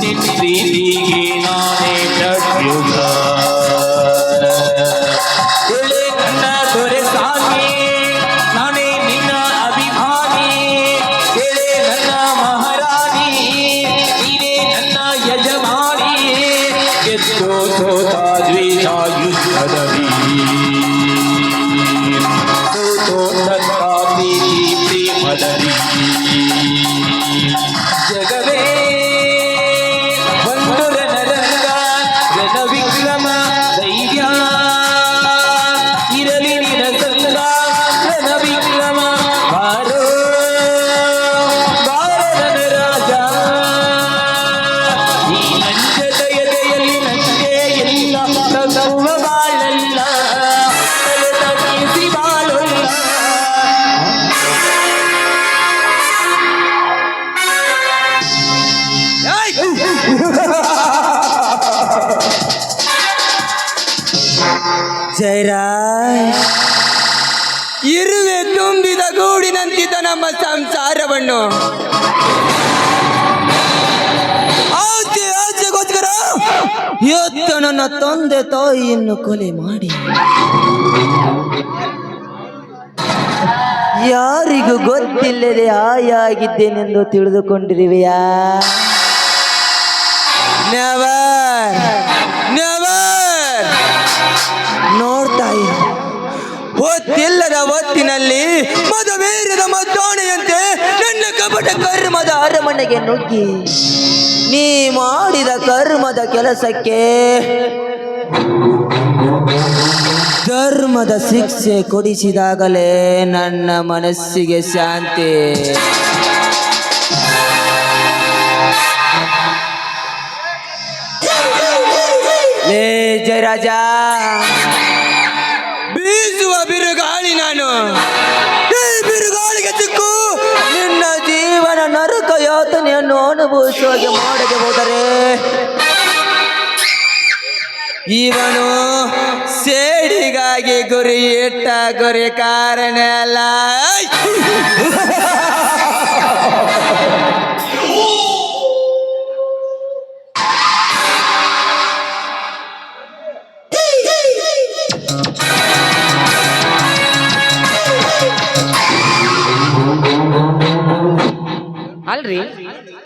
ನಿನ್ ಪ್ರೀತಿಗೆ ನಾನೇ ಪ್ರತ್ಯುಗ ಎಳೆ ನನ್ನ ದೊರೆಸಾಗಿ ನಾನೇ ನಿನ್ನ ಅಭಿಮಾನಿ ಎಳೆ ನನ್ನ ಮಹಾರಾಣಿ ನೀನೇ ನನ್ನ ಯಜಮಾನಿ ಎದ್ದು ಸೋತ ದ್ವೇಷ ಯುದ್ಧದಲ್ಲಿ ಸೋತೋ ನನ್ನ ಪ್ರೀತಿ ಪ್ರೇಮದಲ್ಲಿ ಜಗವೇ ಒಂದು ರಣರಂಗ ರಣವಿಕ್ರಮ ಧೈರ್ಯ ಇರಲಿ ನಿನ ಸಂಗ ರಣವಿಕ್ರಮ ಬಾರೋ ಬಾರನ ರಾಜ ಈ ನಂಜದ ಎದೆಯಲ್ಲಿ ನಂಜೆ ಇಲ್ಲ ತಮ್ಮ ಬಾಳಲ್ಲ ತಲೆ ತಗ್ಗಿಸಿ ಬಾಳಲ್ಲ ಜಯರಾಜ್, ಇರುವೆ ತುಂಬಿದ ಗೂಡಿನಂತಿದ್ದ ನಮ್ಮ ಸಂಸಾರವನ್ನು ಆಸೆಗೋಸ್ಕರ ಇವತ್ತು ನನ್ನ ತಂದೆ ತಾಯಿಯನ್ನು ಕೊಲೆ ಮಾಡಿ ಯಾರಿಗೂ ಗೊತ್ತಿಲ್ಲದೆ ಆಯಾಗಿದ್ದೇನೆಂದು ತಿಳಿದುಕೊಂಡಿರುವೆಯಾ? Never never. ನೋಡ್ತಾ ಇರು, ಹೊತ್ತಿಲ್ಲದ ಹೊತ್ತಿನಲ್ಲಿ ಮದವೇರದ ಮದ್ದಾನೆಯಂತೆ ನನ್ನ ಕಪಟ ಕರ್ಮದ ಅರಮನೆಗೆ ನುಗ್ಗಿ ನೀ ಮಾಡಿದ ಕರ್ಮದ ಕೆಲಸಕ್ಕೆ ಧರ್ಮದ ಶಿಕ್ಷೆ ಕೊಡಿಸಿದಾಗಲೇ ನನ್ನ ಮನಸ್ಸಿಗೆ ಶಾಂತಿ. ಲೇ ಜಯರಾಜ, ಬೀಸುವ ಬಿರುಗಾಳಿ ನಾನು. ಈ ಬಿರುಗಾಳಿಗೆ ಸಿಕ್ಕು ನಿನ್ನ ಜೀವನ ನರಕ ಯಾತನೆಯನ್ನು ಅನುಭವಿಸುವಾಗೆ ಮಾಡದೆ ಹೋದರೆ ಇವನು ಸೇಡಿಗಾಗಿ ಗುರಿ ಇಟ್ಟ ಗುರಿ ಕಾರಣ ಅಲ್ಲ. ಅಲ್ರಿ,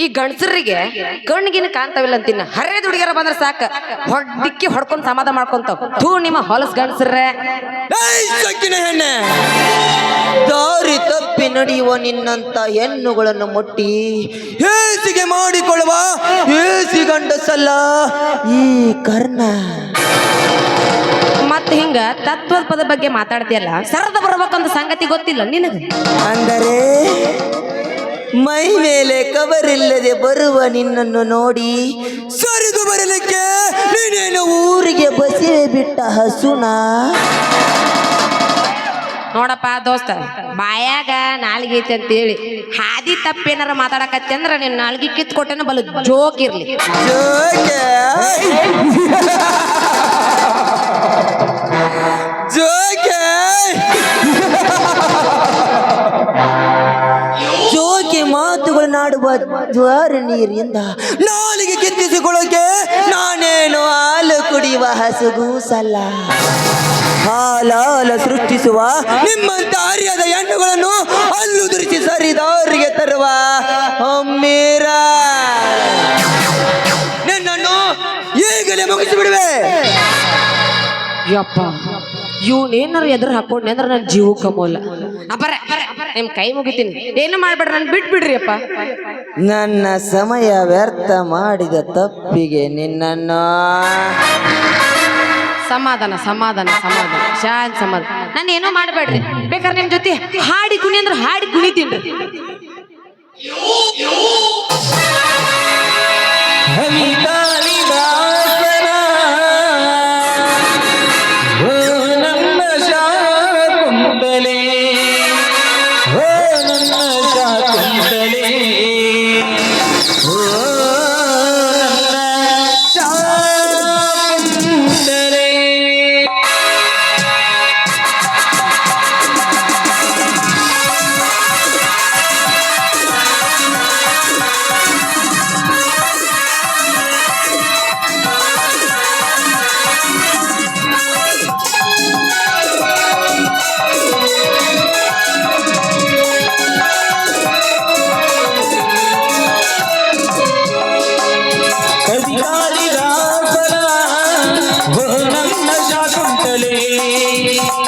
ಈ ಗಂಡಸರಿಗೆ ಕಣ್ಣಿಗಿನ ಕಾಣ್ತಾವಿಲ್ಲ ಅಂತಿನ ಹರಿದ ಹುಡುಗಿಯರ ಬಂದ್ರೆ ಸಾಕ ಹೊಡ್ಡಿಕ್ಕಿ ಹೊಡ್ಕೊಂಡ್ ಸಮಾಧಾನ ಮಾಡ್ಕೊಂತಾವ್. ಥೂ ನಿಮ್ಮ ಹೊಲಸ್ ಗಂಡಸ್ರೆ. ಹೆಣ್ಣೆ, ದಾರಿ ತಪ್ಪಿ ನಡೆಯುವ ನಿನ್ನಂತ ಹೆಣ್ಣುಗಳನ್ನು ಮುಟ್ಟಿ ಹೇಸಿಗೆ ಮಾಡಿಕೊಳ್ಳುವ ಹೇಸಿ ಗಂಡಸಲ್ಲ ಈ ಕರ್ಣ. ಮತ್ ಹಿಂಗ ತತ್ವದ ಪದ ಬಗ್ಗೆ ಮಾತಾಡ್ತೀಯಲ್ಲ, ಸರದ ಬರ್ಬೇಕಂತ ಸಂಗತಿ ಗೊತ್ತಿಲ್ಲ ನಿನಗೆ? ಅಂದರೆ ಮೈ ಮೇಲೆ ಕವರಿಲ್ಲದೆ ಬರುವ ನಿನ್ನನ್ನು ನೋಡಿ ಸರಿದು ಬರಲಿಕ್ಕೆ ನೀನೇನು ಊರಿಗೆ ಬಸಿರೆ ಬಿಟ್ಟ ಹಸುನ? ನೋಡಪ್ಪ ದೋಸ್ತ, ಬಾಯಾಗ ನಾಲ್ಗೆ ಐತಿ ಅಂತೇಳಿ ಹಾದಿ ತಪ್ಪೇನಾರ ಮಾತಾಡಕತ್ತಿ ಅಂದ್ರ ನೀನ್ ನಾಲ್ಗಿ ಕಿತ್ ಕೊಟ್ಟೆನ ಬಲು ಜೋಕ್ ಇರ್ಲಿ. ಜೋಕೆ ಮಾತುಗಳನ್ನಾಡುವ ಜ್ವಾರ ನೀರಿಂದ ನಾಲಿಗೆ ಕಿತ್ತಿಸಿಕೊಳ್ಳೋಕೆ ನಾನೇನು ಹಾಲು ಕುಡಿಯುವ ಹಸುಗೂಸಲ್ಲ. ಹಾಲಾಲ ಸೃಷ್ಟಿಸುವ ನಿಮ್ಮಂತ ಅರಿಯದ ಹೆಣ್ಣುಗಳನ್ನು ಹಲ್ಲು ದುರಿಸಿ ಸರಿದಾರಿಗೆ ತರುವ ಅಮ್ಮೀರ ನಿನ್ನನ್ನು ಈಗಲೇ ಮುಗಿಸಿಬಿಡುವೆ. ಯಪ್ಪ, ಇವನೇನಾರು ಎದುರು ಹಾಕೊಂಡೆ ಅಂದ್ರೆ ನನ್ನ ಜೀವ ಕಮೋಲ್ಲ. ಅಪ್ಪರ ನಿಮ್ ಕೈ ಮುಗಿತೀನಿ, ಏನು ಮಾಡ್ಬೇಡ್ರಿ, ನನ್ ಬಿಟ್ಬಿಡ್ರಿ ಅಪ್ಪ. ನನ್ನ ಸಮಯ ವ್ಯರ್ಥ ಮಾಡಿದ ತಪ್ಪಿಗೆ ನಿನ್ನನ್ನು ಸಮಾಧಾನ ಸಮಾಧಾನ ಸಮಾಧಾನ ಶಾಂತ ಸಮಾಧಾನ. ನಾನು ಏನೋ ಮಾಡ್ಬೇಡ್ರಿ, ಬೇಕಾದ್ರೆ ನಿಮ್ ಜೊತೆ ಹಾಡಿ ಕುಣಿ ಅಂದ್ರೆ ಹಾಡಿ ಕುಣಿತೀನಿ. ಕವಿ ಕಾಳಿದಾಸರ ಓ ನನ್ನ ಶಾಕುಂತಲೆ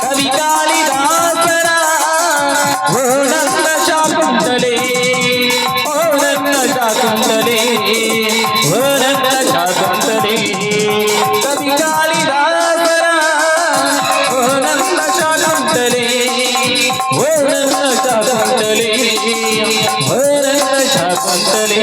ಕವಿ ಕಾಳಿದಾಸರ ಓ ನನ್ನ ಶಾಕುಂತಲೆ ಓ ನನ್ನ ಶಾಕುಂತಲೆ ಓ ನನ್ನ ಶಾಕುಂತಲೆ ಕವಿ ಕಾಳಿದಾಸರ ಓ ನನ್ನ ಶಾಕುಂತಲೆ ಓ ನನ್ನ ಶಾಕುಂತಲೆ ಓ ನನ್ನ Shakuntale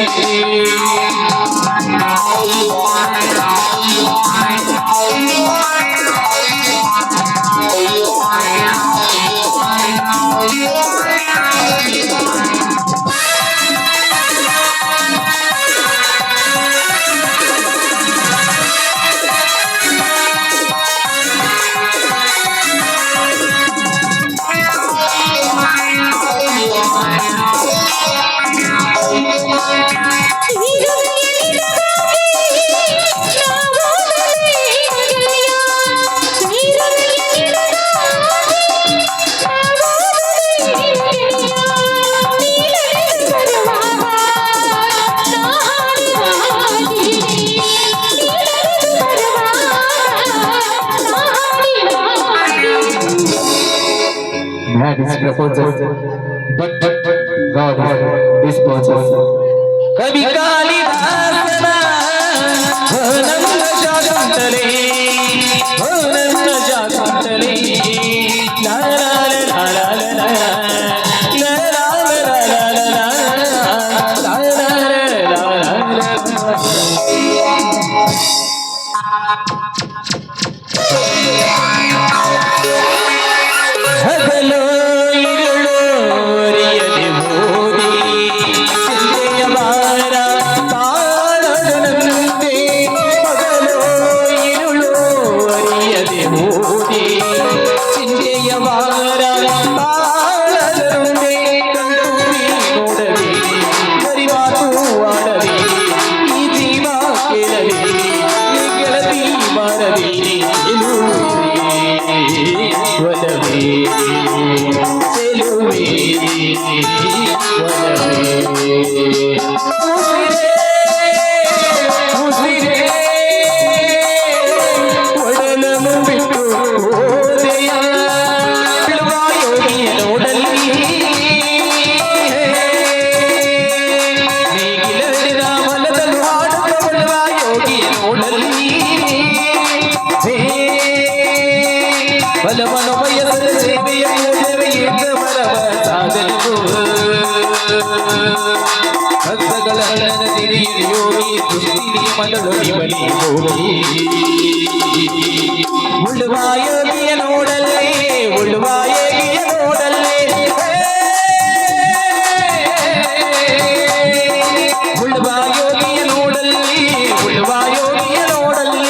Man is proposes, but God disposes. ಕವಿ ಕಾಳಿದಾಸನ ಓ ನನ್ನ ಶಾಕುಂತಲೆ ಓ ನನ್ನ ಶಾಕುಂತಲೆ ಲಾ ಲಾ ಲಾ ಲಾ ಲಾ ಲಾ ಲಾ ಲಾ ಲಾ ಲಾ ಲಾ ಲಾ ಲಾ ಹಗಲು ഇരുಳು ಅರಿಯದೆ ಹೋದೆ ಸಂಜೆಯ ಬಾರ ತಾಳದಂತೆ ಹಗಲು ഇരുಳು ಅರಿಯದೆ ಹೋದೆ ಸಂಜೆಯ ಬಾರ ತಾಳದಂತೆ ಕಂಡೂರಿ ನೋಡದೆ ಬರಿ ಮಾತು ಆಡದೆ ಈ ಜೀವ ಕೇಳದೆ ಈ ಗೆಳತಿ ಮಾಡದೆ ಒಲವೇ ಚೆಲುವೆ ಒಲವೇ ಉಸಿರೇ ಒಡಲನ್ನು ಬಿಟ್ಟು ಹೋದೆಯ ಬಿಡುವ ಯೋಗಿಯ ನೋಡಲ್ಲಿ ನೀಗಿಲರಿದ ಮನದಲ್ಲೂ ಹಾಡುತ್ತ ಬಿಡುವ ಯೋಗಿಯ ನೋಡಲ್ಲಿ ಬಲವನು ಬಯಸದ ಸೇವೆಯ ಪೂಜವೇ ಎಂದ ಬರವ ಸಾಧನವು ಭಕ್ತಗಳ ತಿರಿಯಲಿ ಯೋಗಿ ದುಷ್ಟಿನಿ ಮನದೊಡಿ ಬಲಿ ಹೋಗಿ ಉಳ್ಳುವ ಯೋಗಿಯ ನೋಡಲ್ಲೇ ಉಳ್ಳುವ ಯೋಗಿಯ ನೋಡಲ್ಲೇ ಉಳ್ಳುವ ಯೋಗಿಯ ನೋಡಲ್ಲಿ ಉಳ್ಳುವ ಯೋಗಿಯ ನೋಡಲ್ಲಿ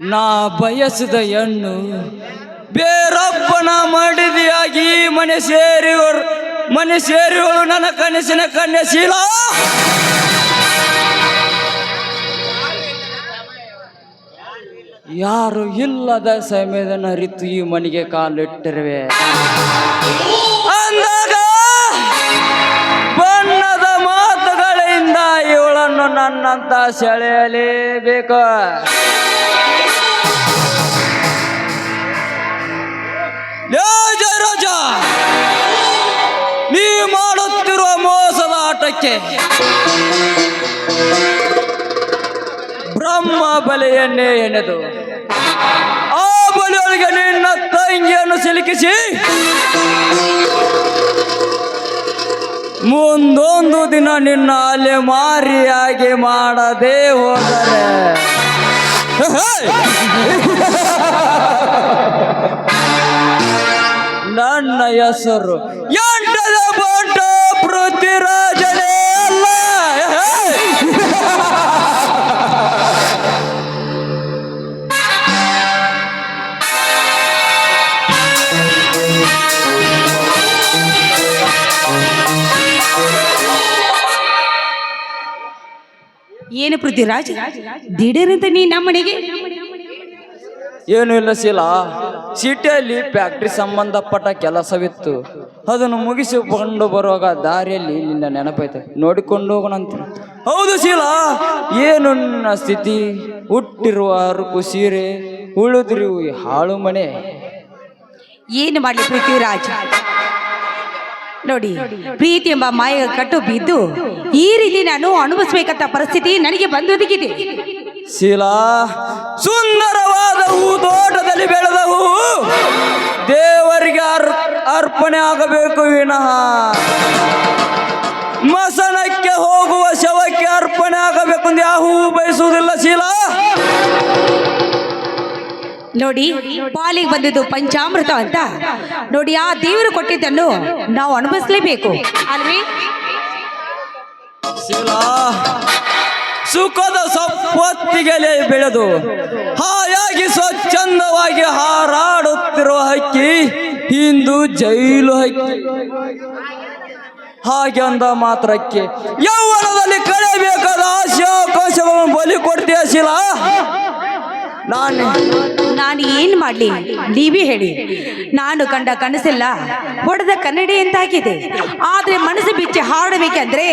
ನಾ ಬಯಸಿದ ಹೆಣ್ಣು ಬೇರೊಬ್ಬನ ಮಡಿದಿಯಾಗಿ ಮನೆ ಸೇರಿಗಳು ನನ್ನ ಕನಸಿನ ಕನ್ಯಶೀಲ ಯಾರು ಇಲ್ಲದ ಸಮಯದ ಅರಿತು ಈ ಮನೆಗೆ ಕಾಲಿಟ್ಟಿರುವೆ ಅಂದಾಗ ಬಣ್ಣದ ಮಾತುಗಳಿಂದ ಇವಳನ್ನು ನನ್ನಂತ ಸೆಳೆಯಲೇಬೇಕು. ರಾಜ ನೀ ಮಾಡುತ್ತಿರುವ ಮೋಸದ ಆಟಕ್ಕೆ ಬ್ರಹ್ಮ ಬಲೆಯನ್ನೇ ಎಣೆದು ಆ ಬಲೆಯೊಳಗೆ ನಿನ್ನ ತಂಗಿಯನ್ನು ಸಿಲುಕಿಸಿ ಮುಂದೊಂದು ದಿನ ನಿನ್ನ ಅಲೆಮಾರಿಯಾಗಿ ಮಾಡದೆ ಹೋದರೆ ನನ್ನ ಹೆಸರು ಎಂಟದ ಬೋಟ ಪೃಥ್ವಿರಾಜನೇ ಅಲ್ಲ. ಏನು ಪೃಥ್ವಿರಾಜ್, ದಿಢೀರಂತ ನೀ ನಮ್ಮನೆಗೆ? ಏನು ಇಲ್ಲ ಶೀಲಾ, ಸಿಟಿಯಲ್ಲಿ ಫ್ಯಾಕ್ಟ್ರಿ ಸಂಬಂಧಪಟ್ಟ ಕೆಲಸವಿತ್ತು. ಅದನ್ನು ಮುಗಿಸಿಕೊಂಡು ಬರುವಾಗ ದಾರಿಯಲ್ಲಿ ನಿನ್ನ ನೆನಪೈತೆ, ನೋಡಿಕೊಂಡು ಹೋಗೋಣಂತ. ಹೌದು ಶೀಲಾ, ಏನು ನಿನ್ನ ಸ್ಥಿತಿ? ಹುಟ್ಟಿರುವ ಅರುಕು ಸೀರೆ, ಉಳಿದಿರುವ ಈ ಹಾಳು ಮನೆ. ಏನು ಮಾಡಲಿ ಪೃಥ್ವಿರಾಜ್, ನೋಡಿ ಪ್ರೀತಿ ಎಂಬ ಮಾಯ ಕಟ್ಟು ಬಿದ್ದು ಈ ರೀತಿ ನಾನು ಅನುಭವಿಸಬೇಕಂತ ಪರಿಸ್ಥಿತಿ ನನಗೆ ಬಂದೊದಗಿದೆ. ಶೀಲಾ, ಸುಂದರವಾದ ಹೂ ತೋಟದಲ್ಲಿ ಬೆಳೆದ ಹೂ ದೇವರಿಗೆ ಅರ್ಪಣೆ ಆಗಬೇಕು ವಿನಃ ಮಸನಕ್ಕೆ ಹೋಗುವ ಶವಕ್ಕೆ ಅರ್ಪಣೆ ಆಗಬೇಕು ಎಂದು ಯಾವ ಹೂ ಬಯಸುವುದಿಲ್ಲ ಶೀಲಾ. ನೋಡಿ ಪಾಲಿಗೆ ಬಂದಿದ್ದು ಪಂಚಾಮೃತ ಅಂತ, ನೋಡಿ ಆ ದೇವರು ಕೊಟ್ಟಿದ್ದನ್ನು ನಾವು ಅನುಭವಿಸಲೇಬೇಕು ಅಲ್ವೇ? ಶೀಲಾ, ಸುಖದ ಸಂಪತ್ತಿಗೆಲೆ ಬೆಳೆದು ಹಾಯಾಗಿ ಸ್ವಚ್ಛಂದವಾಗಿ ಹಾರಾಡುತ್ತಿರುವ ಹಕ್ಕಿ ಇಂದು ಜೈಲು ಹಕ್ಕಿ. ಹಾಗೆ ಅಂದ ಮಾತ್ರಕ್ಕೆ ಯೌವನದಲ್ಲಿ ಕಳೆಯಬೇಕಾದ ಆಶಾಕಾಂಕ್ಷಗಳನ್ನು ಬಲಿ ಕೊಡ್ತೀಯ ಶೀಲಾ? ನಾನು ಏನ್ ಮಾಡ್ಲಿ ನೀವೇ ಹೇಳಿ. ನಾನು ಕಂಡ ಕನಸೆಲ್ಲ ಹೊಡೆದ ಕನ್ನಡಿ ಅಂತಾಗಿದೆ. ಆದ್ರೆ ಮನಸ್ಸು ಬಿಚ್ಚಿ ಹಾಡಬೇಕಂದ್ರೆ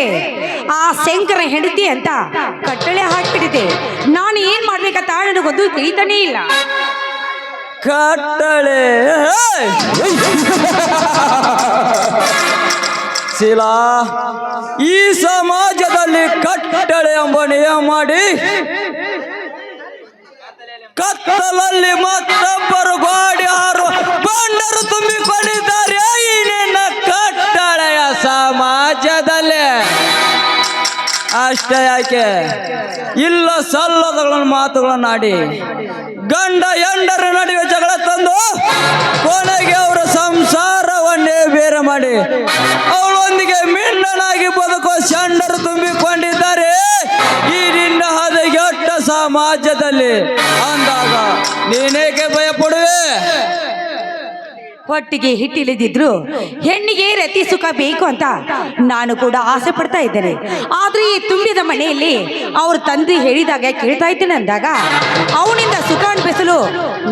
ಆ ಶಂಕರ ಹೆಂಡತಿ ಅಂತ ಕಟ್ಟಳೆ ಹಾಕ್ಬಿಟ್ಟಿದೆ. ನಾನು ಏನ್ ಮಾಡ್ಬೇಕಂತ ನನಗೊಂದು ತಿಳಿತಾನೇ ಇಲ್ಲ. ಕಟ್ಟಳೆ ಶೀಲಾ, ಈ ಸಮಾಜದಲ್ಲಿ ಕಟ್ಟಳೆ ಎಂಬ ನಿಯಮ ಮಾಡಿ ಕತ್ತಲಲ್ಲಿ ಮತ್ತೊಬ್ಬರು ಗೋಡಿ ಹಾರು ಬಂಡರು ತುಂಬಿಕೊಂಡಿದ್ದಾರೆ ಈ ನಿನ್ನ ಕಟ್ಟಳೆಯ ಸಮಾಜದಲ್ಲಿ. ಅಷ್ಟೇ ಯಾಕೆ, ಇಲ್ಲ ಸಲ್ಲದ ಮಾತುಗಳನ್ನಾಡಿ ಗಂಡ ಹೆಂಡರ ನಡುವೆ ಜಗಳ ತಂದು ಕೊನೆಗೆ ಅವರ ಸಂಸಾರವನ್ನೇ ಬೇರೆ ಮಾಡಿ ಅವಳೊಂದಿಗೆ ಮಿಂಡನಾಗಿ ಬದುಕುವ ಚಂಡರು ತುಂಬಿಕೊಂಡಿದ್ದಾರೆ ಈ ನಿನ್ನ ಹದಗೆಟ್ಟ ಸಮಾಜದಲ್ಲಿ. ಅಂದಾಗ ನೀನೇಕೆ ಭಯ ಪಡುವೆ? ಹೊಟ್ಟಿಗೆ ಹಿಟ್ಟಿಳಿದಿದ್ರು ಹೆಣ್ಣಿಗೆ ರತಿ ಸುಖ ಬೇಕು ಅಂತ ನಾನು ಕೂಡ ಆಸೆ ಪಡ್ತಾ ಇದ್ದೇನೆ. ಆದ್ರೆ ಈ ತುಂಬಿದ ಮನೆಯಲ್ಲಿ ಅವ್ರ ತಂದೆ ಹೇಳಿದಾಗ ಕೇಳ್ತಾ ಇದ್ದೇನೆ ಅಂದಾಗ ಅವನಿಂದ ಸುಖ ಅನ್ಬಿಸಲು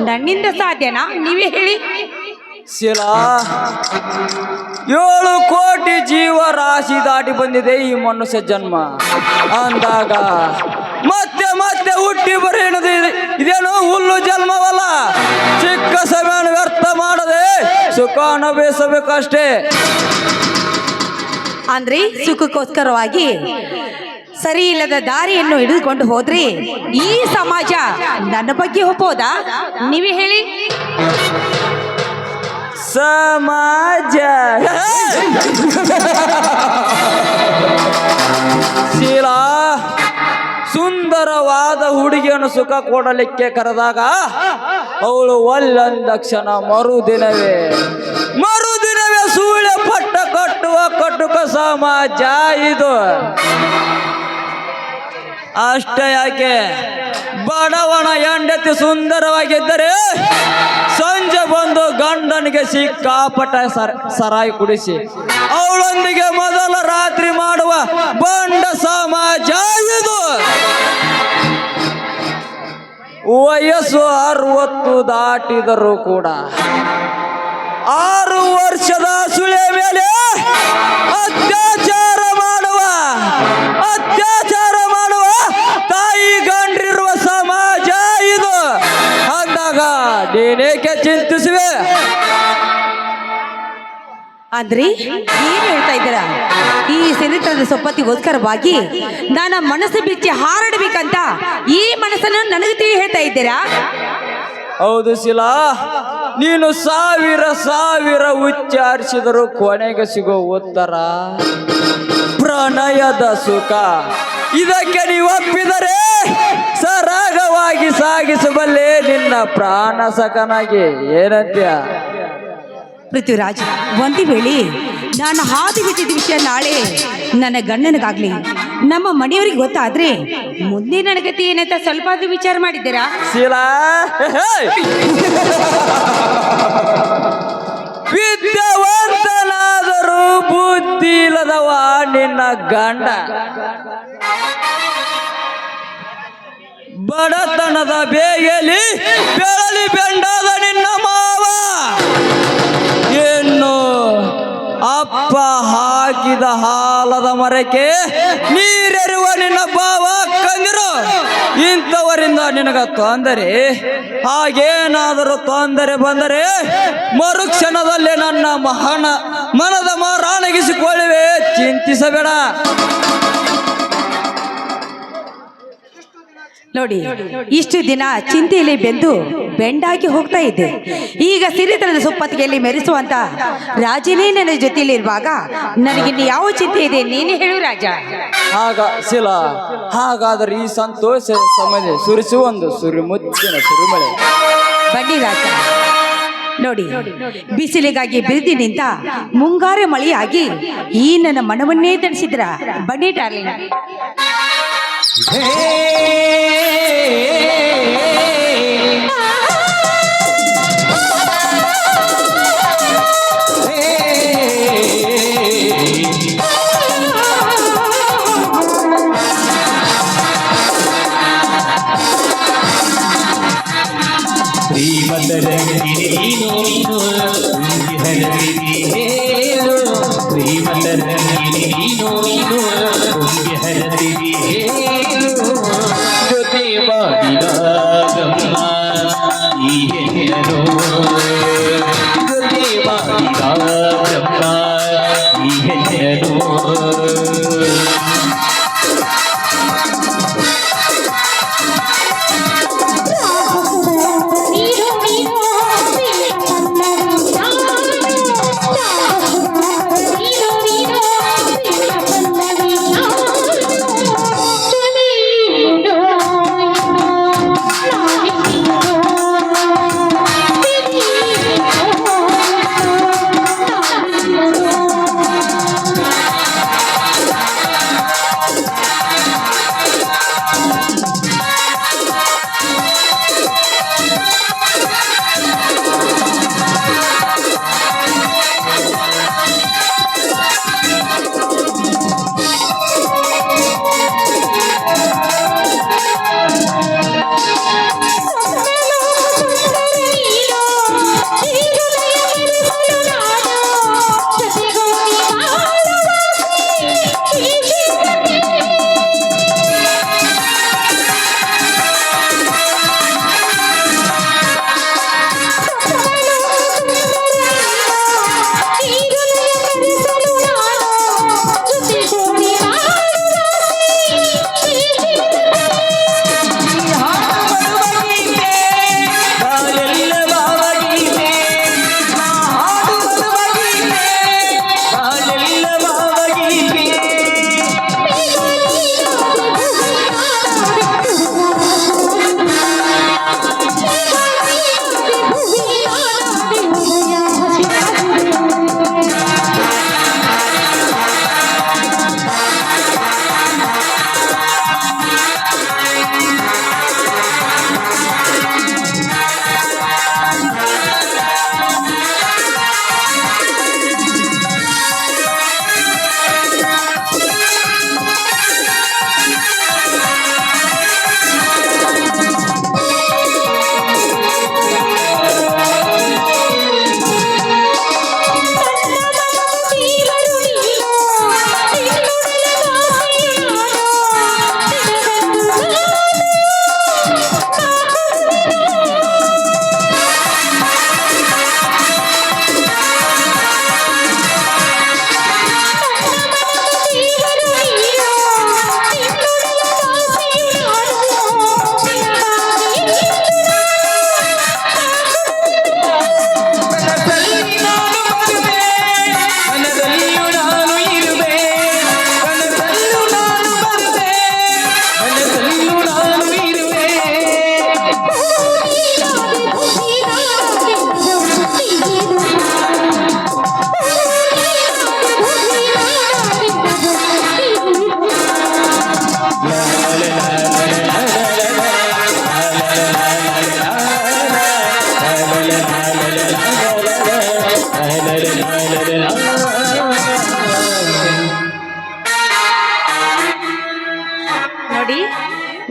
ನನ್ನಿಂದ ಸಾಧ್ಯನಾ? ನೀವೇ ಹೇಳಿ. ಶೀಲಾ, 7 ಕೋಟಿ ಜೀವ ರಾಶಿ ದಾಟಿ ಬಂದಿದೆ ಈ ಮನುಷ್ಯ ಜನ್ಮ ಅಂದಾಗ ಮತ್ತೆ ಮತ್ತೆ ಹುಟ್ಟಿ ಬರೇನದು ಇದೇನು ಹುಲ್ಲು ಜನ್ಮವಲ್ಲ. ಚಿಕ್ಕ ಸಮಯವನ್ನು ವ್ಯರ್ಥ ಮಾಡದೆ ಸುಖ ಅನುಭವಿಸಬೇಕಷ್ಟೇ. ಅಂದ್ರೆ ಸುಖಕ್ಕೋಸ್ಕರವಾಗಿ ಸರಿ ಇಲ್ಲದ ದಾರಿಯನ್ನು ಹಿಡಿದುಕೊಂಡು ಹೋದ್ರೆ ಈ ಸಮಾಜ ನನ್ನ ಬಗ್ಗೆ ಒಪ್ಪೋದಾ? ನೀವೇ ಹೇಳಿ. ಸಮಾಜ ಶೀಲಾ, ಸುಂದರವಾದ ಹುಡುಗಿಯನ್ನು ಸುಖ ಕೊಡಲಿಕ್ಕೆ ಕರೆದಾಗ ಅವಳು ಒಲ್ಲಂದಕ್ಷಣ ಮರುದಿನವೇ ಸೂಳೆ ಪಟ್ಟ ಕಟ್ಟುವ ಕಟುಕ ಸಮಾಜ ಇದು. ಅಷ್ಟೇ ಯಾಕೆ, ಬಡವನ ಹೆಂಡತಿ ಸುಂದರವಾಗಿದ್ದರೆ ಸಂಜೆ ಬಂದು ಗಂಡನಿಗೆ ಸಿಕ್ಕಾಪಟ್ಟ ಸರಾಯಿ ಕುಡಿಸಿ ಅವಳೊಂದಿಗೆ ಮೊದಲ ರಾತ್ರಿ ಮಾಡುವ ಬಂಡ ಸಮಾಜ ಇದು. ವಯಸ್ಸು 60 ದಾಟಿದರೂ ಕೂಡ 6 ವರ್ಷದ ಸುಳೆ ಮೇಲೆ ಅತ್ಯಾಚಾರ ಮಾಡುವ ತಾಯಿ ಗಂಡ್ರಿರುವ ಸಮಾಜ ಇದು ಅಂದಾಗ ನೀನೇಕೆ ಚಿಂತಿಸುವೆ? ಅಂದ್ರೆ ಏನ್ ಹೇಳ್ತಾ ಇದ್ದೀರಾ? ಈ ಸಿರಿತನದ ಸೊಪ್ಪತ್ತಿಗೋಸ್ಕರವಾಗಿ ನನ್ನ ಮನಸ್ಸು ಬಿಚ್ಚಿ ಹಾರಾಡಬೇಕಂತ ಈ ಮನಸ್ಸನ್ನು ನನಗೆ ತಿಳಿ ಹೇಳ್ತಾ ಇದ್ದೀರಾ? ಹೌದು ಶಿಲಾ, ನೀನು ಸಾವಿರ ಉಚ್ಚಾರಿಸಿದರೂ ಕೊನೆಗೆ ಸಿಗೋ ಉತ್ತರ ಪ್ರಣಯದ ಸುಖ. ಇದಕ್ಕೆ ನೀವು ಒಪ್ಪಿದರೆ ಸರಾಗವಾಗಿ ಸಾಗಿಸಬಲ್ಲೆ ನಿನ್ನ ಪ್ರಾಣ ಸಖನಾಗಿ. ಏನಂತ್ಯ? ಪೃಥ್ವಿರಾಜ್, ಒಂದು ವೇಳೆ ನಾನು ಹಾದಿ ಬಿಟ್ಟಿದ್ದ ವಿಷಯ ನಾಳೆ ನನ್ನ ಗಂಡನಿಗಾಗ್ಲಿ ನಮ್ಮ ಮನೆಯವರಿಗೆ ಗೊತ್ತಾದ್ರೆ ಮುಂದೆ ನನ್ನ ಗತಿ ಏನಂತ ಸ್ವಲ್ಪ ಆದ್ರೂ ವಿಚಾರ ಮಾಡಿದ್ದೀರಾ? ಶಿಲಾ, ವಿದ್ಯಾವಂತನಾದರೂ ಬುದ್ಧಿ ಇಲ್ಲದವ ನಿನ್ನ ಗಂಡ. ಬಡತನದ ಬೇಗೆಯಲ್ಲಿ ಬೆಳಲಿ ಬೆಂಡಾದ ನಿನ್ನ ಮಾವ. ಏನು ಅಪ್ಪ ಹಾಕಿದ ಹಾಲದ ಮರಕ್ಕೆ ನೀರೆರುವ ನಿನ್ನ ಭಾವ ಕಂದಿರು. ಇಂಥವರಿಂದ ನಿನಗ ತೊಂದರೆ. ಹಾಗೇನಾದರೂ ತೊಂದರೆ ಬಂದರೆ ಮರುಕ್ಷಣದಲ್ಲೇ ನನ್ನ ಮನದ ಮಾರಾಣಗಿಸಿಕೊಳ್ಳುವೆ. ಚಿಂತಿಸಬೇಡ. ನೋಡಿ, ಇಷ್ಟು ದಿನ ಚಿಂತೆಯಲ್ಲಿ ಬೆಂದು ಬೆಂಡಾಗಿ ಹೋಗ್ತಾ ಇದ್ದೆ. ಈಗ ಸಿರಿತನದ ಸೊಪ್ಪತ್ತಿಗೆಯಲ್ಲಿ ಮೆರೆಸುವಂತ ರಾಜನೇ ನನ್ನ ಜೊತೆಯಲ್ಲಿ ಇರುವಾಗ ನನಗಿನ್ನು ಯಾವ ಚಿಂತೆ ಇದೆ? ನೀನೇ ಹೇಳು ರಾಜ. ಶಿಲಾ, ಹಾಗಾದರೆ ಈ ಸಂತೋಷ ಸಮಯ ಸುರಿಸುವ ಒಂದು ಸುರಿಮುತ್ತಿನ ಸುರಿಮಳೆ. ಬನ್ನಿ ರಾಜ. ನೋಡಿ, ಬಿಸಿಲಿಗಾಗಿ ಬಿರಿದಿ ನಿಂತ ಮುಂಗಾರು ಮಳೆಯಾಗಿ ಈ ನನ್ನ ಮನವನ್ನೇ ತಣಿಸಿದ್ರ. ಬನ್ನಿ ಡಾರ್ಲಿಂಗ್. ಜೊತೆ ಮಾಡಿದ ಗಮ್ಮ ಈ ಹೆಣ್ಣನು, ಜೊತೆ ಮಾಡಿದ ಗಮ್ಮ ಈ ಹೆಣ್ಣನು. ನೀನು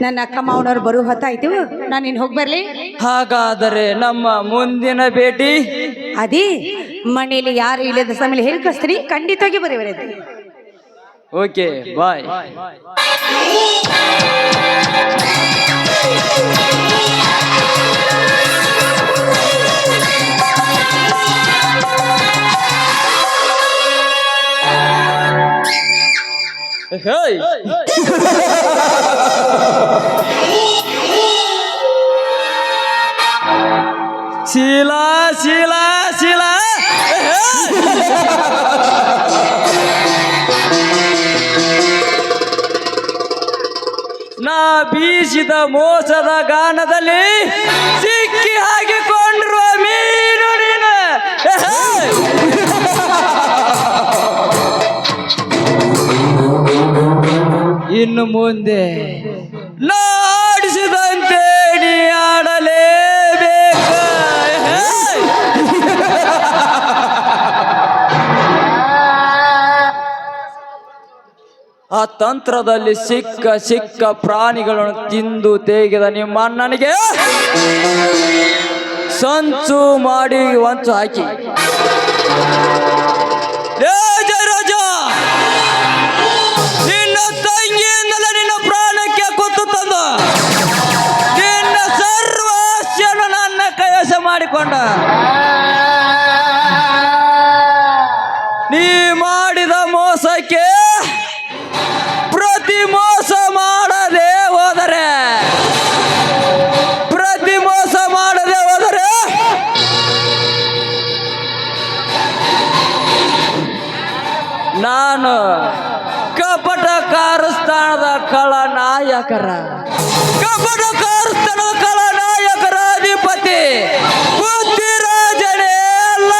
ನನ್ನ ಅಕ್ಕ ಮಾವನವ್ರು ಬರೋ ಹೊತ್ತಾಯ್ತು, ನಾನು ಇನ್ನು ಹೋಗಿ ಬರ್ಲಿ. ಹಾಗಾದರೆ ನಮ್ಮ ಮುಂದಿನ ಭೇಟಿ ಅದೇ ಮನೆಯಲ್ಲಿ ಯಾರು ಇಲ್ಲದ ಸಮಯ ಹೇಳಿ ಕಳಿಸ್ತೀನಿ, ಖಂಡಿತವಾಗಿ ಬರೀ. Okay bye. Hey Sheela Sheela Sheela ನಾ ಬೀಸಿದ ಮೋಸದ ಗಾನದಲ್ಲಿ ಸಿಕ್ಕಿ ಹಾಕಿಕೊಂಡಿರುವ ಮೀನು ನೀನು. ಇನ್ನು ಮುಂದೆ ನಾ ಆಡಿಸಿದಂತೆ ನೀ ಆಡಲೇಬೇಕ. ಆ ತಂತ್ರದಲ್ಲಿ ಸಿಕ್ಕ ಪ್ರಾಣಿಗಳನ್ನು ತಿಂದು ತೆಗೆದ ನಿಮ್ಮ ಅಣ್ಣನಿಗೆ ಸಂಚು ಮಾಡಿ ವಂಚು ಹಾಕಿ, ಜಯರಾಜ ನಿನ್ನ ತಂಗಿಯಿಂದಲೇ ನಿನ್ನ ಪ್ರಾಣಕ್ಕೆ ಕುತ್ತು ತಂದು ನಿನ್ನ ಸರ್ವಸ್ಯನು ನನ್ನ ಕೈವಶ ಮಾಡಿಕೊಂಡ. ನೀ ಮಾಡಿದ ಮೋಸಕ್ಕೆ ಪ್ರತಿ ಮೋಸ ಮಾಡದೆ ಹೋದರೆ ನಾನು ಕಪಟ ಕಾರಸ್ಥಾನದ ಖಳನಾಯಕರ ಅಧಿಪತಿ ಬುದ್ಧಿರಾಜನೇ ಅಲ್ಲ.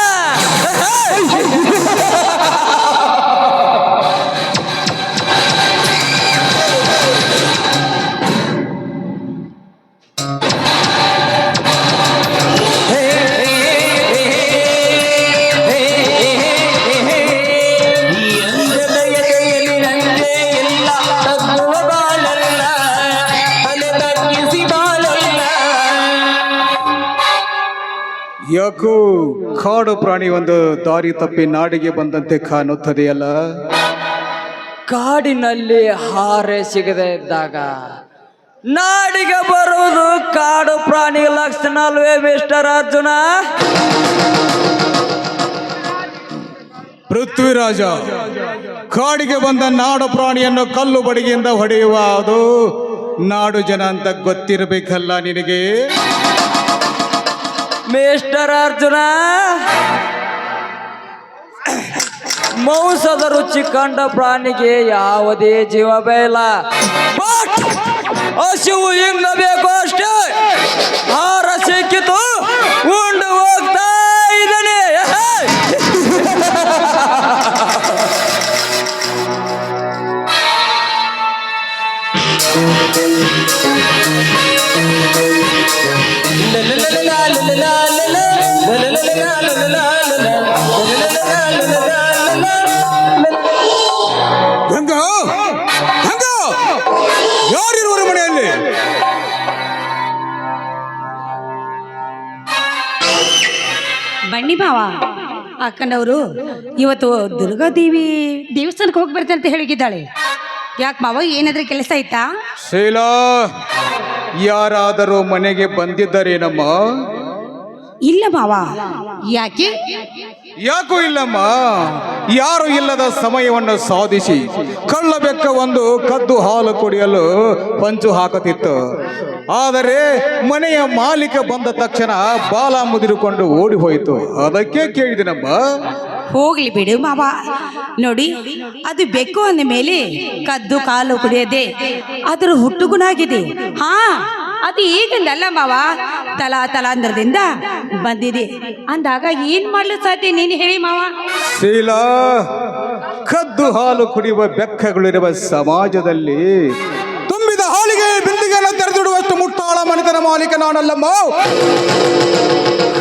ಯಾಕೋ ಕಾಡು ಪ್ರಾಣಿ ಒಂದು ದಾರಿ ತಪ್ಪಿ ನಾಡಿಗೆ ಬಂದಂತೆ ಕಾಣುತ್ತದೆಯಲ್ಲ. ಕಾಡಿನಲ್ಲಿ ಹಾರೆ ಸಿಗದೆ ಇದ್ದಾಗ ನಾಡಿಗೆ ಬರುವುದು ಕಾಡು ಪ್ರಾಣಿ ಲಕ್ಷಣ ಅಲ್ವೇ ಮಿಸ್ಟರ್ ಅರ್ಜುನ? ಪೃಥ್ವಿರಾಜ, ಕಾಡಿಗೆ ಬಂದ ನಾಡು ಪ್ರಾಣಿಯನ್ನು ಕಲ್ಲು ಬಡಿಗೆಯಿಂದ ಹೊಡೆಯುವ ಅದು ನಾಡು ಜನ ಅಂತ ಗೊತ್ತಿರಬೇಕಲ್ಲ ನಿನಗೆ. ಮಿಸ್ಟರ್ ಅರ್ಜುನ, ಮಾಂಸದ ರುಚಿ ಕಂಡ ಪ್ರಾಣಿಗೆ ಯಾವುದೇ ಜೀವ ಬೇಡ. ಹಸಿವು ಹಿಂಗಬೇಕು ಅಷ್ಟೇ. ಆಹಾರ ಸಿಕ್ಕಿತು, ಉಂಡು ಹೋಗ್ತಾ ಇದ್ದಾನೆ. ಯಾರಿರುವರು ಮನೆಯಲ್ಲಿ? ಬನ್ನಿ ಮಾವ, ಅಕ್ಕನವರು ಇವತ್ತು ದುರ್ಗಾದೇವಿ ದೇವಸ್ಥಾನಕ್ಕೆ ಹೋಗಿ ಬರ್ತೇನೆ ಅಂತ ಹೇಳಿದ್ದಾಳೆ. ಯಾಕೆ ಮಾವ, ಏನಾದ್ರೂ ಕೆಲಸ ಆಯ್ತಾ? ಶೀಲಾ, ಯಾರಾದರೂ ಮನೆಗೆ ಬಂದಿದ್ದಾರೇನಮ್ಮ? ಇಲ್ಲ ಮಾವ. ಯಾಕೆ? ಯಾಕೂ ಇಲ್ಲಮ್ಮ. ಯಾರು ಇಲ್ಲದ ಸಮಯವನ್ನು ಸಾಧಿಸಿ ಕಳ್ಳ ಬೆಕ್ಕ ಒಂದು ಕದ್ದು ಹಾಲು ಕುಡಿಯಲು ಪಂಚು ಹಾಕುತ್ತಿತ್ತು. ಆದರೆ ಮನೆಯ ಮಾಲೀಕ ಬಂದ ತಕ್ಷಣ ಬಾಲ ಮುದಿರಿಕೊಂಡು ಓಡಿ ಹೋಯಿತು. ಅದಕ್ಕೆ ಕೇಳಿದಿನಮ್ಮ. ಹೋಗ್ಲಿ ಬಿಡು ಮಾವ. ನೋಡಿ, ಅದು ಬೆಕ್ಕು ಅಂದ ಮೇಲೆ ಕದ್ದು ಕಾಲು ಕುಡಿಯದೆ ಅದರ ಹುಟ್ಟುಗುಣ ಆಗಿದೆ. ಹಾ, ಅದು ಈಗಿಂದಲ್ಲ ಮಾವ, ತಲಾಂತರದಿಂದ ಬಂದಿದೆ ಅಂದಾಗ ಏನ್ ಮಾಡ್ಲು ಸಾಧ್ಯ, ನೀನು ಹೇಳಿ ಮಾವ. ಶೀಲಾ, ಕದ್ದು ಹಾಲು ಕುಡಿಯುವ ಬೆಕ್ಕಗಳಿರುವ ಸಮಾಜದಲ್ಲಿ ತುಂಬಿದ ಹಾಲಿಗೆ ಬಿಂದಿಗೆಯನ್ನು ತೆರೆದಿಡುವಷ್ಟು ಮುಟ್ಟಾಳ ಮನೆತನ ಮಾಲೀಕ ನಾನಲ್ಲಮ್ಮ.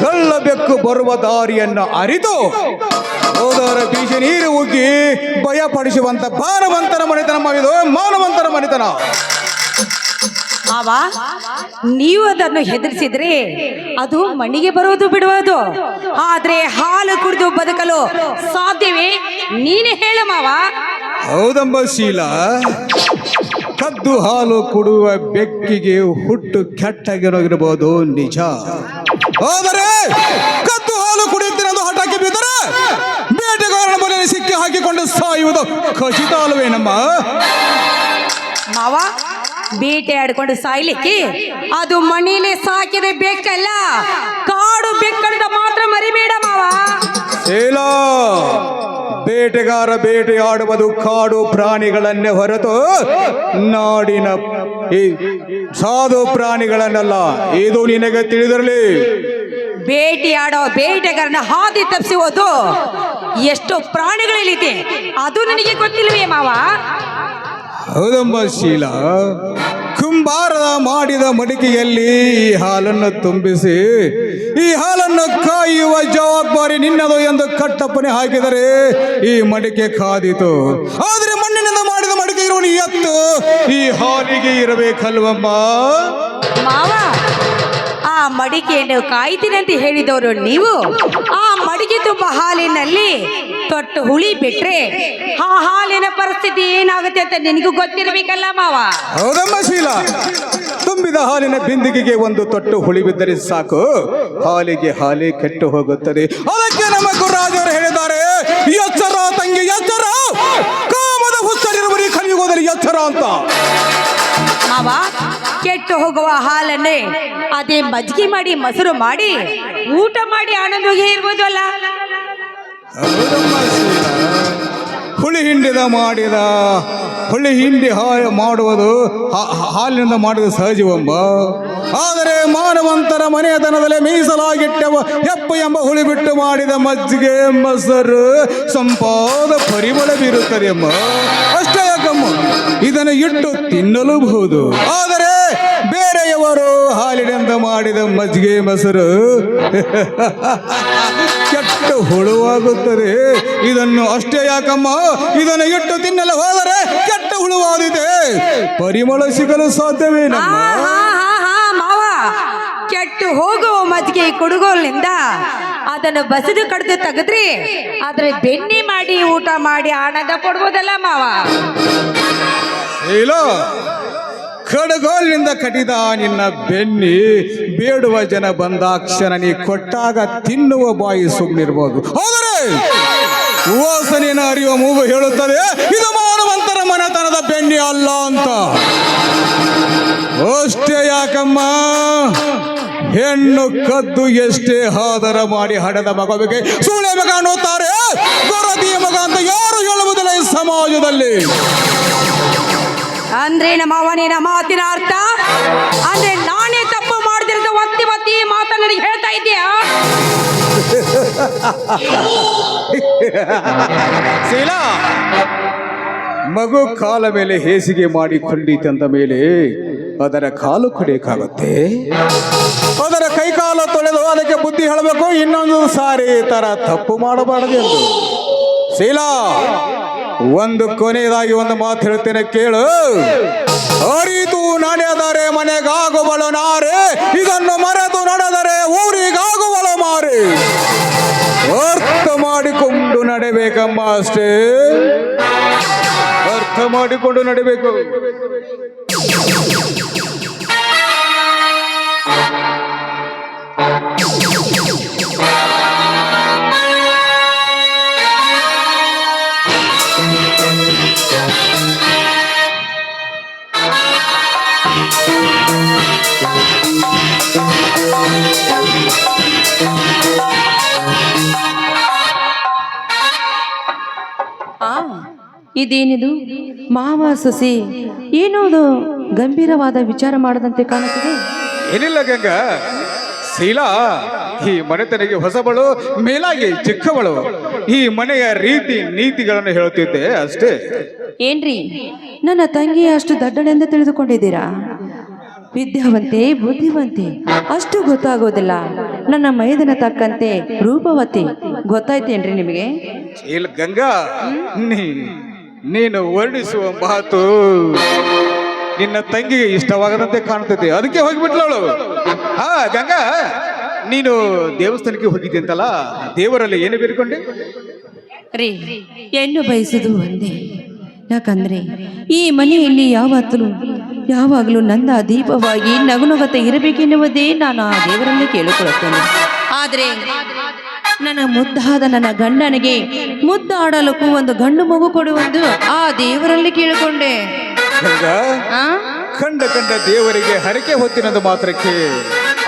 ಕಳ್ಳ ಬೆಕ್ಕು ಬರುವ ದಾರಿಯನ್ನು ಅರಿತು ಹೋದವರ ಬೀಜ ನೀರು ಉಗ್ಗಿ ಭಯಪಡಿಸುವಂತ ಮಾನವಂತರ ಮನೆತನ ಮಾಡಿದು ಮಾನವಂತರ ಮನೆತನ. ಮಾವ, ನೀವು ಅದನ್ನು ಹೆದರಿಸಿದ್ರೆ ಅದು ಮಣ್ಣಿಗೆ ಬರುವುದು ಬಿಡುವುದು, ಆದ್ರೆ ಹಾಲು ಕುಡಿದು ಬದುಕಲು ಸಾಧ್ಯವೇ? ನೀನೇ ಹೇಳು ಮಾವ. ಹೌದಮ್ಮ ಶೀಲಾ, ಕದ್ದು ಹಾಲು ಕೊಡುವ ಬೆಕ್ಕಿಗೆ ಹುಟ್ಟು ಕೆಟ್ಟಾಗಿರೋಗಿರಬಹುದು ನಿಜ. ಆದರೆ ಕದ್ದು ಹಾಲು ಕುಡಿಯುತ್ತೀರೆಂದು ಹಠಕ್ಕೆ ಬಿದ್ದರೆ ಬೇಟೆಗಾರನ ಮನೆಯಲ್ಲಿ ಸಿಕ್ಕಿ ಹಾಕಿಕೊಂಡು ಸಾಯುವುದು ಖಚಿತ ಅಲ್ವೇನಮ್ಮ? ಮಾವ, ಬೇಟೆ ಆಡ್ಕೊಂಡು ಸಾಯ್ಲಿಕ್ಕೆ ಅದು ಮನೇಲಿ ಸಾಕಿದ ಬೆಕ್ಕಲ್ಲ, ಕಾಡು ಬೆಕ್ಕಂತ ಮಾತ್ರ ಮರಿಬೇಡ ಮಾವ. ಶೀಲಾ, ಬೇಟೆಗಾರ ಬೇಟೆಯಾಡುವುದು ಕಾಡು ಪ್ರಾಣಿಗಳನ್ನೇ ಹೊರತು ನಾಡಿನ ಈ ಸಾಧು ಪ್ರಾಣಿಗಳನ್ನಲ್ಲ, ಇದು ನಿನಗೆ ತಿಳಿದಿರಲಿ. ಬೇಟೆಯಾಡೋ ಬೇಟೆಗಾರನ ಹಾದಿ ತಪ್ಪಿಸುವುದು ಎಷ್ಟು ಪ್ರಾಣಿಗಳಿದೆ ಅದು ನನಗೆ ಗೊತ್ತಿಲ್ವೇ ಮಾವ? ಹೌದಮ್ಮ ಶೀಲಾ, ಕುಂಬಾರದ ಮಾಡಿದ ಮಡಿಕೆಯಲ್ಲಿ ಈ ಹಾಲನ್ನು ತುಂಬಿಸಿ ಈ ಹಾಲನ್ನು ಕಾಯುವ ಜವಾಬ್ದಾರಿ ನಿನ್ನದು ಎಂದು ಕಟ್ಟಪ್ಪನೆ ಹಾಕಿದರೆ ಈ ಮಡಿಕೆ ಕಾದಿತು. ಆದರೆ ಮಣ್ಣಿನಿಂದ ಮಾಡಿದ ಮಡಿಕೆ ಇರುವ ಎತ್ತು ಈ ಹಾಲಿಗೆ ಇರಬೇಕಲ್ವಮ್ಮ? ಮಾವ, ಆ ಮಡಿಕೆಯನ್ನು ಕಾಯ್ತೀನಿ ಅಂತ ಹೇಳಿದವರು ನೀವು. ಆ ಮಡಿಕೆ ತುಂಬ ಹಾಲಿನಲ್ಲಿ ತೊಟ್ಟು ಹುಳಿ ಬಿಟ್ರೆ ಆ ಹಾಲಿನ ಪರಿಸ್ಥಿತಿ ಏನಾಗುತ್ತೆ ಅಂತ ನಿನಗೂ ಗೊತ್ತಿರಬೇಕಲ್ಲ ಮಾವ. ಹೌದಮ್ಮ ಶೀಲಾ, ತುಂಬಿದ ಹಾಲಿನ ಬಿಂದಿಗೆಗೆ ಒಂದು ತೊಟ್ಟು ಹುಳಿ ಬಿದ್ದರೆ ಸಾಕು, ಹಾಲಿಗೆ ಹಾಲೇ ಕೆಟ್ಟು ಹೋಗುತ್ತದೆ. ಅದಕ್ಕೆ ನಮ್ಮ ಗುರುರಾಜರು ಹೇಳಿದ್ದಾರೆ, ಎಚ್ಚರ ತಂಗಿ ಎಚ್ಚರ, ಕಾಮದ ಹುಚ್ಚರಿರುವರಿ ಕಲಿಯುವುದರಲ್ಲಿ ಎಚ್ಚರ ಅಂತ. ಮಾವ, ಕೆಟ್ಟು ಹೋಗುವ ಹಾಲನ್ನೇ ಅದೇ ಮಜ್ಜಿಗೆ ಮಾಡಿ ಮೊಸರು ಮಾಡಿ ಊಟ ಮಾಡಿ ಆನಂದವಾಗಿ ಇರ್ಬೋದು ಅಲ್ಲ. ಹೌದಮ್ಮ ಶೀಲಾ, ಹುಳಿ ಹಿಂಡಿ ಮಾಡುವುದು ಹಾಲಿನಿಂದ ಮಾಡಿದ ಸಹಜವಮ್ಮ. ಆದರೆ ಮಾನವಂತರ ಮನೆತನದಲ್ಲಿ ಮೀಸಲಾಗಿಟ್ಟವ ಹೆಪ್ಪ ಎಂಬ ಹುಳಿ ಬಿಟ್ಟು ಮಾಡಿದ ಮಜ್ಜಿಗೆ ಮೊಸರು ಸಂಪಾದ ಪರಿಮಳ ಬೀರುತ್ತದೆ ಅಮ್ಮ. ಅಷ್ಟೇ ಯಾಕಮ್ಮ, ಇದನ್ನು ಇಟ್ಟು ತಿನ್ನಲೂಬಹುದು. ಆದರೆ ಬೇರೆಯವರು ಹಾಲಿನಿಂದ ಮಾಡಿದ ಮಜ್ಜಿಗೆ ಮೊಸರು ಕೆಟ್ಟ ಹುಳುವಾಗುತ್ತದೆ. ಇದನ್ನು ಅಷ್ಟೇ ಯಾಕಮ್ಮ, ಇದನ್ನು ಇಟ್ಟು ತಿನ್ನಲು ಹೋದರೆ ಕೆಟ್ಟ ಹುಳುವಾದಿದೆ, ಪರಿಮಳ ಸಿಗಲು ಸಾಧ್ಯವೇನಮ್ಮ? ಮಾವ, ಕೆಟ್ಟು ಹೋಗುವ ಮಜ್ಜಿಗೆ ಕುಡುಗೋಲಿನಿಂದ ಅದನ್ನು ಬಸಿದು ಕಡ್ದು ತೆಗೆದ್ರಿ ಆದ್ರೆ ಬೆಣ್ಣೆ ಮಾಡಿ ಊಟ ಮಾಡಿ ಆನಂದ ಪಡ್ಬೋದಲ್ಲ ಮಾವ. ಇಲ್ಲ, ಕಡಗೋಲಿನಿಂದ ಕಟ್ಟಿದ ನಿನ್ನ ಬೆನ್ನಿ ಬೇಡುವ ಜನ ಬಂದಾಕ್ಷಣ ನೀ ಕೊಟ್ಟಾಗ ತಿನ್ನುವ ಬಾಯಿ ಸುಮ್ಮನಿರ್ಬೋದು. ಆದರೆ ವಾಸನೆಯನ್ನು ಅರಿಯುವ ಮೂಗು ಹೇಳುತ್ತದೆ ಇದು ಮಾನವಂತರ ಮನೆತನದ ಬೆನ್ನಿ ಅಲ್ಲ ಅಂತ. ಅಷ್ಟೇ ಯಾಕಮ್ಮ, ಹೆಣ್ಣು ಕದ್ದು ಎಷ್ಟೇ ಆದರ ಮಾಡಿ ಹಡದ ಮಗುವಿಗೆ ಸೂಳೆ ಮಗ ಅನ್ನುತ್ತಾರೆ, ಗೊರದಿಯ ಮಗ ಅಂತ ಯಾರು ಹೇಳುವುದಿಲ್ಲ ಈ ಸಮಾಜದಲ್ಲಿ. ಅಂದ್ರೆ ನಮ್ಮ ಅವನಿನ ಮಾತಿನ ಅರ್ಥ ಅಂದ್ರೆ ನಾನೇ ತಪ್ಪು ಮಾಡ್ತಿರೋದು ಒತ್ತಿ ಒತ್ತಿ ಮಾತನ್ನ ನನಗೆ ಹೇಳ್ತಾ ಇದೆಯಾ? ಶೀಲಾ, ಮಗು ಕಾಲ ಮೇಲೆ ಹೇಸಿಗೆ ಮಾಡಿ ಕೊಂಡಿತಂದ ಮೇಲೆ ಅದರ ಕಾಲು ಕಡಿಯಕ್ಕಾಗುತ್ತೆ? ಅದರ ಕೈ ಕಾಲು ತೊಳೆದು ಅದಕ್ಕೆ ಬುದ್ಧಿ ಹೇಳಬೇಕು, ಇನ್ನೊಂದು ಸಾರಿ ತರ ತಪ್ಪು ಮಾಡಬಾರದು ಎಂದು. ಶೀಲಾ, ಒಂದು ಕೊನೆಯದಾಗಿ ಒಂದು ಮಾತು ಹೇಳ್ತೇನೆ ಕೇಳು. ಅರಿತು ನಡೆದರೆ ಮನೆಗಾಗುವಳು ನಾರೆ, ಇದನ್ನು ಮರೆತು ನಡೆದರೆ ಊರಿಗಾಗುವಳು ಮಾರೆ. ಅರ್ಥ ಮಾಡಿಕೊಂಡು ನಡೆಬೇಕಮ್ಮ, ಅಷ್ಟೇ ಅರ್ಥ ಮಾಡಿಕೊಂಡು ನಡೆಬೇಕು. ಇದೇನಿದು ಮಾವ ಸೊಸಿ ಏನೋದು ಗಂಭೀರವಾದ ವಿಚಾರ ಮಾಡದಂತೆ ಕಾಣುತ್ತದೆ. ಏನಿಲ್ಲ ಗಂಗಾ, ಶೀಲಾ ಈ ಮನೆತನಿಗೆ ಹೊಸಬಳು, ಮೇಲಾಗಿ ಚಿಕ್ಕವಳು. ಈ ಮನೆಯ ರೀತಿ ನೀತಿಗಳನ್ನು ಹೇಳುತ್ತಿದ್ದೆ ಅಷ್ಟೇ. ಏನ್ರಿ, ನನ್ನ ತಂಗಿ ಅಷ್ಟು ದಡ್ಡನೆಂದು ತಿಳಿದುಕೊಂಡಿದ್ದೀರಾ? ವಿದ್ಯಾವಂತೆ ಬುದ್ಧಿವಂತೆ ಅಷ್ಟು ಗೊತ್ತಾಗೋದಿಲ್ಲ. ನನ್ನ ಮೈದನ ತಕ್ಕಂತೆ ರೂಪವತಿ, ಗೊತ್ತಾಯ್ತೇನ್ರಿ ನಿಮಗೆ? ಇಲ್ಲ ಗಂಗಾ, ನೀನು ವರ್ಣಿಸುವ ಮಾತು ನಿನ್ನ ತಂಗಿಗೆ ಇಷ್ಟವಾಗದಂತೆ ಕಾಣ್ತೈತೆ, ಅದಕ್ಕೆ ಹೋಗಿಬಿಟ್ಲವಳು. ಹಾ ಗಂಗಾ, ನೀನು ದೇವಸ್ಥಾನಕ್ಕೆ ಹೋಗಿದ್ದೆ ಅಂತಲ್ಲ, ದೇವರಲ್ಲಿ ಏನು ಬೇಡಿಕೊಂಡೆ? ರೀ, ಹೆಣ್ಣು ಬಯಸುವುದು ಒಂದೇ. ಯಾಕಂದ್ರೆ ಈ ಮನೆಯಲ್ಲಿ ಯಾವಾಗಲೂ ನಂದ ದೀಪವಾಗಿ ನಗುನಗುತ್ತ ಇರಬೇಕೆನ್ನುವುದೇ ನಾನು ಆ ದೇವರಲ್ಲಿ ಕೇಳಿಕೊಳ್ಳುತ್ತೇನೆ. ಆದರೆ ನನ್ನ ಮುದ್ದಾದ ನನ್ನ ಗಂಡನಿಗೆ ಮುದ್ದಾಡಲಕ್ಕೂ ಒಂದು ಗಂಡು ಮಗು ಕೊಡುವುದು ಆ ದೇವರಲ್ಲಿ ಕೇಳಿಕೊಂಡೆ. ಗಂಗಾ, ಕಂಡ ದೇವರಿಗೆ ಹರಕೆ ಹೊತ್ತಿನದು ಮಾತ್ರಕ್ಕೆ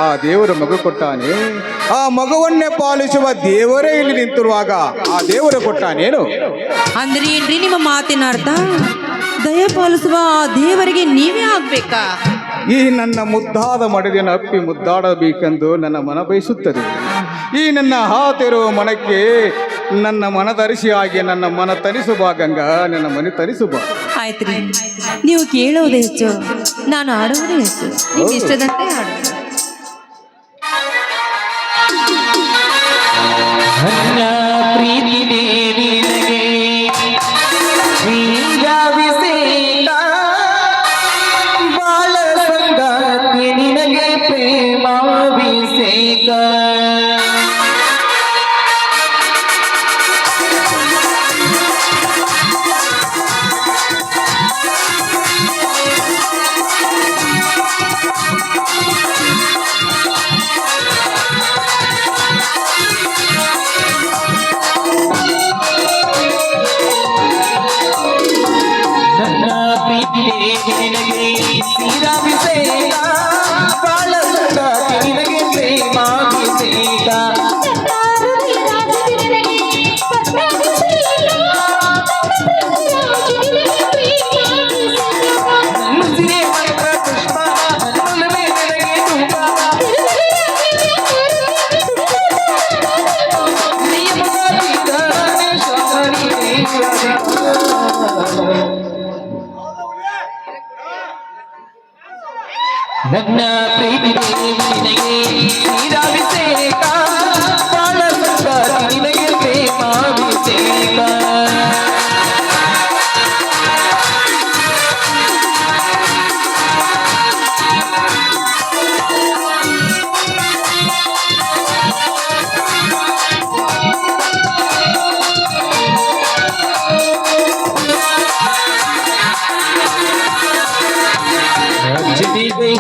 ಆ ದೇವರು ಮಗು ಕೊಟ್ಟಾನೆ. ಆ ಮಗುವನ್ನೇ ಪಾಲಿಸುವ ದೇವರೇ ಇಲ್ಲಿ ನಿಂತಿರುವಾಗ ಆ ದೇವರು ಕೊಟ್ಟಾನೇನು? ಅಂದ್ರೆ ಏನ್ರಿ ನಿಮ್ಮ ಮಾತಿನ ಅರ್ಥ? ದಯ ಪಾಲಿಸುವ ಆ ದೇವರಿಗೆ ನೀವೇ ಆಗ್ಬೇಕಾ? ಈ ನನ್ನ ಮುದ್ದಾದ ಮಡದಿನ ಅಪ್ಪಿ ಮುದ್ದಾಡಬೇಕೆಂದು ನನ್ನ ಮನ ಬಯಸುತ್ತದೆ. ಈ ನನ್ನ ಹಾತಿರುವ ಮನಕ್ಕೆ ನನ್ನ ಮನದರಿಸಿ ಆಗಿ ನನ್ನ ಮನ ತರಿಸುಬಾ ಗಂಗಾ, ನನ್ನ ಮನೆ ತರಿಸುಬಾ. ಆಯ್ತ್ರಿ, ನೀವು ಕೇಳೋದೇ ಹೆಚ್ಚು, ನಾನು ಆಡೋದೇ ಹೆಚ್ಚು. ನಿಮ್ಗೆ ಇಷ್ಟದಂತೆ ಆಡ. ನನ್ನ ಪ್ರೀತಿ ದೇವಿನಗೆ ಶ್ರೀರಾವಿಸೇನ ಬಾಳ ಸಂಗಾತಿ ನಿನಗೆ ಪ್ರೇಮಾಭಿಷೇಕ. ನನ್ನ ಪ್ರೀತಿ ನಿನಗೆ ಶ್ರೀರಾಭಿಷೇಕ ಬಾಳ ಸಂಗಾತಿ ನಿನಗೆ ಪ್ರೇಮಾಭಿಷೇಕ. ಮುಸಿರೆ ಮಂತ್ರ ಪುಷ್ಪ ಹನುಮೆ ನಿನಗೆ ಧೂಪ ನಿಯಮಗಾತೀತ ಶಬರಿ ನನ್ನ ಪ್ರೀತಿ ನಿನಗೆ ಶ್ರೀರಾಭಿಷೇಕ ಬಾಳ ಸಂಗಾತಿ ನಿನಗೆ ಪ್ರೇಮಾಭಿಷೇಕ.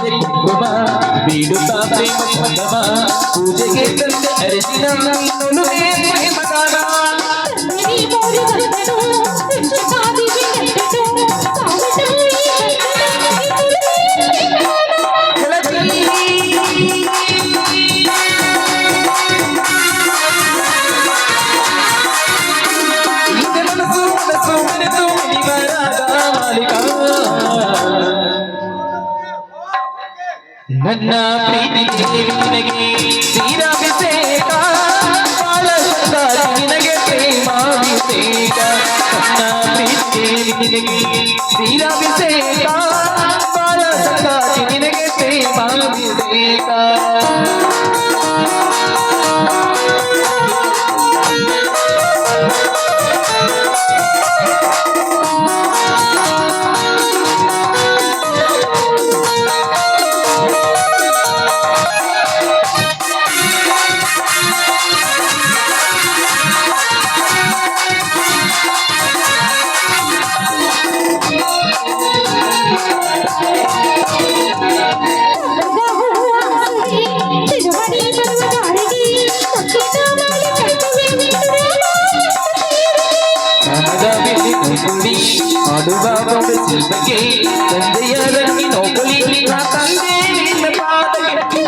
ಕುಂಕುಮ ಬೀಡುತ್ತಾ ಪ್ರೇಮ ಸಂಗಮ ಪೂಜೆಗೆ ತಂದ ಅರಿಶಿನ ನೊಲುವೆ ಪ್ರೇಮಗಾನ. ಮನಸ್ಸು ಮನೆತು ಮಣಿವರಾದ ಮಾಲಿಕ. ನನ್ನ ಪ್ರೀತಿ ನಿನಗೆ ಶ್ರೀರಾಭಿಷೇಕ ಬಾಳ ಸಂಗಾತಿ ನಿನಗೆ ಪ್ರೇಮಾಭಿಷೇಕ. ನನ್ನ ಪ್ರೀತಿ ನಿನಗೆ ಶ್ರೀರಾಭಿಷೇಕ ಬಾಳ ಸಂಗಾತಿ ನಿನಗೆ ಪ್ರೇಮಾಭಿಷೇಕ. ಆಡುವ ಶಿಲ್ಪಕ್ಕೆ ತಂದೆಯ ರಂಗಿ ನೋಕಲಿ ನಾ ತಂದೆ ನಿನ್ನ ಪಾದಕ್ಕೆ.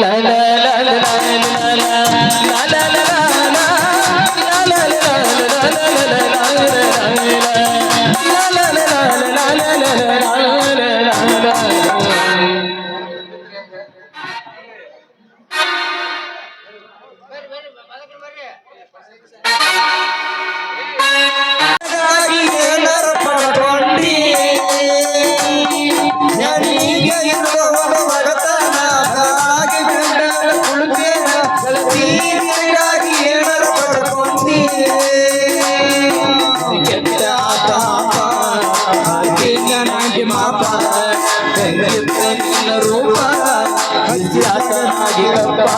la la la la la la la la la ರೂಪ ಹಸಿಯಾಗಿ ಕಪ್ಪ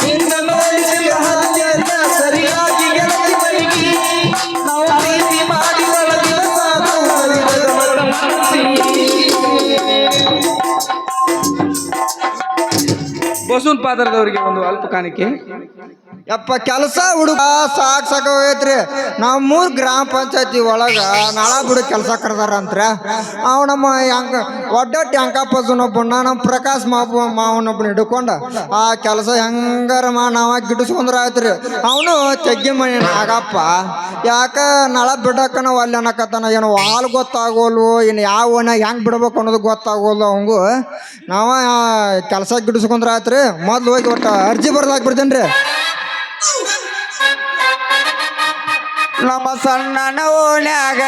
ನಿನ್ನ ನೋಡಿದ ಹಾದ್ಯದ ಸರಿಯಾಗಿ ಗೆಳತಿ ಮಲಗಿ ನಾವು ಪ್ರೀತಿ ಮಾಡಿ ಒಳಗಿನ ಸಾಕು ಸರಿದದ ಬಸವನ್ ಪಾತ್ರದವರಿಗೆ ಒಂದು ಅಲ್ಪ ಕಾಣಿಕೆ. ಯಪ್ಪ ಕೆಲಸ ಹುಡುಗ ಸಾಕಾಗೋಗೈತ್ರಿ. ನಮ್ಮೂರ್ ಗ್ರಾಮ ಪಂಚಾಯತಿ ಒಳಗ ನಾಳ ಬಿಡು ಕೆಲಸ ಕರೆದಾರಂತ್ರ. ಅವ್ ನಮ್ಮ ಒಡ್ಡಟ್ಟಿ ಅಂಕಪ್ಪನೊಬ್ಬನ ನಮ್ಮ ಪ್ರಕಾಶ್ ಮಾವನೊಬ್ಬನ ಹಿಡ್ಕೊಂಡ ಆ ಕೆಲಸ ಹೆಂಗಾರ ನಾವ ಗಿಡಿಸ್ಕೊಂಡ್ರ ಆಯ್ತ್ರಿ. ಅವನು ತೆಗ್ಗಿ ಮನೆ ನಾಗಪ್ಪ ಯಾಕ ನಳ ಬಿಡಕ್ಕ ನಾವು ಅಲ್ಲಿ ಅನ್ನಕತ್ತಾನ. ಏನು ವಾಲ್ ಗೊತ್ತಾಗೋಲ್ವು, ಇನ್ನು ಯಾವ ಹೆಂಗ್ ಬಿಡ್ಬೇಕು ಅನ್ನೋದು ಗೊತ್ತಾಗೋಲ್ವು ಅವಂಗು. ನಾವ ಕೆಲಸ ಗಿಡಿಸ್ಕೊಂಡ್ರ ಆಯ್ತ್ರಿ. ಮೊದ್ಲು ಹೋಗಿ ಒಟ್ಟು ಅರ್ಜಿ ಬರ್ದಾಕ್ ಬಿಡ್ತೇನ್ರಿ. ನಮ್ಮ ಸಣ್ಣನ ಓಣ್ಯಾಗ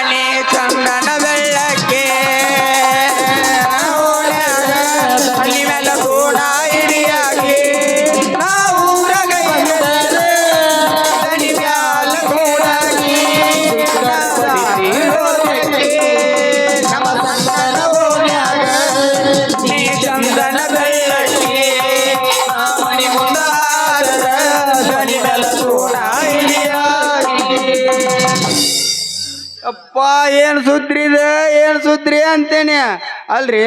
ನೀ ಚಂದನ ಬೆಳ್ಳಕ್ಕೆ ಓಣ್ಯಾಗ ತಲೆ ಮೇಲೆ ಕೂಡ ಹಿಡಿಯಾಗಿ ನಾವು ತಲೆ ಮ್ಯಾಲ ಕೂಡಾಗಿ ನಮ್ಮ ಸಣ್ಣನ ಓಣ್ಯಾಗ ನೀ ಚಂದನ ಬೆಳ್ಳಕ್ಕೆ ಮನಿ ಮುಂದಾರ ತಲೆ ಮೇಲೆ ಕೂಡ ಅಪ್ಪ ಏನು ಸುದ್ರಿ ಇದೆ, ಏನು ಸುದ್ರಿ ಅಂತೇನೆ ಅಲ್ರಿ.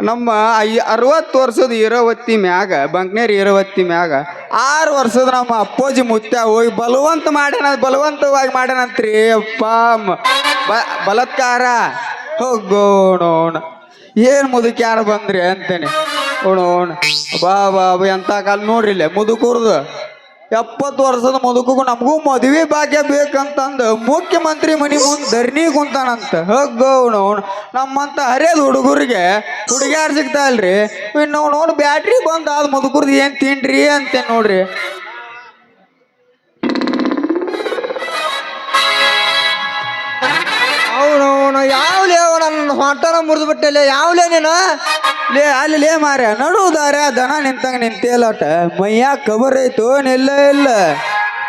ನಮ್ಮ 60 ವರ್ಷದ ಇರೋವತ್ತಿ ಮ್ಯಾಗ ಬಂಕ್ನೇರಿ ಇರೋವತ್ತಿ ಮ್ಯಾಗ 6 ವರ್ಷದ ನಮ್ಮ ಅಪ್ಪೋಜಿ ಮುತ್ಯ ಹೋಗಿ ಬಲವಂತವಾಗಿ ಮಾಡ್ಯಾನಂತ್ರಿ. ಅಪ್ಪ ಬಲತ್ಕಾರ ಹೋಗೋಣ ಏನು ಮುದುಕಿ ಯಾರು ಬಂದ್ರಿ ಅಂತೇನೆ ಓಣೋಣ ಬಾ ಎಂತ ಕಾಲ ನೋಡ್ರಿ ಇಲ್ಲೇ ಮುದುಕೂರ್ದು 70 ವರ್ಷದ ಮುದುಕಗೂ ನಮಗೂ ಮದುವೆ ಭಾಗ್ಯ ಬೇಕಂತಂದು ಮುಖ್ಯಮಂತ್ರಿ ಮನಿ ಮುಂದೆ ಧರಣಿ ಕುಂತಾನಂತ. ಹೋಗೋಣ ನಮ್ಮಂತ ಹರಿಯದ ಹುಡುಗರಿಗೆ ಹುಡುಗ್ಯಾರು ಸಿಗ್ತಾ ಇಲ್ರಿ. ಇನ್ನು ನೋಡಿ ಬ್ಯಾಟ್ರಿ ಬಂದು ಆದ ಮುದುಕರ್ದು ಏನು ತಿನ್ರಿ ಅಂತ ನೋಡ್ರಿ. ಅವನು ಯಾವ್ಲೇ ನನ್ನ ಹೊಟ್ಟನ ಮುರಿದು ಬಿಟ್ಟಲೆ ಯಾವ್ಲೇ ನೀನು ಅಲ್ಲಿ ಮಾರ್ಯ ನಡುವುದಾರ ದನ ನಿಂತಂಗ ನಿಂತೇಲಟ ಮೈಯಾಗ ಕಬರ್ ಐತು ನಿಲ್ಲ ಇಲ್ಲ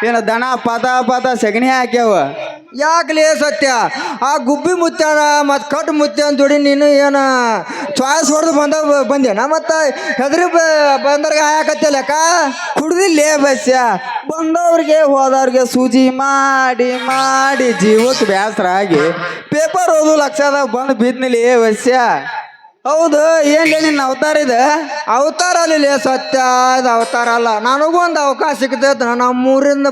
ಏನ ದನ ಪಾತ ಸಗಣಿ ಹಾಕ್ಯಾವ. ಯಾಕಲೇ ಸತ್ಯ ಆ ಗುಬ್ಬಿ ಮುತ್ಯಾನ ಮತ್ತು ಕಟ್ಟು ಮುತ್ಯಾನ ಜೋಡಿ ನೀನು ಏನು ಚಾಯ್ಸ್ ಹೊಡೆದು ಬಂದೇನ ಮತ್ತು ಹೆದರಿ ಬಂದವ್ರಿಗೆ ಹಾಕತ್ತಲ್ಲಕ್ಕ ಕುಡ್ದಿಲ್ಲೇ ಬಸ್ಯ ಬಂದವ್ರಿಗೆ ಹೋದವ್ರಿಗೆ ಸೂಜಿ ಮಾಡಿ ಜೀವಕ್ಕೆ ಬೇಸರ ಆಗಿ ಪೇಪರ್ ಓದು ಲಕ್ಷದಾಗ ಬಂದು ಬಿದ್ನಿಲಿ ಬಸ್ಯ. ಹೌದು ಏನ್ಲೇ ನಿನ್ನ ಅವತಾರ ಇದೆ? ಅವತಾರ ಅಲ್ಲಿ ಸತ್ಯ ಇದು ಅವತಾರ ಅಲ್ಲ. ನನಗೂ ಒಂದು ಅವಕಾಶ ಸಿಗ್ತೈತೆ. ನಮ್ಮೂರಿಂದ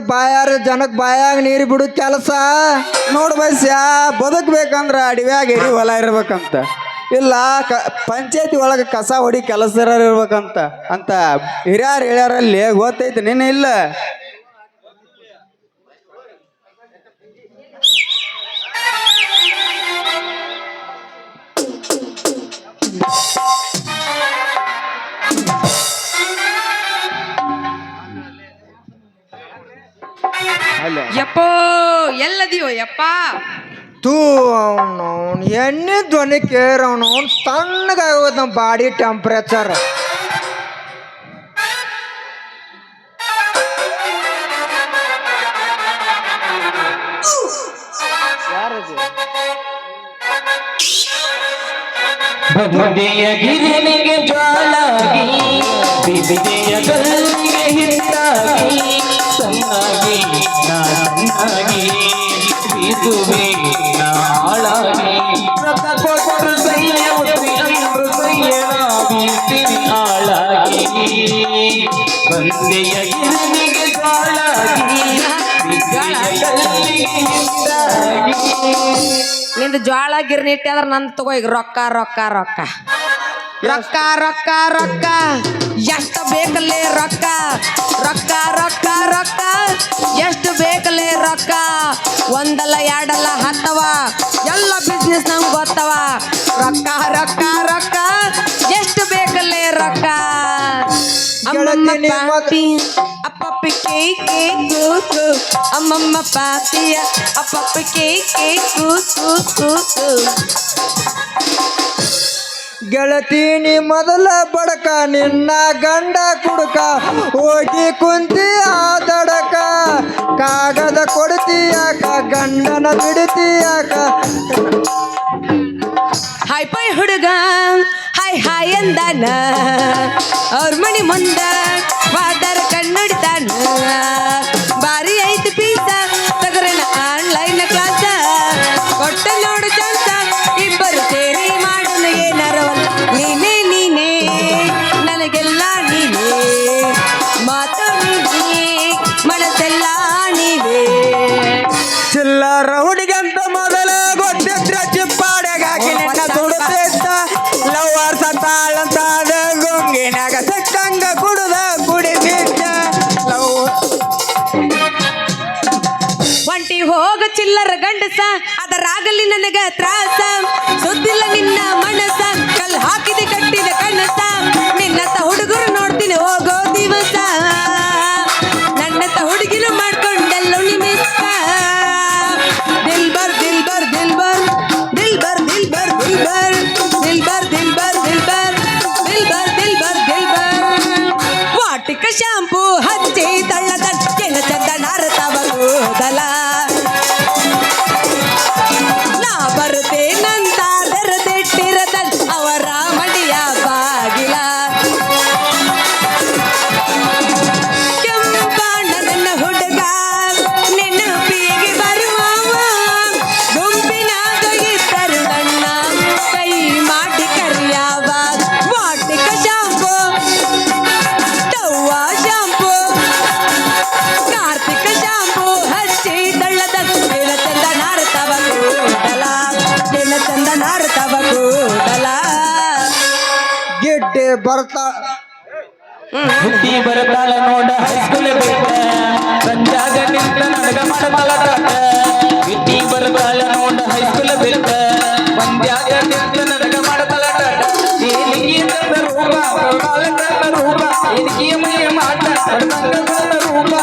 ಜನಕ್ಕೆ ಬಾಯಾಗ ನೀರು ಬಿಡು ಕೆಲಸ ನೋಡು ಬಸ್ಯ ಬದುಕ್ಬೇಕಂದ್ರ ಅಡವ್ಯಾಗ ಎರಿ ಹೊಲ ಇರ್ಬೇಕಂತ, ಇಲ್ಲ ಪಂಚಾಯತಿ ಒಳಗೆ ಕಸ ಹೊಡಿ ಕೆಲಸ ಇರ್ಬೇಕಂತ ಅಂತ ಹಿರಿಯರು ಹೇಳ್ಯಾರಲ್ಲಿ ಗೊತ್ತೈತೆ ನೀನು ಇಲ್ಲ? ಯಪ್ಪೋ ಎಲ್ಲದಿಯೋ ಯಪ್ಪ ತೂ ಅವನು ಎಣ್ಣೆ ಧ್ವನಿ ಕೇರ್ ಅವನು ತಣ್ಣಗಾಗೋದು ನಮ್ಮ ಬಾಡಿ ಟೆಂಪ್ರೇಚರ್. ಬಂದೆಯ ಗಿರಿನಿಗೆ ಜ್ವಾಲಾಗಿ ಬಿಬಿದೆಯ ಗಲ್ಲಿಗೆ ಹಿತ್ತಾಗಿ ಸಣ್ಣಾಗಿ ನಾ ಸಣ್ಣಾಗಿ ಬೀದುವೆ ನಾ ಹಾಳಾಗಿ ರಥ ಕೊಟ್ಟರು ಸೈನ್ಯ ಮುತ್ತಿನರು ಸೈನ್ಯನ ಬೀಸಿರಿ ಹಾಳಾಗಿ ಬಂದೆಯ ಗಿರಿನಿಗೆ ಜ್ವಾಲಾಗಿ ಬಿಬಿದೆಯ ಗಲ್ಲಿಗೆ ಹಿತ್ತಾಗಿ. ನಿಂದು ಜ್ವಾಳ ಗಿರ್ನಿಟ್ಟಿ ಆದ್ರೆ ನನ್ ತಗೋ ಈಗ ರೊಕ್ಕ ರೊಕ್ಕ ರೊಕ್ಕ ರೊಕ್ಕ ರೊಕ್ಕ ರೊಕ್ಕ ಎಷ್ಟು ಬೇಕಲ್ಲೇ ರೊಕ್ಕ ರೊಕ್ಕ ರೊಕ್ಕ ರೊಕ್ಕ ಎಷ್ಟು ಬೇಕಲ್ಲೇ ರೊಕ್ಕ. ಒಂದಲ್ಲ ಎರಡಲ್ಲ ಹತ್ತವ ಎಲ್ಲ ಬಿಸ್ನೆಸ್ ನಮ್ಗೆ ಗೊತ್ತವ. ರೊಕ್ಕ ರೊಕ್ಕ ರೊಕ್ಕ ಎಷ್ಟು ಬೇಕಲ್ಲೇ ರೊಕ್ಕ. ಅಮ್ಮಮ್ಮ ಪಾಪಿ ಅಪ್ಪಪ್ಪಿ ಕೇಕೆ ಕೂಕು ಅಮ್ಮಮ್ಮ ಪಾಪಿಯ ಅಪ್ಪಪ್ಪಿ ಕೇಕೆ ಕೂಕು ಕೂಕು. ಗೆಳತೀನಿ ಮೊದಲ ಬಡಕ ನಿನ್ನ ಗಂಡ ಕುಡುಕ ಹೋಗಿ ಕುಂತಿ ಆದಡಕ ಕಾಗದ ಕೊಡ್ತೀಯಾಕ ಗಂಡನ ಬಿಡ್ತೀಯಾಕ. ಹೈ ಪೈ ಹುಡುಗ ಹೈ ಹಾಯ್ ಹಾಯ್ ಅಂದಾನ ಅವ್ರ ಮನಿ ಮುಂದ ವಾದರ ಕಣ್ಣುಡಿತಾನ ಬಾರಿ ಐತಿ ಪೀಸ ತಗರನ ಆನ್ಲೈನ್ ಕ್ಲಾಸ ಕೊಟ್ಟ ನೋಡು ಚಾನ್ಸ ಇಬ್ಬರು ಸೇರಿ ಮಾಡೋಣ ಏನಾರವಲ್ಲ ನೀನೇ ನೀನೇ ನನಗೆಲ್ಲ ನೀನೇ ಮಾತು ನೀನೇ ಮನಸ್ಸೆಲ್ಲ ನೀವೇ ಚಿಲ್ಲರ ಹುಡುಗಂತ ಮೊದಲ ಗೊತ್ತಿದ್ರ ಚಿಪ್ಪಾಡೆಗ ಸುಡುತ್ತಿದ್ದ ಲವರ್ ಸತ್ತಾಳಂತ ಗುಂಗಿನಾಗ ಸಿಕ್ಕಂಗ ಕುಡುದ ಕುಡಿದಿದ್ದ ಒಂಟಿ ಹೋಗ ಚಿಲ್ಲರ ಗಂಡಸ ಅದರಾಗಲಿ ನನಗ ತ್ರಾಸ ಸುದ್ದಿಲ್ಲ ನಿನ್ನ ಮನಸ ಕಲ್ ಹಾಕಿದೆ ಕಟ್ಟಿದ ಕನಸ ನಿನ್ನತ್ತ ಹುಡುಗರು ನೋಡ್ತೀನಿ ಹೋಗೋ ದಿವಸ ನನ್ನತ್ತ ಹುಡುಗಿರು ಮಾಡ್ಕೊಂಡೆಲ್ಲೋ ನಿಮಿತ್ತ ದಿಲ್ಬರ್ ದಿಲ್ಬರ್ ದಿಲ್ಬರ್ ದಿಲ್ಬರ್ ದಿಲ್ಬರ್ ದಿಲ್ಬರ್ ದಿಲ್ಬರ್ ದಿಲ್ಬರ್ ದಿಲ್ಬರ್ ದಿಲ್ಬರ್ ದಿಲ್ಬರ್ ದಿಲ್ಬರ್ ವಾಟಿಕ ಶಾಂಪೂ ಹಚ್ಚಿ ತಳ್ಳದ ಕೆನ ಚಂದ ನಾರತವ ಕೂದಲ ನಾ ಬರುತ್ತೇನಂತ ತೆರೆದಿಟ್ಟಿರದಲ್ ಅವರ ಮಡಿಯ ಬಾಗಿಲ ಕೆಂಪಾಣ ನನ್ನ ಹುಡುಗ ನೆನಪಿಗೆ ಬರುವವ ಗುಂಪಿನಾಗ ಇದ್ದರು ನನ್ನ ಕೈ ಮಾಡಿ ಕರಿಯವ ವಾಟಿಕ ಶಾಂಪೂ ಟವ್ವ ಶಾಂಪೂ ಕಾರ್ತಿಕ ಶಾಂಪೂ ಹಚ್ಚಿ ತಳ್ಳದ ನಿನ್ನ ಚಂದ ನಾರತವ ಕೂದಲ ನಿನ್ನ ಚಂದ ನಾರತವ ಕೂದಲ ಗಿಡ್ಡೆ ಬರ್ತಾ ಹುಟ್ಟಿ ಬರತಾಳ ನೋಡ ಹೈಸ್ಕೂಲ್ ಬಿಟ್ಟ ಸಂಜಾಗ ನಿಂತ ನಡಗ ಮಾಡತಾಳ ಟಾಟ ಹುಟ್ಟಿ ಬರತಾಳ ನೋಡ ಹೈಸ್ಕೂಲ್ ಬಿಟ್ಟ ಸಂಜಾಗ ನಿಂತ ನಡಗ ಮಾಡತಾಳ ಟಾಟ ಏನಿಗೆ ತಂದ ರೂಪ ಕಾಲ ತಂದ ರೂಪ ಏನಿಗೆ ಮೈ ಮಾಟ ತಂದ ರೂಪ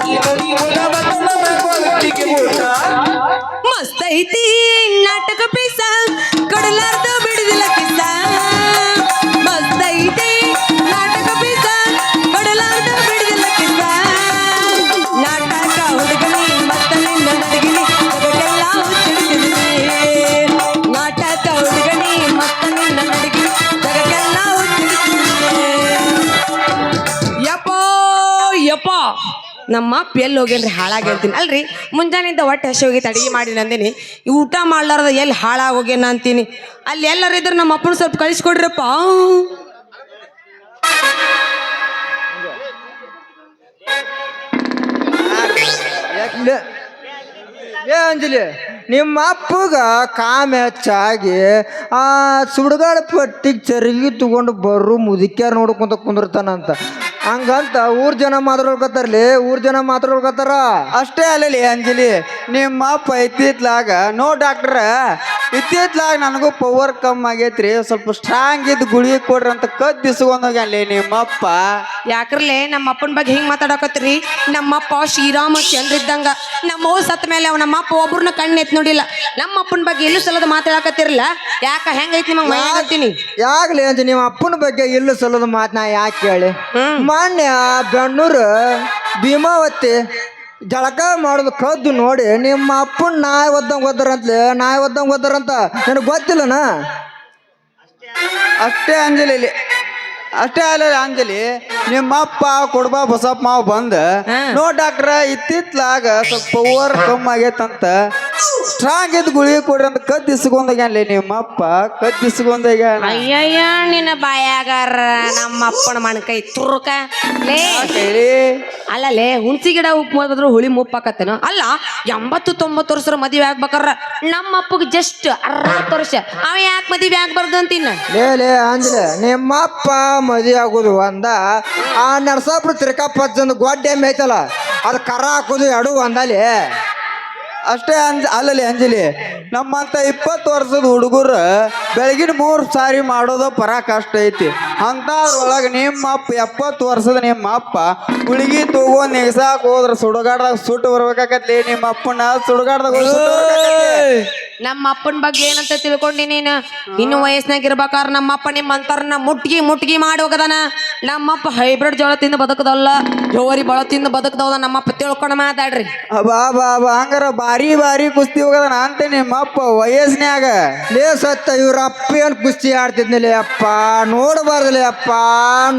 ಈ ನೋಡಿ ಗುಲಾಬ ತಂದ ಕೋಲಿಗೆ ಊಟ ಮಸ್ತ್ ಐತಿ ನಾಟಕ ಪೀಸ ಕೊಡಲಾರ್ದ ಬಿಡುದಿಲ್ಲ ಕಿಸ ಮಸ್ತ್ ಐತಿ ನಾಟಕ ಪೀಸ ಕೊಡಲಾರ್ದ ಬಿಡುದಿಲ್ಲ ಕಿಸ ನಾಟಕ ಹುಡುಗನಿ ಮತ್ತ ನಿನ್ನ ನಡಗಿನಿ ಜಗಕ್ಕೆಲ್ಲ ಹುಚ್ಚಿಡಿಸಿದಿನಿ ನಾಟಕ ಹುಡುಗನಿ ಮತ್ತ ನಿನ್ನ ನಡಗಿನಿ ಜಗಕ್ಕೆಲ್ಲ ಹುಚ್ಚಿಡಿಸಿದಿನಿ ಯಪ್ಪೋ ಯಪ್ಪ ನಮ್ಮ ಅಪ್ಪ ಎಲ್ಲಿ ಹೋಗ್ಯನ್ರಿ ಹಾಳಾಗಿ ಅಂತೀನಿ ಅಲ್ರಿ ಮುಂಜಾನೆಯಿಂದ ಹೊಟ್ಟೆ ಹಸಿ ಹೋಗಿ ಅಡಿಗೆ ಮಾಡಿ ನಂದಿನಿ ಊಟ ಮಾಡ್ಲಾರ್ದ ಎಲ್ಲಿ ಹಾಳಾಗಿ ಹೋಗ್ಯಾನ ಅಂತೀನಿ ಅಲ್ಲಿ ಎಲ್ಲರೂ ಇದ್ರೆ ನಮ್ಮ ಅಪ್ಪನ ಸ್ವಲ್ಪ ಕಳಿಸ್ಕೊಡ್ರಪ್ಪ ಏ ಅಂಜಲಿ ನಿಮ್ಮ ಅಪ್ಪಗ ಕಾಮ ಹೆಚ್ಚಾಗಿ ಆ ಸುಡುಗಾಡ ಪಟ್ಟಿಗೆ ಚರಿಗೆ ತಗೊಂಡು ಬರು ಮುದುಕ್ಯಾರ ನೋಡ್ಕೊಂತ ಕುಂದಿರ್ತಾನಂತ ಹಂಗಂತ ಊರ್ ಜನ ಮಾತಾಡ್ಕೊತಾರಲಿ ಊರ್ ಜನ ಮಾತಾಡ್ಕೊತಾರ ಅಷ್ಟೇ ಅಲ್ಲಲಿ ಅಂಜಲಿ ನಿಮ್ಮ ಅಪ್ಪ ಇತ್ತಿತ್ಲಾಗ ನೋ ಡಾಕ್ಟ್ರ ಇತ್ತಿತ್ಲಾಗ ನನಗೂ ಪವರ್ ಕಮ್ಮಿ ಆಗೈತ್ರಿ ಸ್ವಲ್ಪ ಸ್ಟ್ರಾಂಗ್ ಇದ್ದು ಗುಳಿಗೆ ಕೊಡ್ರಿ ಅಂತ ಕದ್ದಿಸ್ಕೊಂಡೋಗ್ಯಾನ್ಲಿ ನಿಮ್ಮಪ್ಪ ಯಾಕ್ರಲೆ ನಮ್ಮ ಅಪ್ಪನ ಬಗ್ಗೆ ಹಿಂಗ್ ಮಾತಾಡಕತ್ರಿ ನಮ್ಮಪ್ಪ ಶ್ರೀರಾಮಚಂದ್ರ ಇದ್ದಂಗ ನಮ್ಮ ಸತ್ತ ಮೇಲೆ ನಮ್ಮ ಅಪ್ಪ ಒಬ್ರನ್ನ ಕಣ್ಣೆತ್ ನೋಡಿಲ್ಲ ನಮ್ಮ ಅಪ್ಪನ ಬಗ್ಗೆ ಎಲ್ಲೂ ಸಲದ ಮಾತಾಡಕತ್ತಿರಲ್ಲ ಯಾಕ ಹೆಂಗೈತಿ ನಿಮಗೆ ಮೈಯಾಗತ್ತೀನಿ ಯಾಗ್ಲಿ ಅಂತ ನಿಮ್ಮ ಅಪ್ಪನ ಬಗ್ಗೆ ಇಲ್ಲೂ ಸಲ್ಲದ ಮಾತು ನಾ ಯಾಕೆ ಕೇಳಿ ಮೊನ್ನೆ ಬೆಣ್ಣೂರು ಭೀಮಾವತಿ ಜಳಕ ಮಾಡೋದು ಕದ್ದು ನೋಡಿ ನಿಮ್ಮ ಅಪ್ಪನ ನಾಯಿ ಒದ್ದಂಗೆ ಓದ್ದಾರಂತ ನನಗೆ ಗೊತ್ತಿಲ್ಲನ ಅಷ್ಟೇ ಅಂಜಲಿ ಅಷ್ಟೇ ಅಲ್ಲ ಅಂಜಲಿ ನಿಮ್ಮಪ್ಪ ಕೊಡ್ಬಾ ಬಸಪ್ಪ ಮಾವು ಬಂದ ನೋ ಡಾಕ್ಟ್ರ ಇತ್ತಿತ್ಲಾಗ ಸ್ವಲ್ಪ ಪವರ್ ಕಮ್ಮಿ ಆಗೈತಂತ ಸ್ಟ್ರಾಂಗ್ ಇದ್ದು ಗುಳಿಗೆ ಕೊಡ್ರಿ ಅಂತ ಕದ್ದಿಸ್ಕೊಂಡಾಗಲಿ ನಿಮ್ಮಪ್ಪ ಕದ್ದಿಸ್ಕೊಂಡಾಗ ಅಯ್ಯಯ್ಯ ನಿನ್ನ ಬಾಯಾಗಾರ ನಮ್ಮ ಅಪ್ಪನ ಮಣ್ಕೈ ತುರ್ಕ ಲೇ ಅಲ್ಲಲೇ ಹುಣಸಿ ಗಿಡ ಉಪ್ಪು ಮಾಡಿದ್ರು ಹುಳಿ ಮುಪ್ಪಾಕತ್ತೇನೋ ಅಲ್ಲ 80-90 ವರ್ಷ ಮದುವೆ ಆಗ್ಬೇಕಾರ ನಮ್ಮ ಅಪ್ಪಗೆ ಜಸ್ಟ್ 60 ವರ್ಷ ಅವ ಯಾಕೆ ಮದುವೆ ಆಗ್ಬಾರ್ದು ಅಂತಿನ್ನ ಲೇ ಅಂಜಲಿ ನಿಮ್ಮಪ್ಪ ಮದುವೆ ಆಗೋದು ಒಂದ ಆ ನರಸಾಪುರ ತಿರ್ಕಾಪಚ್ಚಂದು ಗೊಡ್ಡೆ ಮೇಯ್ತಲ್ಲ ಅದು ಕರ ಹಾಕೋದು ಎರಡು ಒಂದಲ್ಲಿ ಅಷ್ಟೇ ಅಲ್ಲಲ್ಲಿ ಅಂಜಲಿ ನಮ್ಮಂತ 20 ವರ್ಷದ ಹುಡುಗರು ಬೆಳಗಿನ 3 ಸಾರಿ ಮಾಡೋದು ಪರಾಕಷ್ಟ ಐತಿ ಅಂತದ್ರೊಳಗೆ ನಿಮ್ಮ ಅಪ್ಪ 70 ವರ್ಷದ ನಿಮ್ಮ ಅಪ್ಪ ಗುಳಿಗೆ ತಗೊಂಡ್ ನೆಗ್ಸಾಕ್ ಹೋದ್ರ ಸುಡುಗಾಡ್ದಾಗ ಸುಟ್ಟು ಬರ್ಬೇಕಾಕತ್ಲಿ ನಿಮ್ಮ ಅಪ್ಪನ ಸುಡುಗಾಡ್ದಾಗ ನಮ್ಮ ಅಪ್ಪನ ಬಗ್ಗೆ ಏನಂತ ತಿಳ್ಕೊಂಡಿ ನೀನು ಇನ್ನು ವಯಸ್ಸಿನಾಗ ಇರ್ಬೇಕಾರ ನಮ್ಮ ಅಪ್ಪ ನಿಮ್ಮ ಅಂತಾರನ್ನ ಮುಟ್ಗಿ ಮಾಡಿ ಹೋಗದಾನ ನಮ್ಮಪ್ಪ ಹೈಬ್ರಿಡ್ ಜೋಳ ತಿಂದು ಬದುಕದಲ್ಲ ಜೋರಿ ಬಳ ತಿಂದು ಬದುಕದವ ನಮ್ಮಪ್ಪ ತಿಳ್ಕೊಂಡು ಮಾತಾಡ್ರಿ ಬಾ ಬಾ ಬಾ ಹಂಗಾರ ಬಾರಿ ಬಾರಿ ಕುಸ್ತಿ ಹೋಗದ ಅಂತ ನಿಮ್ಮಪ್ಪ ವಯಸ್ನ್ಯಾಗ ಲೇ ಸತ್ತ ಇವ್ರ ಅಪ್ಪ ಏನ್ ಕುಸ್ತಿ ಆಡ್ತಿದ್ನಲೇ ಅಪ್ಪ ನೋಡಬಾರ್ದಲೇ ಅಪ್ಪ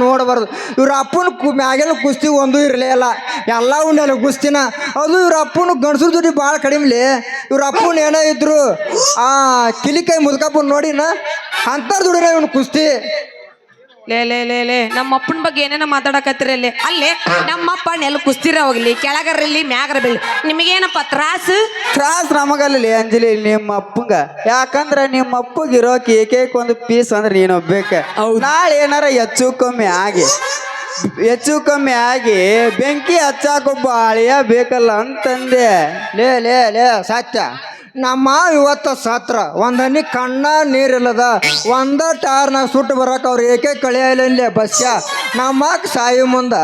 ನೋಡಬಾರ್ದು ಇವ್ರ ಅಪ್ಪನ ಮ್ಯಾಗೆಲ್ಲ ಕುಸ್ತಿ ಒಂದು ಇರಲೇ ಅಲ್ಲ ಎಲ್ಲ ಉಂಡಲ್ಲ ಕುಸ್ತಿನ ಅದು ಇವ್ರ ಅಪ್ಪನ ಗಂಡಸ್ರ ದುಡ್ಡಿ ಭಾಳ ಕಡಿಮೆಲಿ ಇವ್ರ ಅಪ್ಪನ ಏನೋ ಇದ್ರು ಆ ಕಿಲಿಕೈ ಮುದ್ಕಪ್ಪನ ನೋಡಿನ ಅಂತಾರ ದುಡಿನ ಇವನು ಕುಸ್ತಿ ಲೇ ಲೇ ಲೇ ಲೇ ನಮ್ಮ ಅಪ್ಪನ ಬಗ್ಗೆ ಏನೇನೋ ಮಾತಾಡಕತ್ತೀರಿ ಅಲ್ಲಿ ಅಲ್ಲೇ ನಮ್ಮಪ್ಪ ನೆಲ ಕುಸ್ತಿರ ಹೋಗ್ಲಿ ಕೆಳಗರಲ್ಲಿ ಮ್ಯಾಗರ ಬೀಳಿ ನಿಮಗೇನಪ್ಪ ತ್ರಾಸ್ ನಮಗಲ್ಲಿ ಅಂಜಲಿ ನಿಮ್ಮ ಅಪ್ಪಂಗ ಯಾಕಂದ್ರ ನಿಮ್ಮ ಅಪ್ಪಗೆ ಇರೋ ಏಕೈಕ ಒಂದು ಪೀಸ್ ಅಂದ್ರೆ ನೀನು ಒಬ್ಬೇಕ ನಾಳೆ ಏನಾರ ಹೆಚ್ಚು ಕಮ್ಮಿ ಆಗಿ ಬೆಂಕಿ ಹಚ್ಚಾಕೊಬ್ಬ ಅಳಿಯ ಬೇಕಲ್ಲ ಅಂತಂದೆ ಲೇ ಲೇ ಲೇ ಸತ್ಯ ನಮ್ಮ ಇವತ್ತ ಸತ್ರ ಒಂದನಿ ಕಣ್ಣ ನೀರಿಲ್ಲದ ಒಂದ ಟಾರ್ನಾಗ ಸುಟ್ಟು ಬರಕ್ಕೆ ಅವ್ರು ಏಕೆ ಕಳಿಯಲ್ಲೇ ಬಸ್ಯ ನಮ್ಮ ಸಾಯಿ ಮುಂದ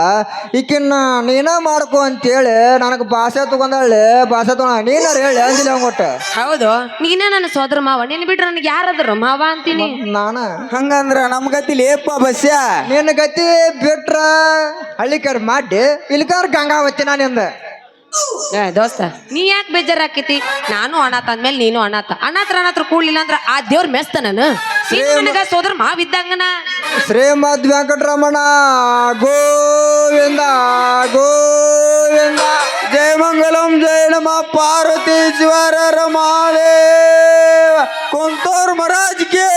ಈಕಿನ್ನ ನೀನ ಮಾಡ್ಕೊ ಅಂತೇಳಿ ನನಗೆ ಭಾಷೆ ತಗೊಂಡಳ್ಳಿ ಭಾಷೆ ತಗೊಂಡ ನೀನಾರ ಹೇಳಿ ಅಂದಿಲ್ಲ ಹಂಗೊಟ್ಟು ಹೌದು ನೀನೇ ನನ್ನ ಸೋದರ ಮಾವ ನೀನ್ ಬಿಟ್ರೆ ನನಗೆ ಯಾರಾದ್ರು ಮಾವ ಅಂತೀನಿ ನಾನು ಹಂಗಂದ್ರ ನಮ್ಮ ಗತಿ ಲೇಪ ಬಸ್ಯ ನಿನ್ನ ಗತಿ ಬಿಟ್ರ ಹಳ್ಳಿ ಕಡೆ ಮಾಡಿ ಇಲ್ಕಾರ ಗಂಗಾವತಿ ನಾನಿಂದ ದೋಸ್ತ ನೀ ಯಾಕೆ ಬೇಜಾರಾಕೈತಿ ನಾನು ಅನಾಥ ಅಂದ್ಮೇಲೆ ನೀನು ಅನಾಥರ ಕೂಡ್ಲಿಲ್ಲ ಅಂದ್ರ ಆ ದೇವ್ರ ಮೆಸ್ತ ನಾನು ನನಗ ಸೋದರ ಮಾವಿದ್ದಂಗನ ಶ್ರೀಮದ್ ವೆಂಕಟರಮಣ ಗೋವಿಂದ ಗೋವಿಂದ ಜಯ ಮಂಗಲಂ ಜಯ ನಮ ಪಾರ್ವತಿ ಶಿವರ ರಮಾದೇವ ಕುಂತೋರ್ ಮಹಾರಾಜ್ ಕೆ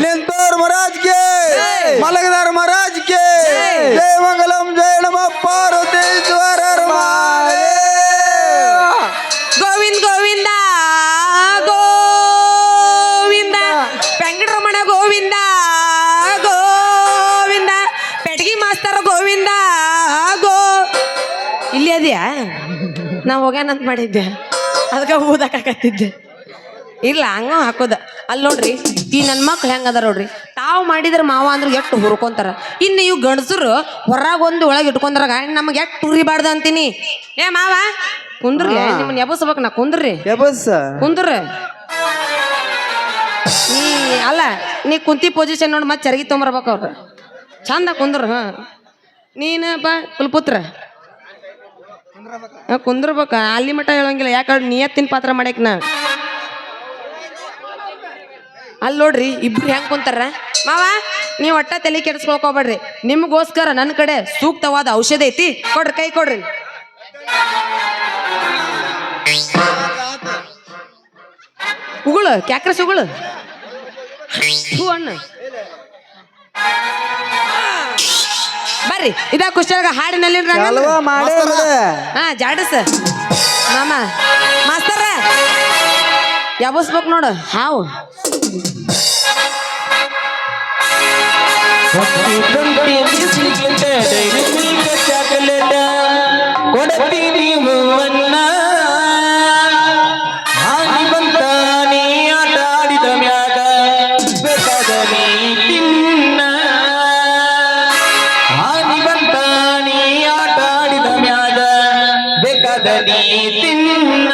ನಿಂತೋರ್ ಮಹಾರಾಜ್ ಕೆ ಮಲಗದಾರ್ ಮಹಾರಾಜ್ ಕೆ ಜಯ ಮಂಗಲಂ ಜಯ ನಮ ಪಾರ್ವತಿ ಶಿವರ ರಮಾದೇವ ಗೋವಿಂದ ಗೋವಿಂದ ಗೋವಿಂದ ವೆಂಕಟರಮಣ ಗೋವಿಂದ ಗೋವಿಂದ ಪೆಟಗಿ ಮಾಸ್ತರ ಗೋವಿಂದ ಇಲ್ಲಿ ಅದೆಯಾ ನಾ ಹೋಗ್ಯಾನಂತ ಮಾಡಿದ್ದೆ ಅದಕ್ಕೆ ಊದಕ್ಕಾಕತ್ತಿದ್ದೆ ಇಲ್ಲ ಹಂಗ ಹಾಕೋದ ಅಲ್ಲಿ ನೋಡ್ರಿ ಈ ನನ್ನ ಮಕ್ಳು ಹೆಂಗದ ನೋಡ್ರಿ ತಾವು ಮಾಡಿದ್ರ ಮಾವ ಅಂದ್ರೆ ಎಷ್ಟು ಹುರ್ಕೊಂತಾರ ಇನ್ನು ಇವು ಗಂಡಸರು ಹೊರಗೊಂದು ಒಳಗೆ ಇಟ್ಕೊಂಡ್ರಾಗ ನಮಗೆ ಎಷ್ಟು ಹುರಿಬಾರ್ದು ಅಂತೀನಿ ಏ ಮಾವ ಕುಂದ್ರಿ ನಿಮ್ಮನ್ನ ಎಬಸ್ಬೇಕು ನಾ ಕುಂದ್ರಿ ಕುಂದ್ರಿ ನೀ ಅಲ್ಲ ನೀ ಕುಂತಿ ಪೊಸಿಷನ್ ನೋಡಿ ಮತ್ತೆ ಚರಗಿ ತೊಗೊಂಬರ್ಬೇಕು ಅವ್ರು ಚಂದ ಕುಂದ್ರ ನೀನು ಬಾ ಕುಲ್ಪುತ್ರ ಕುಂದ್ರಬೇಕ ಅಲ್ಲಿ ಮಟ್ಟ ಹೇಳಂಗಿಲ್ಲ ಯಾಕಂದ್ರೆ ನಿಯತ್ತಿನ ಪಾತ್ರ ಮಾಡಕ್ ನಾ ಅಲ್ಲಿ ನೋಡ್ರಿ ಇಬ್ರು ಹೆಂಗ್ ಕುಂತಾರ ಮಾವ ನೀವು ಒಟ್ಟ ತಲೆ ಕೆಡಿಸ್ಕೊಳ್ಕೋಬೇಡ್ರಿ ನಿಮ್ಗೋಸ್ಕರ ನನ್ನ ಕಡೆ ಸೂಕ್ತವಾದ ಔಷಧ ಐತಿ ಕೊಡ್ರಿ ಕೈ ಕೊಡ್ರಿ ಉಗುಳು ಕ್ಯಾಕ್ರಸ್ ಉಗುಳು ಹೂ ಅಣ್ಣ ಬರ್ರಿ ಇದ ಕುಷ್ಟಾಗ ಹಾಡಿನಲ್ಲಿ ಹಾ ಜಾಡಸ ಮಾಮ ಮಾಸ್ತರ ಯಾಬಸ್ಬೇಕು ನೋಡು ಹಾವು ಚಾಕಲೇಟ ಕೊಡ್ತೀನಿ ಹೂವನ್ನ ಹಾನಿ ಬಂತ ನೀ ಆಟ ಆಡಿದ ಮ್ಯಾಗ ಬೇಕಾದ ನೀ ತಿನ್ನ ಹಾನಿ ಬಂತ ನೀ ಆಟ ಆಡಿದ ಮ್ಯಾಗ ಬೇಕಾದ ನೀ ತಿನ್ನ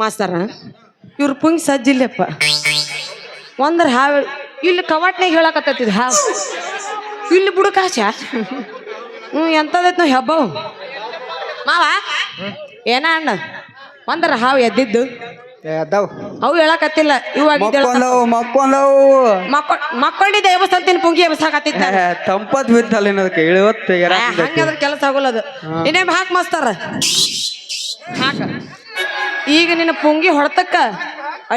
ಮಾಸ್ತರ ಇವ್ರ ಪುಂಗ್ ಸಜ್ಜಿಲ್ಲಪ್ಪ ಒಂದ್ರ ಹಾವು ಇಲ್ಲಿ ಕವಾಟ್ನಾಗ ಹೇಳಕತ್ತೈತಿದ್ ಹಾವು ಇಲ್ಲಿ ಬುಡಕಾಶ ಎಂತದೈತ್ ನಾವು ಹಬ್ಬವು ಮಾವ ಏನ ಅಣ್ಣ ಒಂದ್ರ ಹಾವು ಎದ್ದಿದ್ದು ಎದ್ದಾವ್ ಅವು ಹೇಳಕತ್ತಿಲ್ಲ ಇವಾಗ ಮಕ್ಕೊಂಡಿದ್ದ ಎಬಸ್ತಂತೀನಿ ಪುಂಗಿ ಎಬಸಾಕತ್ತಿತ್ತ ತಂಪತ್ ಬಿತ್ತಲ್ಲ ಅನ್ನೋದಕ್ಕೆ ಇವತ್ತು ಹಂಗದ್ರ ಕೆಲಸ ಆಗೋಲ್ಲ ಅದು ಇನ್ನೇಮ್ ಹಾಕ್ ಮಾಸ್ತಾರ ಹಾಕ ಈಗ ನಿನ್ನ ಪುಂಗಿ ಹೊಡ್ತಕ್ಕ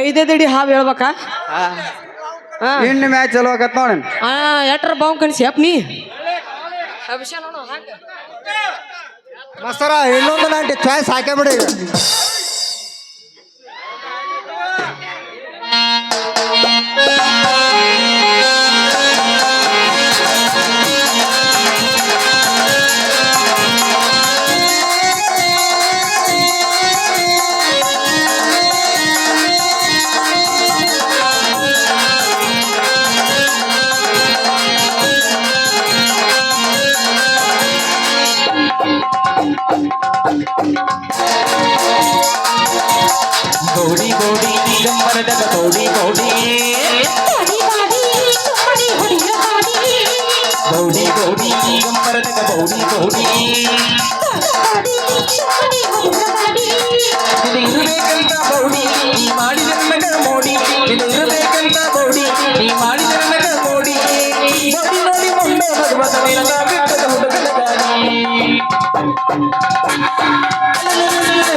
5 ಅಡಿ ಹಾವು ಹೇಳ್ಬೇಕಾ ಇನ್ನು ಮ್ಯಾಚ್ ಚಲೋ ಆಗತ್ ನೋಡ ಎಟ್ರ ಬಾವು ಕಣಿಸಿ ಅಪ್ ನೀ ಮಸ್ತರ ಇನ್ನೊಂದು ನಾಂಟಿ ಚಾಯ್ಸ್ ಹಾಕೇ ಬಿಡಿ ಈಗ ಗೌಡಿ ಗೌಡಿ ದಿಗಂಬರದಗ ಗೌಡಿ ಗೌಡಿ ಗೌಡಿ ಗೌಡಿ ದಿಗಂಬರದಗ ಗೌಡಿ ಗೌಡಿ ಇದು ಇರಬೇಕಂತ ಗೌಡಿ ನೀ ಮಾಡಿದ ನಗ ಮೋಡಿ ಇದು ಇರಬೇಕಂತ ಗೌಡಿ ನೀ ಮಾಡಿದ ನಗ ಮೋಡಿ ಗೌಡಿ ನೋಡಿ ಮುಂದೆ ಭಗವತ ನಿನ್ನ ಬಿಟ್ಟದ ಹುಡುಗನ ದಾರಿ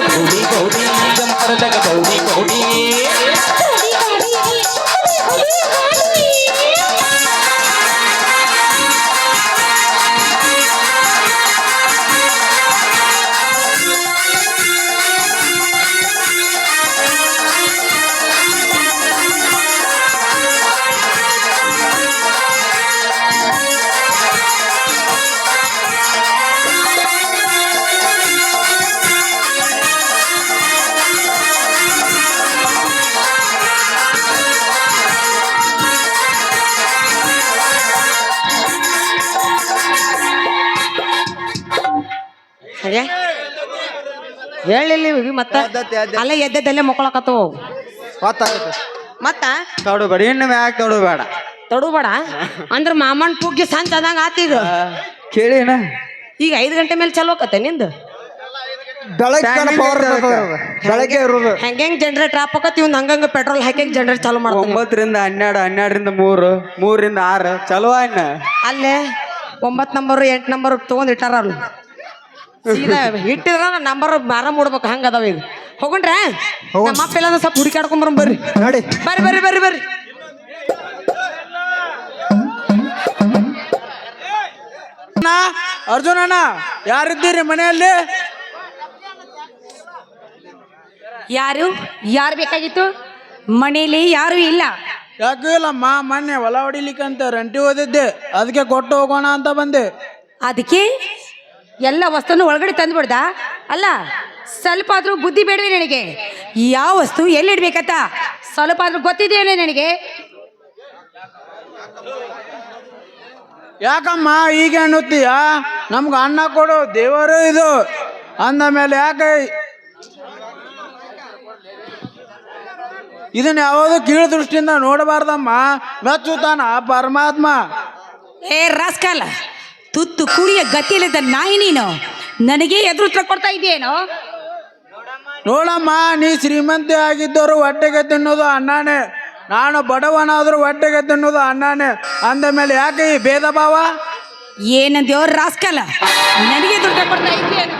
ಗೌಡಿ ಗೌಡಿ ದಿಗಂಬರದಗ ಗೌಡಿ ಗೌಡಿ ಸರಿಯಾ ಹೇಳಿಲ್ಲ ಮತ್ತ ಅಲ್ಲ ಎದ್ದಲ್ಲೇ ಮಕ್ಕಳಕತ್ತವು ಗೊತ್ತಾಗುತ್ತೆ ಮತ್ತ ತಡಬೇಡ ಇನ್ನು ಮ್ಯಾಕ್ ತಡಬೇಡ ತಡುಬೇಡ ಅಂದ್ರ ಮಾಮನ್ ಪುಗ್ಗಿ ಸಂಚ ಆದಂಗ ಆತೀಗ ಕೇಳಿನ ಈಗ 5 ಗಂಟೆ ಮೇಲೆ ಚಲೋ ಆಕತ್ತೆ ನಿಂದು ಬೆಳಗ್ಗೆ ಇರೋದು ಹೆಂಗ್ ಜನರೇಟರ್ ಹಾಪಕತ್ತಿ ಇವ್ನ ಹಂಗಂಗ ಪೆಟ್ರೋಲ್ ಹಾಕಿ ಜನರೇಟ್ ಚಾಲೂ ಮಾಡ್ತಾನೆ 9 ರಿಂದ 12 12 ರಿಂದ 3 3 ರಿಂದ 6 ಚಲೋ ಅಣ್ಣ ಅಲ್ಲೇ 9 ನಂಬರ್ 8 ನಂಬರ್ ತಗೊಂಡ್ ಇಟ್ಟಾರ ಅವ್ರು ಸೀದಾ ಇಟ್ಟಿದ್ರ ನಂಬರ್ ಮಾರ ಮೂಡ್ಬೇಕು ಹಂಗ ಅದಾವ ಈಗ ಹೋಗೊಂಡ್ರ ನಮ್ಮ ಅಪ್ಪ ಎಲ್ಲ ಸ್ವಲ್ಪ ಹುಡುಕಾಡ್ಕೊಂಡ್ ಬರ್ರಿ ನೋಡಿ ಬರ್ರಿ ಬರ್ರಿ ಬರ್ರಿ ಬರ್ರಿ ಅರ್ಜುನಣ್ಣ ಯಾರಿದ್ದೀರಿ ಮನೆಯಲ್ಲಿ ಯಾರು ಬೇಕಾಗಿತ್ತು ಮನೇಲಿ ಯಾರು ಇಲ್ಲ ಯಾಕೆ ಇಲ್ಲಮ್ಮ ಮೊನ್ನೆ ಹೊಲ ಹೊಡಿಲಿಕ್ಕಂತ ರಂಟಿ ಓದಿದ್ದೆ ಅದಕ್ಕೆ ಕೊಟ್ಟು ಹೋಗೋಣ ಅಂತ ಬಂದೆ ಅದಕ್ಕೆ ಎಲ್ಲ ವಸ್ತುನು ಒಳಗಡೆ ತಂದ್ಬಿಡ್ದ ಅಲ್ಲ ಸ್ವಲ್ಪ ಆದ್ರೂ ಬುದ್ಧಿ ಬೇಡವೆ ನನಗೆ ಯಾವ ವಸ್ತು ಎಲ್ಲಿಡ್ಬೇಕಂತ ಸ್ವಲ್ಪ ಆದ್ರೂ ಗೊತ್ತಿದೆಯೇ ನನಗೆ ಯಾಕಮ್ಮ ಈಗ ಅನ್ನುತ್ತೀಯ ನಮ್ಗೆ ಅನ್ನ ಕೊಡು ದೇವರು ಇದು ಅಂದ ಮೇಲೆ ಯಾಕೆ ಇದನ್ನ ಯಾವುದು ಕೀಳು ದೃಷ್ಟಿಯಿಂದ ನೋಡಬಾರ್ದಮ್ಮ ಮೆಚ್ಚುತ್ತಾನ ಪರಮಾತ್ಮ ಏ ರಾಸ್ಕಲ್ ತುತ್ತು ಕುಡಿಯ ಗತಿಯಿಲ್ಲದ ನಾಯಿ ನೀನು ನನಗೆ ಎದುರುತ್ರ ಕೊಡ್ತಾ ಇದೆಯೇನೋ ನೋಡಮ್ಮ ನೀ ಶ್ರೀಮಂತಿ ಆಗಿದ್ದವರು ಹೊಟ್ಟೆಗೆ ತಿನ್ನೋದು ಅನ್ನನೇ ನಾನು ಬಡವನಾದರೂ ಹೊಟ್ಟೆಗೆ ತಿನ್ನೋದು ಅನ್ನನೇ ಅಂದ ಮೇಲೆ ಯಾಕೆ ಈ ಭೇದ ಭಾವ ಏನಂದ್ಯೋ ರಾಸ್ಕಲ್ ನನಗೆ ಎದುರುತ್ರ ಕೊಡ್ತಾ ಇದೆಯೇನೋ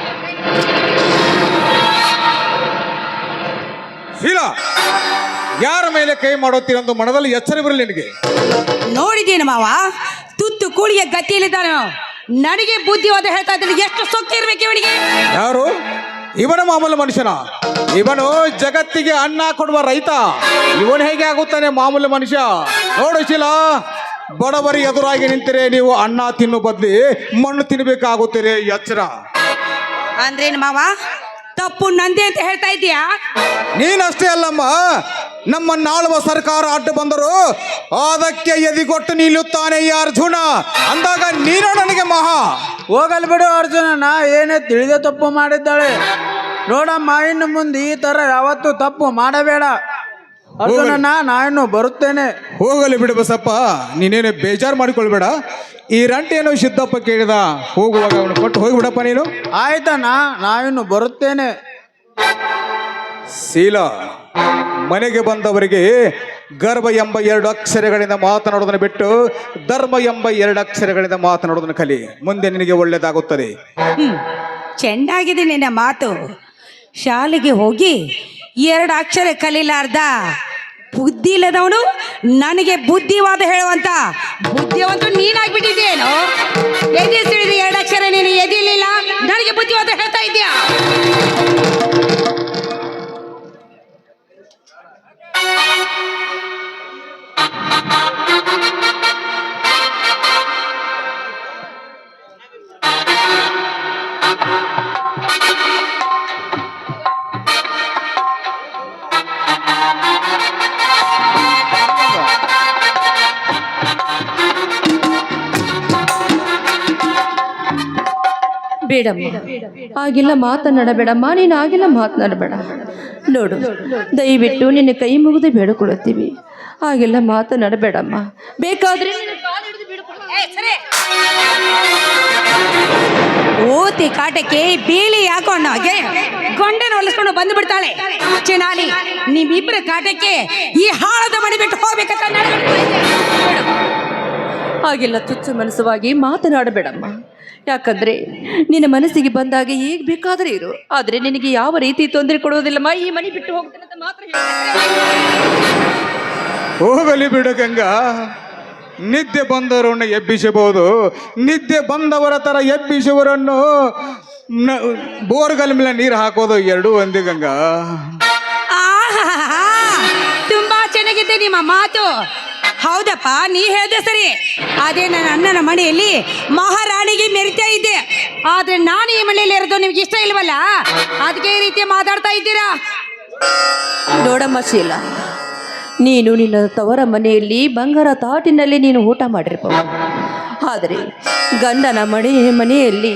ಇಲ್ಲ ಯಾರ ಮೇಲೆ ಕೈ ಮಾಡುತ್ತೀರಂದು ಮನದಲ್ಲಿ ಎಚ್ಚರ ಬರಲಿ ನಿನಗೆ ನೋಡಿದೇನು ಮಾವ ತುತ್ತು ಕೂಳಿಯ ಗತಿಯಲ್ಲಿದ್ದಾನೋ ನನಗೆ ಬುದ್ಧಿವಾದ ಹೇಳ್ತಾ ಇದ್ದೀನಿ ಎಷ್ಟು ಸೊಕ್ತಿ ಇರ್ಬೇಕು ಇವನಿಗೆ ಯಾರು ಇವನ ಮಾಮೂಲು ಮನುಷ್ಯನ ಇವನು ಜಗತ್ತಿಗೆ ಅನ್ನ ಕೊಡುವ ರೈತ ಇವನು ಹೇಗೆ ಆಗುತ್ತಾನೆ ಮಾಮೂಲು ಮನುಷ್ಯ ನೋಡು ಶೀಲಾ ಬಡವರಿ ಎದುರಾಗಿ ನಿಂತಿರೆ ನೀವು ಅನ್ನ ತಿನ್ನು ಬದ್ಲಿ ಮಣ್ಣು ತಿನ್ನಬೇಕಾಗುತ್ತೀರಿ ಎಚ್ಚರ ಅಂದ್ರೇನು ಮಾವ ತಪ್ಪು ನಂದೆ ಅಂತ ಹೇಳ್ತಾ ಇದೀಯಾ ನೀನಷ್ಟೇ ಅಲ್ಲಮ್ಮ ನಮ್ಮನ್ನಾಳುವ ಸರ್ಕಾರ ಅಡ್ಡು ಬಂದರು ಅದಕ್ಕೆ ಎದಿಗೊಟ್ಟು ನಿಲ್ಲುತ್ತಾನೆ ಈ ಅರ್ಜುನ ಅಂದಾಗ ನೀನು ನನಗೆ ಮಹಾ ಹೋಗಲ್ ಬಿಡು ಅರ್ಜುನನ ಏನೇ ತಿಳಿದ ತಪ್ಪು ಮಾಡಿದ್ದಾಳೆ ನೋಡಮ್ಮ, ಇನ್ನು ಮುಂದೆ ಈ ತರ ಯಾವತ್ತೂ ತಪ್ಪು ಮಾಡಬೇಡ. ಅರ್ಜುನಣ್ಣ, ನಾನು ಬರುತ್ತೇನೆ. ಹೋಗಲಿ ಬಿಡು ಬಸಪ್ಪ, ನೀನೇನು ಬೇಜಾರು ಮಾಡಿಕೊಳ್ಬೇಡ. ಈ ರಂಟೇನು ಸಿದ್ದಪ್ಪ ಕೇಳಿದ, ಹೋಗುವಾಗ ಅವನು ಕೊಟ್ಟು ಹೋಗಿಬಿಡಪ್ಪ ನೀನು. ಆಯ್ತಣ್ಣ, ನಾವಿನ್ನು ಬರುತ್ತೇನೆ. ಶೀಲ, ಮನೆಗೆ ಬಂದವರಿಗೆ ಗರ್ಭ ಎಂಬ 2 ಅಕ್ಷರಗಳಿಂದ ಮಾತನಾಡೋದನ್ನು ಬಿಟ್ಟು ಧರ್ಮ ಎಂಬ 2 ಅಕ್ಷರಗಳಿಂದ ಮಾತನಾಡೋದನ್ನು ಕಲಿ. ಮುಂದೆ ನಿನಗೆ ಒಳ್ಳೆಯದಾಗುತ್ತದೆ. ಚೆಂದಾಗಿದೆ ನಿನ್ನ ಮಾತು. ಶಾಲೆಗೆ ಹೋಗಿ 2 ಅಕ್ಷರ ಕಲೀಲಾರ್ದ ಬುದ್ಧಿ ಇಲ್ಲದವನು ನನಗೆ ಬುದ್ಧಿವಾದ ಹೇಳುವಂತ ಬುದ್ಧಿವಂತ ನೀನಾಗ್ಬಿಟ್ಟಿದ್ದೇನು? ಎದೆ ಸಿಡಿದ 2 ಅಕ್ಷರ ನೀನು ಎದಿಲಿಲ್ಲ, ನನಗೆ ಬುದ್ಧಿವಾದ ಹೇಳ್ತಾ ಇದ್ಯಾ? ಬೇಡಮ್ಮ, ಹಾಗೆಲ್ಲ ಮಾತನಾಡಬೇಡಮ್ಮ. ನೀನು ಹಾಗೆಲ್ಲ ಮಾತನಾಡಬೇಡ. ನೋಡು, ದಯವಿಟ್ಟು ನಿನ್ನ ಕೈ ಮುಗಿದು ಬೇಡಿಕೊಳ್ಳುತ್ತೀವಿ, ಹಾಗೆಲ್ಲ ಮಾತನಾಡಬೇಡಮ್ಮ. ಬೇಕಾದ್ರೆ ಓತಿ ಕಾಟಕ್ಕೆ ಬೇಲಿ ಹಾಕೊಂಡ ಹಾಗೆ ಗಂಡನ ಹೊಲಿಸ್ಕೊಂಡು ಬಂದು ಬಿಡ್ತಾಳೆ. ಚಿನಾಲಿ, ನಿಮ್ಮಿಬ್ಬರ ಕಾಟಕ್ಕೆ ಈ ಹಾಳದ ಮನೆ ಬಿಟ್ಟು ಹೋಗ್ಬೇಕಂತ ಹಾಗೆಲ್ಲ ತುಚ್ಚ ಮನಸ್ಸವಾಗಿ ಮಾತನಾಡಬೇಡಮ್ಮ. ಯಾಕಂದ್ರೆ ನಿನ್ನ ಮನಸ್ಸಿಗೆ ಬಂದಾಗ ಹೇಗೆ ಬೇಕಾದರೆ ಇರು, ಆದರೆ ನಿನಗೆ ಯಾವ ರೀತಿ ತೊಂದರೆ ಕೊಡುವುದಿಲ್ಲಮ್ಮ. ಈ ಮನೆ ಬಿಟ್ಟು ಹೋಗ್ತೇನೆ ಅಂತ ಮಾತ್ರ ಹೋಗಲಿ ಬಿಡು ಗಂಗಾ, ನಿದ್ದೆ ಬಂದವರನ್ನು ಎಬ್ಬಿಸಬಹುದು, ನಿದ್ದೆ ಬಂದವರ ತರ ಎಬ್ಬಿಸುವವರನ್ನು ಬೋರ್ಗಲ್ ಮೇಲೆ ನೀರು ಹಾಕೋದು 2 ಒಂದೇ ಗಂಗಾ. ತುಂಬಾ ಚೆನ್ನಾಗಿದೆ ನಿಮ್ಮ ಮಾತು. ಹೌದಪ್ಪ, ನೀ ಹೇಳ್ದೆ ಸರಿ. ಅದೇ ನನ್ನ ಅಣ್ಣನ ಮನೆಯಲ್ಲಿ ಮಹಾರಾಣಿಗೆ ಮೆರಿತಾ ಇದ್ದೆ, ಆದ್ರೆ ನಾನು ಈ ಮನೆಯಲ್ಲಿ ಇರೋದು ನಿಮ್ಗೆ ಇಷ್ಟ ಇಲ್ವಲ್ಲ, ಅದಕ್ಕೆ ಈ ರೀತಿ ಮಾತಾಡ್ತಾ ಇದ್ದೀರಾ. ನೋಡಮ್ಮ ಶೀಲ, ನೀನು ನಿನ್ನ ತವರ ಮನೆಯಲ್ಲಿ ಬಂಗಾರ ತಾಟಿನಲ್ಲಿ ನೀನು ಊಟ ಮಾಡಿರ್ಬೋದು, ಆದರೆ ಗಂಡನ ಮನೆಯಲ್ಲಿ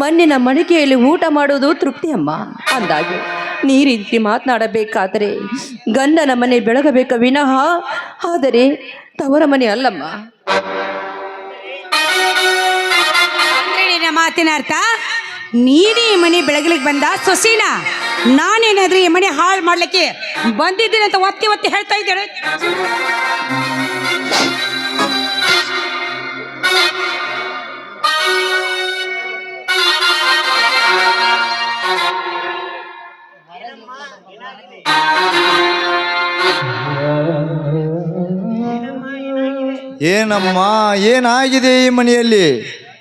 ಮಣ್ಣಿನ ಮಡಿಕೆಯಲ್ಲಿ ಊಟ ಮಾಡೋದು ತೃಪ್ತಿ ಅಮ್ಮ. ಅಂದಾಗೆ ನೀ ರೀತಿ ಮಾತನಾಡಬೇಕಾದರೆ ಗಂಡನ ಮನೆ ಬೆಳಗಬೇಕ ವಿನಃ, ಆದರೆ ತವರ ಮನೆ ಅಲ್ಲಮ್ಮ. ಅಂದ್ರೆ ನಿನ್ನ ಮಾತಿನ ಅರ್ಥ ನೀನೇ ಈ ಮನೆ ಬೆಳಗ್ಲಿಕ್ಕೆ ಬಂದ ಸೊಸಿನ, ನಾನೇನಾದ್ರೂ ಈ ಮನೆ ಹಾಳು ಮಾಡ್ಲಿಕ್ಕೆ ಬಂದಿದ್ದೀನಿ ಅಂತ ಒತ್ತಿ ಒತ್ತಿ ಹೇಳ್ತಾ ಇದ್ದೇನೆ. ಏನಮ್ಮ, ಏನಾಗಿದೆ ಈ ಮನೆಯಲ್ಲಿ?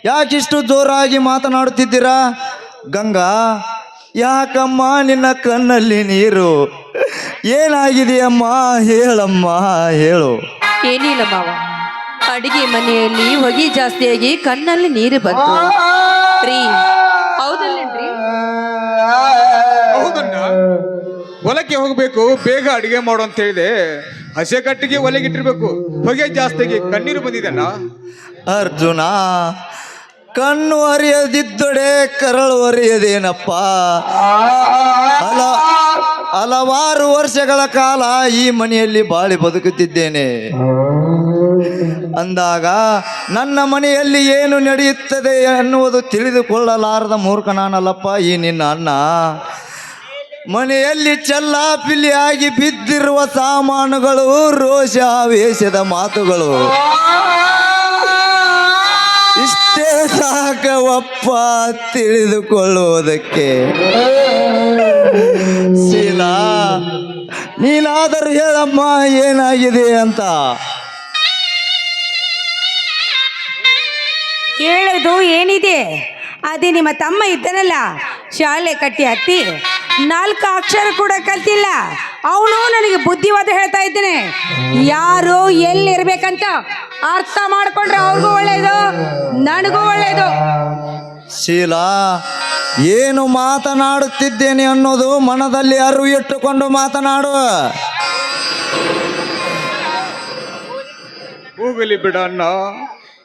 ಯಾಕಿಷ್ಟು ಜೋರಾಗಿ ಮಾತನಾಡುತ್ತಿದ್ದೀರಾ? ಗಂಗಾ, ಯಾಕಮ್ಮ ನಿನ್ನ ಕಣ್ಣಲ್ಲಿ ನೀರು? ಏನಾಗಿದೆಯಮ್ಮ? ಹೇಳಮ್ಮ, ಹೇಳು. ಏನಿಲ್ಲ ಮಾವ, ಅಡಿಗೆ ಮನೆಯಲ್ಲಿ ಹೊಗೆ ಜಾಸ್ತಿಯಾಗಿ ಕಣ್ಣಲ್ಲಿ ನೀರು ಬಂತು ರೀ. ಹೌದಲ್ಲೇನ್ರಿ? ಹೌದಣ್ಣ, ಹೊಲಕ್ಕೆ ಹೋಗ್ಬೇಕು, ಬೇಗ ಅಡಿಗೆ ಮಾಡು ಅಂತ ಹೇಳಿದೆ. ಹಸೆ ಕಟ್ಟಿಗೆ ಒಲೆಗಿಟ್ಟಿರ್ಬೇಕು, ಹೊಗೆ ಜಾಸ್ತಿಯಾಗಿ ಕಣ್ಣೀರು ಬಂದಿದೆಣ್ಣ. ಅರ್ಜುನ, ಕಣ್ಣು ಅರಿಯದಿದ್ದೊಡೆ ಕರಳು ಅರಿಯದೇನಪ್ಪ. ಹಲವಾರು ವರ್ಷಗಳ ಕಾಲ ಈ ಮನೆಯಲ್ಲಿ ಬಾಳಿ ಬದುಕುತ್ತಿದ್ದೇನೆ ಅಂದಾಗ ನನ್ನ ಮನೆಯಲ್ಲಿ ಏನು ನಡೆಯುತ್ತದೆ ಎನ್ನುವುದು ತಿಳಿದುಕೊಳ್ಳಲಾರದ ಮೂರ್ಖ ನಾನಲ್ಲಪ್ಪ ಈ ನಿನ್ನ ಅಣ್ಣ. ಮನೆಯಲ್ಲಿ ಚೆಲ್ಲಾಪಿಲ್ಲಿಯಾಗಿ ಬಿದ್ದಿರುವ ಸಾಮಾನುಗಳು, ರೋಷಾವೇಶದ ಮಾತುಗಳು, ಇಷ್ಟೇ ಸಾಕವಪ್ಪ ತಿಳಿದುಕೊಳ್ಳುವುದಕ್ಕೆ. ಶೀಲಾ, ನೀನಾದರೂ ಹೇಳಮ್ಮ, ಏನಾಗಿದೆ ಅಂತ. ಹೇಳೋದು ಏನಿದೆ? ಅದೇ ನಿಮ್ಮ ತಮ್ಮ ಇದ್ದನಲ್ಲ, ಶಾಲೆ ಕಟ್ಟಿ ಹತ್ತಿ 4 ಅಕ್ಷರ ಕೂಡ ಕಲ್ತಿಲ್ಲ, ಅವನು ನನಗೆ ಬುದ್ಧಿವಾದ ಹೇಳ್ತಾ ಇದ್ದೇನೆ. ಯಾರು ಎಲ್ಲಿರ್ಬೇಕಂತ ಅರ್ಥ ಮಾಡ್ಕೊಂಡ್ರೆ ಅವ್ರಿಗೂ ಒಳ್ಳೇದು, ನನಗೂ ಒಳ್ಳೇದು. ಶೀಲಾ, ಏನು ಮಾತನಾಡುತ್ತಿದ್ದೇನೆ ಅನ್ನೋದು ಮನದಲ್ಲಿ ಅರಿವು ಇಟ್ಟುಕೊಂಡು ಮಾತನಾಡು. ಹೋಗಲಿ ಬಿಡಣ್ಣ,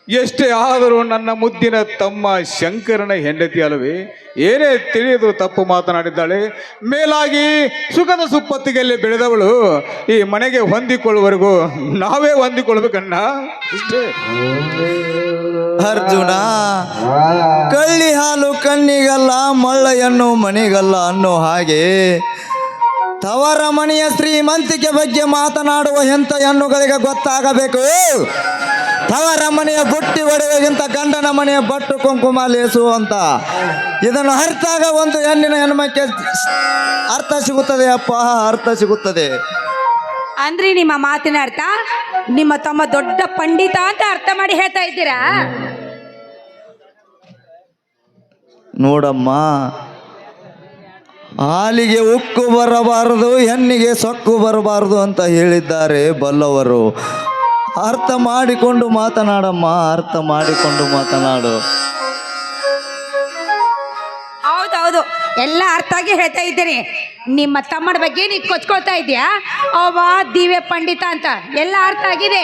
ಎಷ್ಟೇ ಆದರೂ ನನ್ನ ಮುದ್ದಿನ ತಮ್ಮ ಶಂಕರನ ಹೆಂಡತಿ ಅಲ್ಲವೇ? ಏನೇ ತಿಳಿದು ತಪ್ಪು ಮಾತನಾಡಿದ್ದಾಳೆ. ಮೇಲಾಗಿ ಸುಖದ ಸುಪ್ಪತ್ತಿಗೆಯಲ್ಲಿ ಬೆಳೆದವಳು ಈ ಮನೆಗೆ ಹೊಂದಿಕೊಳ್ಳುವವರೆಗೂ ನಾವೇ ಹೊಂದಿಕೊಳ್ಬೇಕಣ್ಣ. ಇಷ್ಟೇ. ಅರ್ಜುನ, ಕಳ್ಳಿ ಹಾಲು ಕಣ್ಣಿಗಲ್ಲ, ಮಳ್ಳಯನ್ನು ಮನೆಗಲ್ಲ ಅನ್ನೋ ಹಾಗೆ ತವರ ಮನೆಯ ಶ್ರೀಮಂತಿಕೆ ಬಗ್ಗೆ ಮಾತನಾಡುವ ಎಂಥ ಹೆಣ್ಣುಗಳಿಗೆ ಗೊತ್ತಾಗಬೇಕು. ತವರ ಮನೆಯ ಬುಟ್ಟಿ ಒಡೆಯೋಗಿಂತ ಗಂಡನ ಮನೆಯ ಬಟ್ಟು ಕುಂಕುಮ ಲೇಸು ಅಂತ. ಇದನ್ನು ಅರ್ಥಾಗ ಒಂದು ಹೆಣ್ಮಕ್ಕೆ ಅರ್ಥ ಸಿಗುತ್ತದೆ ಅಪ್ಪ, ಅರ್ಥ ಸಿಗುತ್ತದೆ. ಅಂದ್ರೆ ನಿಮ್ಮ ಮಾತಿನ ಅರ್ಥ ನಿಮ್ಮ ತಮ್ಮ ದೊಡ್ಡ ಪಂಡಿತ ಅಂತ ಅರ್ಥ ಮಾಡಿ ಹೇಳ್ತಾ ಇದ್ದೀರಾ? ನೋಡಮ್ಮ, ಹಾಲಿಗೆ ಉಕ್ಕು ಬರಬಾರದು, ಹೆಣ್ಣಿಗೆ ಸೊಕ್ಕು ಬರಬಾರದು ಅಂತ ಹೇಳಿದ್ದಾರೆ ಬಲ್ಲವರು. ಅರ್ಥ ಮಾಡಿಕೊಂಡು ಮಾತನಾಡಮ್ಮ, ಅರ್ಥ ಮಾಡಿಕೊಂಡು ಮಾತನಾಡು. ಹೌದೌದು, ಎಲ್ಲ ಅರ್ಥ ಆಗಿ ಹೇಳ್ತಾ ಇದ್ದೀರಿ. ನಿಮ್ಮ ತಮ್ಮನ ಬಗ್ಗೆ ನೀ ಕೊಚ್ಕೊಳ್ತಾ ಇದೀಯಾ? ಅವ ದಿವ್ಯ ಪಂಡಿತ ಅಂತ ಎಲ್ಲ ಅರ್ಥ ಆಗಿದೆ.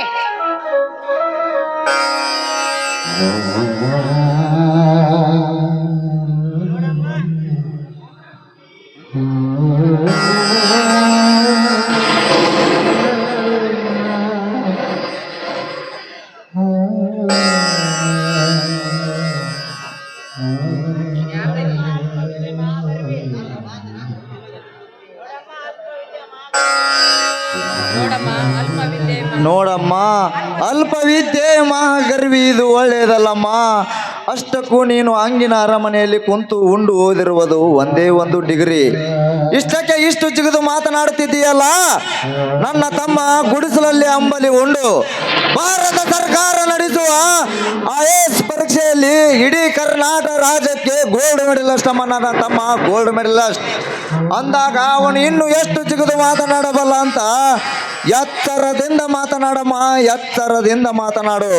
ನೋಡಮ್ಮ, ಅಲ್ಪವಿದ್ಯೆ ಮಹಾಗರ್ವಿ, ಇದು ಒಳ್ಳೆಯದಲ್ಲಮ್ಮ. ಅಷ್ಟಕ್ಕೂ ನೀನು ಅಂಗಿನ ಅರಮನೆಯಲ್ಲಿ ಕುಂತು ಉಂಡು ಓದಿರುವುದು ಒಂದೇ ಒಂದು ಡಿಗ್ರಿ. ಇಷ್ಟಕ್ಕೆ ಇಷ್ಟು ಜಿಗಿದು ಮಾತನಾಡುತ್ತಿದ್ದೀಯಲ್ಲ. ನನ್ನ ತಮ್ಮ ಗುಡಿಸಲಲ್ಲಿ ಅಂಬಲಿ ಉಂಡು ಭಾರತ ಸರ್ಕಾರ ನಡೆಸುವ IAS ಪರೀಕ್ಷೆಯಲ್ಲಿ ಇಡೀ ಕರ್ನಾಟಕ ರಾಜ್ಯಕ್ಕೆ ಗೋಲ್ಡ್ ಮೆಡಲಿಸ್ಟ್ ಅಮ್ಮ. ನನ್ನ ತಮ್ಮ ಗೋಲ್ಡ್ ಮೆಡಲಿಸ್ಟ್ ಅಂದಾಗ ಅವನು ಇನ್ನು ಎಷ್ಟು ಜಿಗಿದು ಮಾತನಾಡಬಲ್ಲ ಅಂತ ಎತ್ತರದಿಂದ ಮಾತನಾಡಮ್ಮ, ಎತ್ತರದಿಂದ ಮಾತನಾಡು.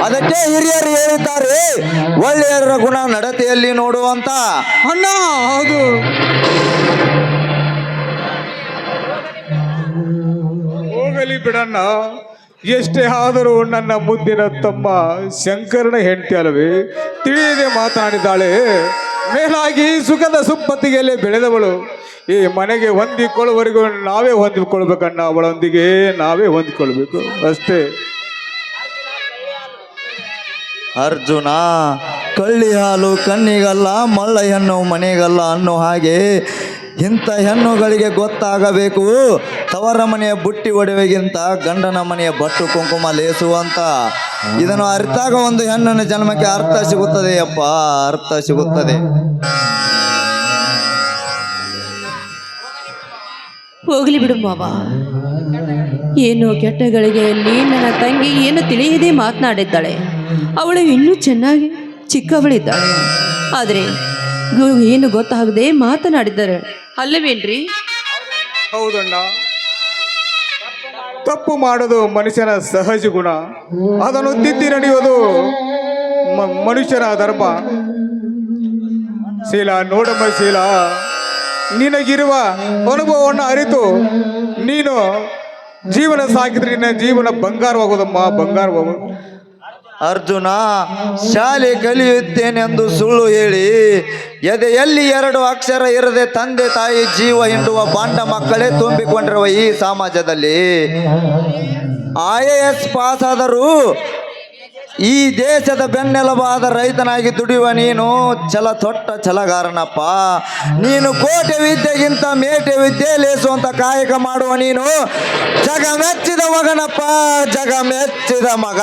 ಅದಕ್ಕೆ ಹಿರಿಯರು ಹೇಳಿದ್ದಾರೆ, ಒಳ್ಳೆಯರ ಗುಣ ನಡತೆಯಲ್ಲಿ ನೋಡುವಂತ. ಅಣ್ಣ, ಹೌದು. ಹೋಗಲಿ ಬಿಡಣ್ಣ. ಎಷ್ಟೇ ಆದರೂ ನನ್ನ ಮುದ್ದಿನ ತಮ್ಮ ಶಂಕರನ ಹೆಂಡತಿ ಅಲ್ಲವೇ? ತಿಳಿಯದೆ ಮಾತನಾಡಿದ್ದಾಳೆ. ಮೇಲಾಗಿ ಸುಖದ ಸುಪ್ಪತ್ತಿಗೆಯಲ್ಲಿ ಬೆಳೆದವಳು ಈ ಮನೆಗೆ ಹೊಂದಿಕೊಳ್ಳುವವರೆಗೂ ನಾವೇ ಹೊಂದಿಕೊಳ್ಬೇಕಣ್ಣ. ಅವಳೊಂದಿಗೆ ನಾವೇ ಹೊಂದಿಕೊಳ್ಬೇಕು ಅಷ್ಟೇ. ಅರ್ಜುನ, ಕಳ್ಳಿ ಹಾಲು ಕಣ್ಣಿಗಲ್ಲ, ಮಳ್ಳ ಹೆಣ್ಣು ಮನೆಗಲ್ಲ ಅನ್ನೋ ಹಾಗೆ ಇಂಥ ಹೆಣ್ಣುಗಳಿಗೆ ಗೊತ್ತಾಗಬೇಕು, ತವರ ಮನೆಯ ಬುಟ್ಟಿ ಒಡವೆಗಿಂತ ಗಂಡನ ಮನೆಯ ಬಟ್ಟು ಕುಂಕುಮ ಲೇಸು ಅಂತ. ಇದನ್ನು ಅರ್ಥಾಗ ಒಂದು ಹೆಣ್ಣಿನ ಜನ್ಮಕ್ಕೆ ಅರ್ಥ ಸಿಗುತ್ತದೆ ಅಪ್ಪ, ಅರ್ಥ ಸಿಗುತ್ತದೆ. ಹೋಗ್ಲಿ ಬಿಡು ಮಾವ, ಏನು ಕೆಟ್ಟಗಳಿಗೆಯಲ್ಲಿ ನನ್ನ ತಂಗಿ ಏನು ತಿಳಿಯದೆ ಮಾತನಾಡಿದ್ದಾಳೆ. ಅವಳು ಇನ್ನೂ ಚೆನ್ನಾಗಿ ಚಿಕ್ಕವಳಿದ್ದಾಳೆ. ಆದರೆ ಏನು ಗೊತ್ತಾಗದೆ ಮಾತನಾಡಿದ್ದಾರೆ ಅಲ್ಲವೇನ್ರಿ? ಹೌದಣ್ಣ, ತಪ್ಪು ಮಾಡೋದು ಮನುಷ್ಯನ ಸಹಜ ಗುಣ. ಅದನ್ನು ತಿದ್ದಿ ನಡೆಯೋದು ಮನುಷ್ಯನ ಧರ್ಮ. ಶೀಲ, ನೋಡಮ್ಮ ಶೀಲ, ನಿನಗಿರುವ ಅನುಭವವನ್ನು ಅರಿತು ನೀನು ಜೀವನ ಸಾಕಿದ್ರೆ ನಿನ್ನ ಜೀವನ ಬಂಗಾರವಾಗೋದಮ್ಮ, ಬಂಗಾರವಾಗೋದು. ಅರ್ಜುನ, ಶಾಲೆ ಕಲಿಯುತ್ತೇನೆಂದು ಸುಳ್ಳು ಹೇಳಿ ಎದೆಯಲ್ಲಿ 2 ಅಕ್ಷರ ಇರದೆ ತಂದೆ ತಾಯಿ ಜೀವ ಹಿಂಡುವ ಬಾಂಡ ಮಕ್ಕಳೇ ತುಂಬಿಕೊಂಡಿರುವ ಈ ಸಮಾಜದಲ್ಲಿ IAS ಪಾಸ್ ಆದರೂ ಈ ದೇಶದ ಬೆನ್ನೆಲುಬಾದ ರೈತನಾಗಿ ದುಡಿಯುವ ನೀನು ತೊಟ್ಟ ಛಲಗಾರನಪ್ಪ. ನೀನು ಕೋಟೆ ವಿದ್ಯೆಗಿಂತ ಮೇಟೆ ವಿದ್ಯೆ ಲೇಸುವಂತ ಕಾಯಕ ಮಾಡುವ ನೀನು ಜಗ ಮೆಚ್ಚಿದ ಮಗನಪ್ಪ, ಜಗ ಮೆಚ್ಚಿದ ಮಗ.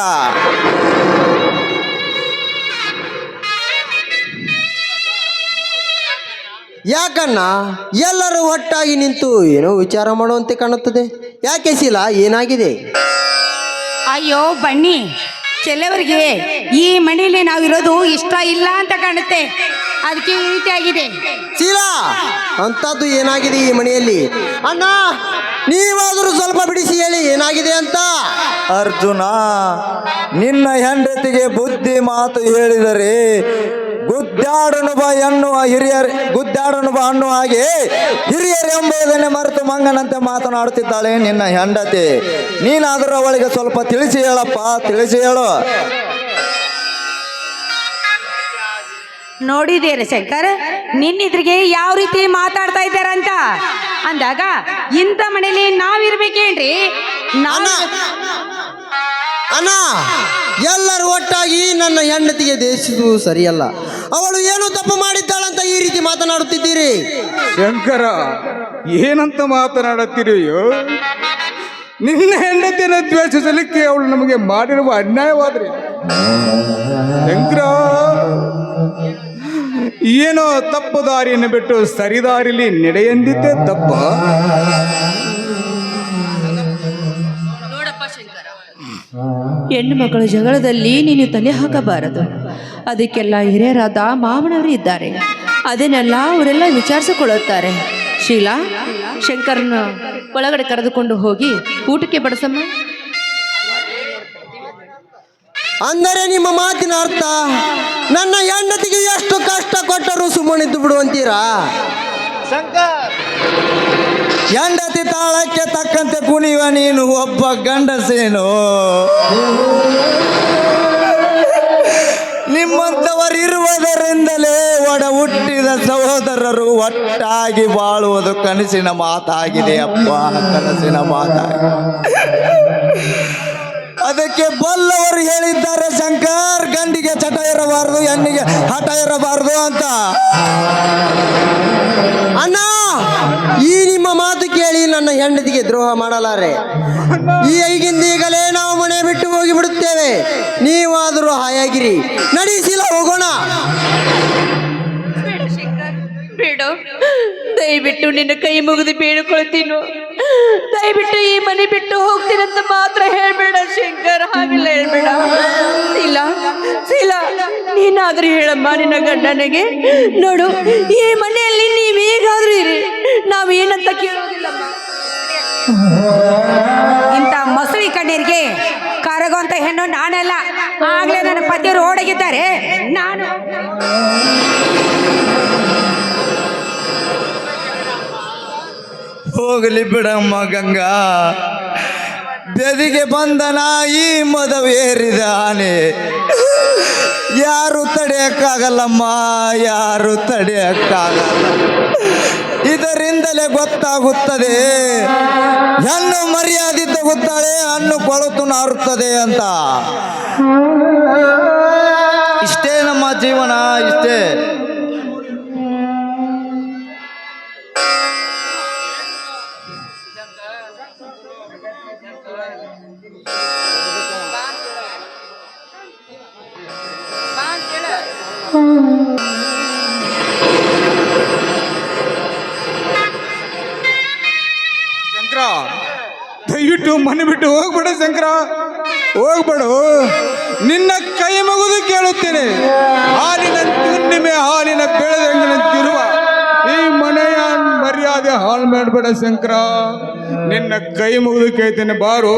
ಯಾಕಣ್ಣ ಎಲ್ಲರೂ ಒಟ್ಟಾಗಿ ನಿಂತು ಏನೋ ವಿಚಾರ ಮಾಡುವಂತೆ ಕಾಣುತ್ತದೆ. ಯಾಕೆ ಶೀಲ, ಏನಾಗಿದೆ? ಅಯ್ಯೋ ಬನ್ನಿ, ಕೆಲವರಿಗೆ ಈ ಮನೆಯಲ್ಲಿ ನಾವಿರೋದು ಇಷ್ಟ ಇಲ್ಲ ಅಂತ ಕಾಣುತ್ತೆ, ಅದಕ್ಕೆ ಈ ರೀತಿ ಆಗಿದೆ. ಶೀಲ, ಅಂಥದ್ದು ಏನಾಗಿದೆ ಈ ಮನೆಯಲ್ಲಿ? ಅಣ್ಣ, ನೀವಾದರೂ ಸ್ವಲ್ಪ ಬಿಡಿಸಿ ಹೇಳಿ ಏನಾಗಿದೆ ಅಂತ. ಅರ್ಜುನ, ನಿನ್ನ ಹೆಂಡತಿಗೆ ಬುದ್ಧಿ ಮಾತು ಹೇಳಿದರೆ ಗುದ್ದಾಡನುಬ ಎನ್ನುವ ಹಿರಿಯರು, ಗುದ್ದಾಡನುಬ ಅನ್ನುವ ಹಾಗೆ ಹಿರಿಯರು ಎಂಬುದನ್ನೇ ಮರೆತು ಮಂಗನಂತೆ ಮಾತನಾಡುತ್ತಿದ್ದಾಳೆ ನಿನ್ನ ಹೆಂಡತಿ. ನೀನಾದರೂ ಅವಳಿಗೆ ಸ್ವಲ್ಪ ತಿಳಿಸಿ ಹೇಳಪ್ಪ, ತಿಳಿಸಿ ಹೇಳು. ನೋಡಿದೇನೆ ಶಂಕರ್, ನಿನ್ನಿದ್ರಿಗೆ ಯಾವ ರೀತಿ ಮಾತಾಡ್ತಾ ಇದ್ದಾರಂತ ಅಂದಾಗ ಇಂಥ ಮನೇಲಿ ನಾವಿರ್ಬೇಕೇನ್ರಿ? ಅಣ್ಣ, ಎಲ್ಲರೂ ಒಟ್ಟಾಗಿ ನನ್ನ ಹೆಂಡತಿಗೆ ದೇಶಿಸುವುದು ಸರಿಯಲ್ಲ. ಅವಳು ಏನು ತಪ್ಪು ಮಾಡಿದ್ದಾಳಂತ ಈ ರೀತಿ ಮಾತನಾಡುತ್ತಿದ್ದೀರಿ? ಶಂಕರ, ಏನಂತ ಮಾತನಾಡುತ್ತೀರಿಯೋ? ನಿನ್ನ ಹೆಂಡತಿಯನ್ನು ದ್ವೇಷಿಸಲಿಕ್ಕೆ ಅವಳು ನಮಗೆ ಮಾಡಿರುವ ಅನ್ಯಾಯವಾದ್ರಿ. ಶಂಕರ, ಏನೋ ತಪ್ಪು ದಾರಿಯನ್ನು ಬಿಟ್ಟು ಸರಿದಾರಿಲಿ ನಡೆಯಂದಿದ್ದೆ ತಪ್ಪ. ಹೆಣ್ಣು ಮಕ್ಕಳ ಜಗಳದಲ್ಲಿ ನೀನು ತಲೆ ಹಾಕಬಾರದು. ಅದಕ್ಕೆಲ್ಲ ಹಿರಿಯರಾದ ಮಾವನವರು ಇದ್ದಾರೆ, ಅದನ್ನೆಲ್ಲ ಅವರೆಲ್ಲ ವಿಚಾರಿಸಿಕೊಳ್ಳುತ್ತಾರೆ. ಶೀಲಾ, ಶಂಕರನ ಒಳಗಡೆ ಕರೆದುಕೊಂಡು ಹೋಗಿ ಊಟಕ್ಕೆ ಬಡಿಸಮ್ಮ. ಅಂದರೆ ನಿಮ್ಮ ಮಾತಿನ ಅರ್ಥ ನನ್ನ ಹೆಂಡತಿಗೆ ಎಷ್ಟು ಕಷ್ಟ ಕೊಟ್ಟರು ಸುಮ್ಮನಿದ್ದು ಬಿಡುವಂತೀರಾ? ಹೆಂಡತಿ ತಾಳಕ್ಕೆ ತಕ್ಕಂತೆ ಕುಣಿಯುವ ನೀನು ಒಬ್ಬ ಗಂಡಸೇನು? ನಿಮ್ಮಂಥವರಿರುವುದರಿಂದಲೇ ಒಡ ಹುಟ್ಟಿದ ಸಹೋದರರು ಒಟ್ಟಾಗಿ ಬಾಳುವುದು ಕನಸಿನ ಮಾತಾಗಿದೆ ಅಪ್ಪ, ಕನಸಿನ ಮಾತಾಗಿದೆ. ಅದಕ್ಕೆ ಬಲ್ಲವರು ಹೇಳಿದ್ದಾರೆ, ಶಂಕರ್, ಗಂಡಿಗೆ ಚಟ ಇರಬಾರದು, ಹೆಣ್ಣಿಗೆ ಹಠ ಇರಬಾರದು ಅಂತ. ಅಣ್ಣ, ಈ ನಿಮ್ಮ ಮಾತು ಕೇಳಿ ನನ್ನ ಹೆಂಡತಿಗೆ ದ್ರೋಹ ಮಾಡಲಾರೆ. ಈಗಿಂದೀಗಲೇ ನಾವು ಮನೆ ಬಿಟ್ಟು ಹೋಗಿ ಬಿಡುತ್ತೇವೆ. ನೀವಾದರೂ ಹಾಯಾಗಿರಿ. ನಡೆಸಿಲ್ಲ, ಹೋಗೋಣ. ಬೇಡ, ದಯವಿಟ್ಟು ನಿನ್ನ ಕೈ ಮುಗಿದು ಬೇಡಿಕೊಳ್ತೀನು. ದಯವಿಟ್ಟು ಈ ಮನೆ ಬಿಟ್ಟು ಹೋಗ್ತೀನಂತ ಮಾತ್ರ ಹೇಳ್ಬೇಡ ಶಂಕರ್, ಹಾಗೆಲ್ಲ ಹೇಳ್ಬೇಡ. ಶೀಲಾ, ನೀನಾದ್ರೂ ಹೇಳಮ್ಮ ನಿನ್ನ ಗಂಡನಿಗೆ. ನೋಡು, ಈ ಮನೆಯಲ್ಲಿ ನೀವು ಹೇಗಾದ್ರೂ ಇರಿ, ನಾವು ಏನಂತ ಕೇಳೋದಿಲ್ಲಮ್ಮ. ಇಂಥ ಮಸಳಿ ಕಣ್ಣೀರಿಗೆ ಕರಗುವಂತ ಹೆಣ್ಣು ನಾನಲ್ಲ. ಆಗ್ಲೇ ನನ್ನ ಪತಿಯವರು ಓಡಗಿದ್ದಾರೆ. ನಾನು ಹೋಗಲಿ ಬಿಡಮ್ಮ ಗಂಗಾ, ಬೆದಿಗೆ ಬಂದ ನಾಯಿ ಮದವೇರಿದ ಆನೆ. ಯಾರು ತಡೆಯಕ್ಕಾಗಲ್ಲಮ್ಮ, ಯಾರು ತಡೆಯಕ್ಕಾಗಲ್ಲ. ಇದರಿಂದಲೇ ಗೊತ್ತಾಗುತ್ತದೆ ಹೆಣ್ಣು ಮರ್ಯಾದೆ ತಗುತ್ತಾಳೆ, ಹಣ್ಣು ಕೊಳತು ನಾರುತ್ತದೆ ಅಂತ. ಇಷ್ಟೇ ನಮ್ಮ ಜೀವನ, ಇಷ್ಟೇ. ಶಂಕರ, ದಯವಿಟ್ಟು ಮನೆ ಬಿಟ್ಟು ಹೋಗ್ಬೇಡ ಶಂಕರ, ಹೋಗ್ಬೇಡು. ನಿನ್ನ ಕೈ ಮುಗಿದು ಕೇಳುತ್ತೇನೆ. ಹಾಲಿನ ಹುಣ್ಣಿಮೆ, ಹಾಲಿನ ಬೆಳೆದಂಗಿನಂತಿರುವ ಈ ಮನೆಯ ಮರ್ಯಾದೆ ಹಾಳು ಮಾಡಬೇಡ ಶಂಕರ. ನಿನ್ನ ಕೈ ಮುಗಿದು ಕೇಳ್ತೇನೆ, ಬಾರು.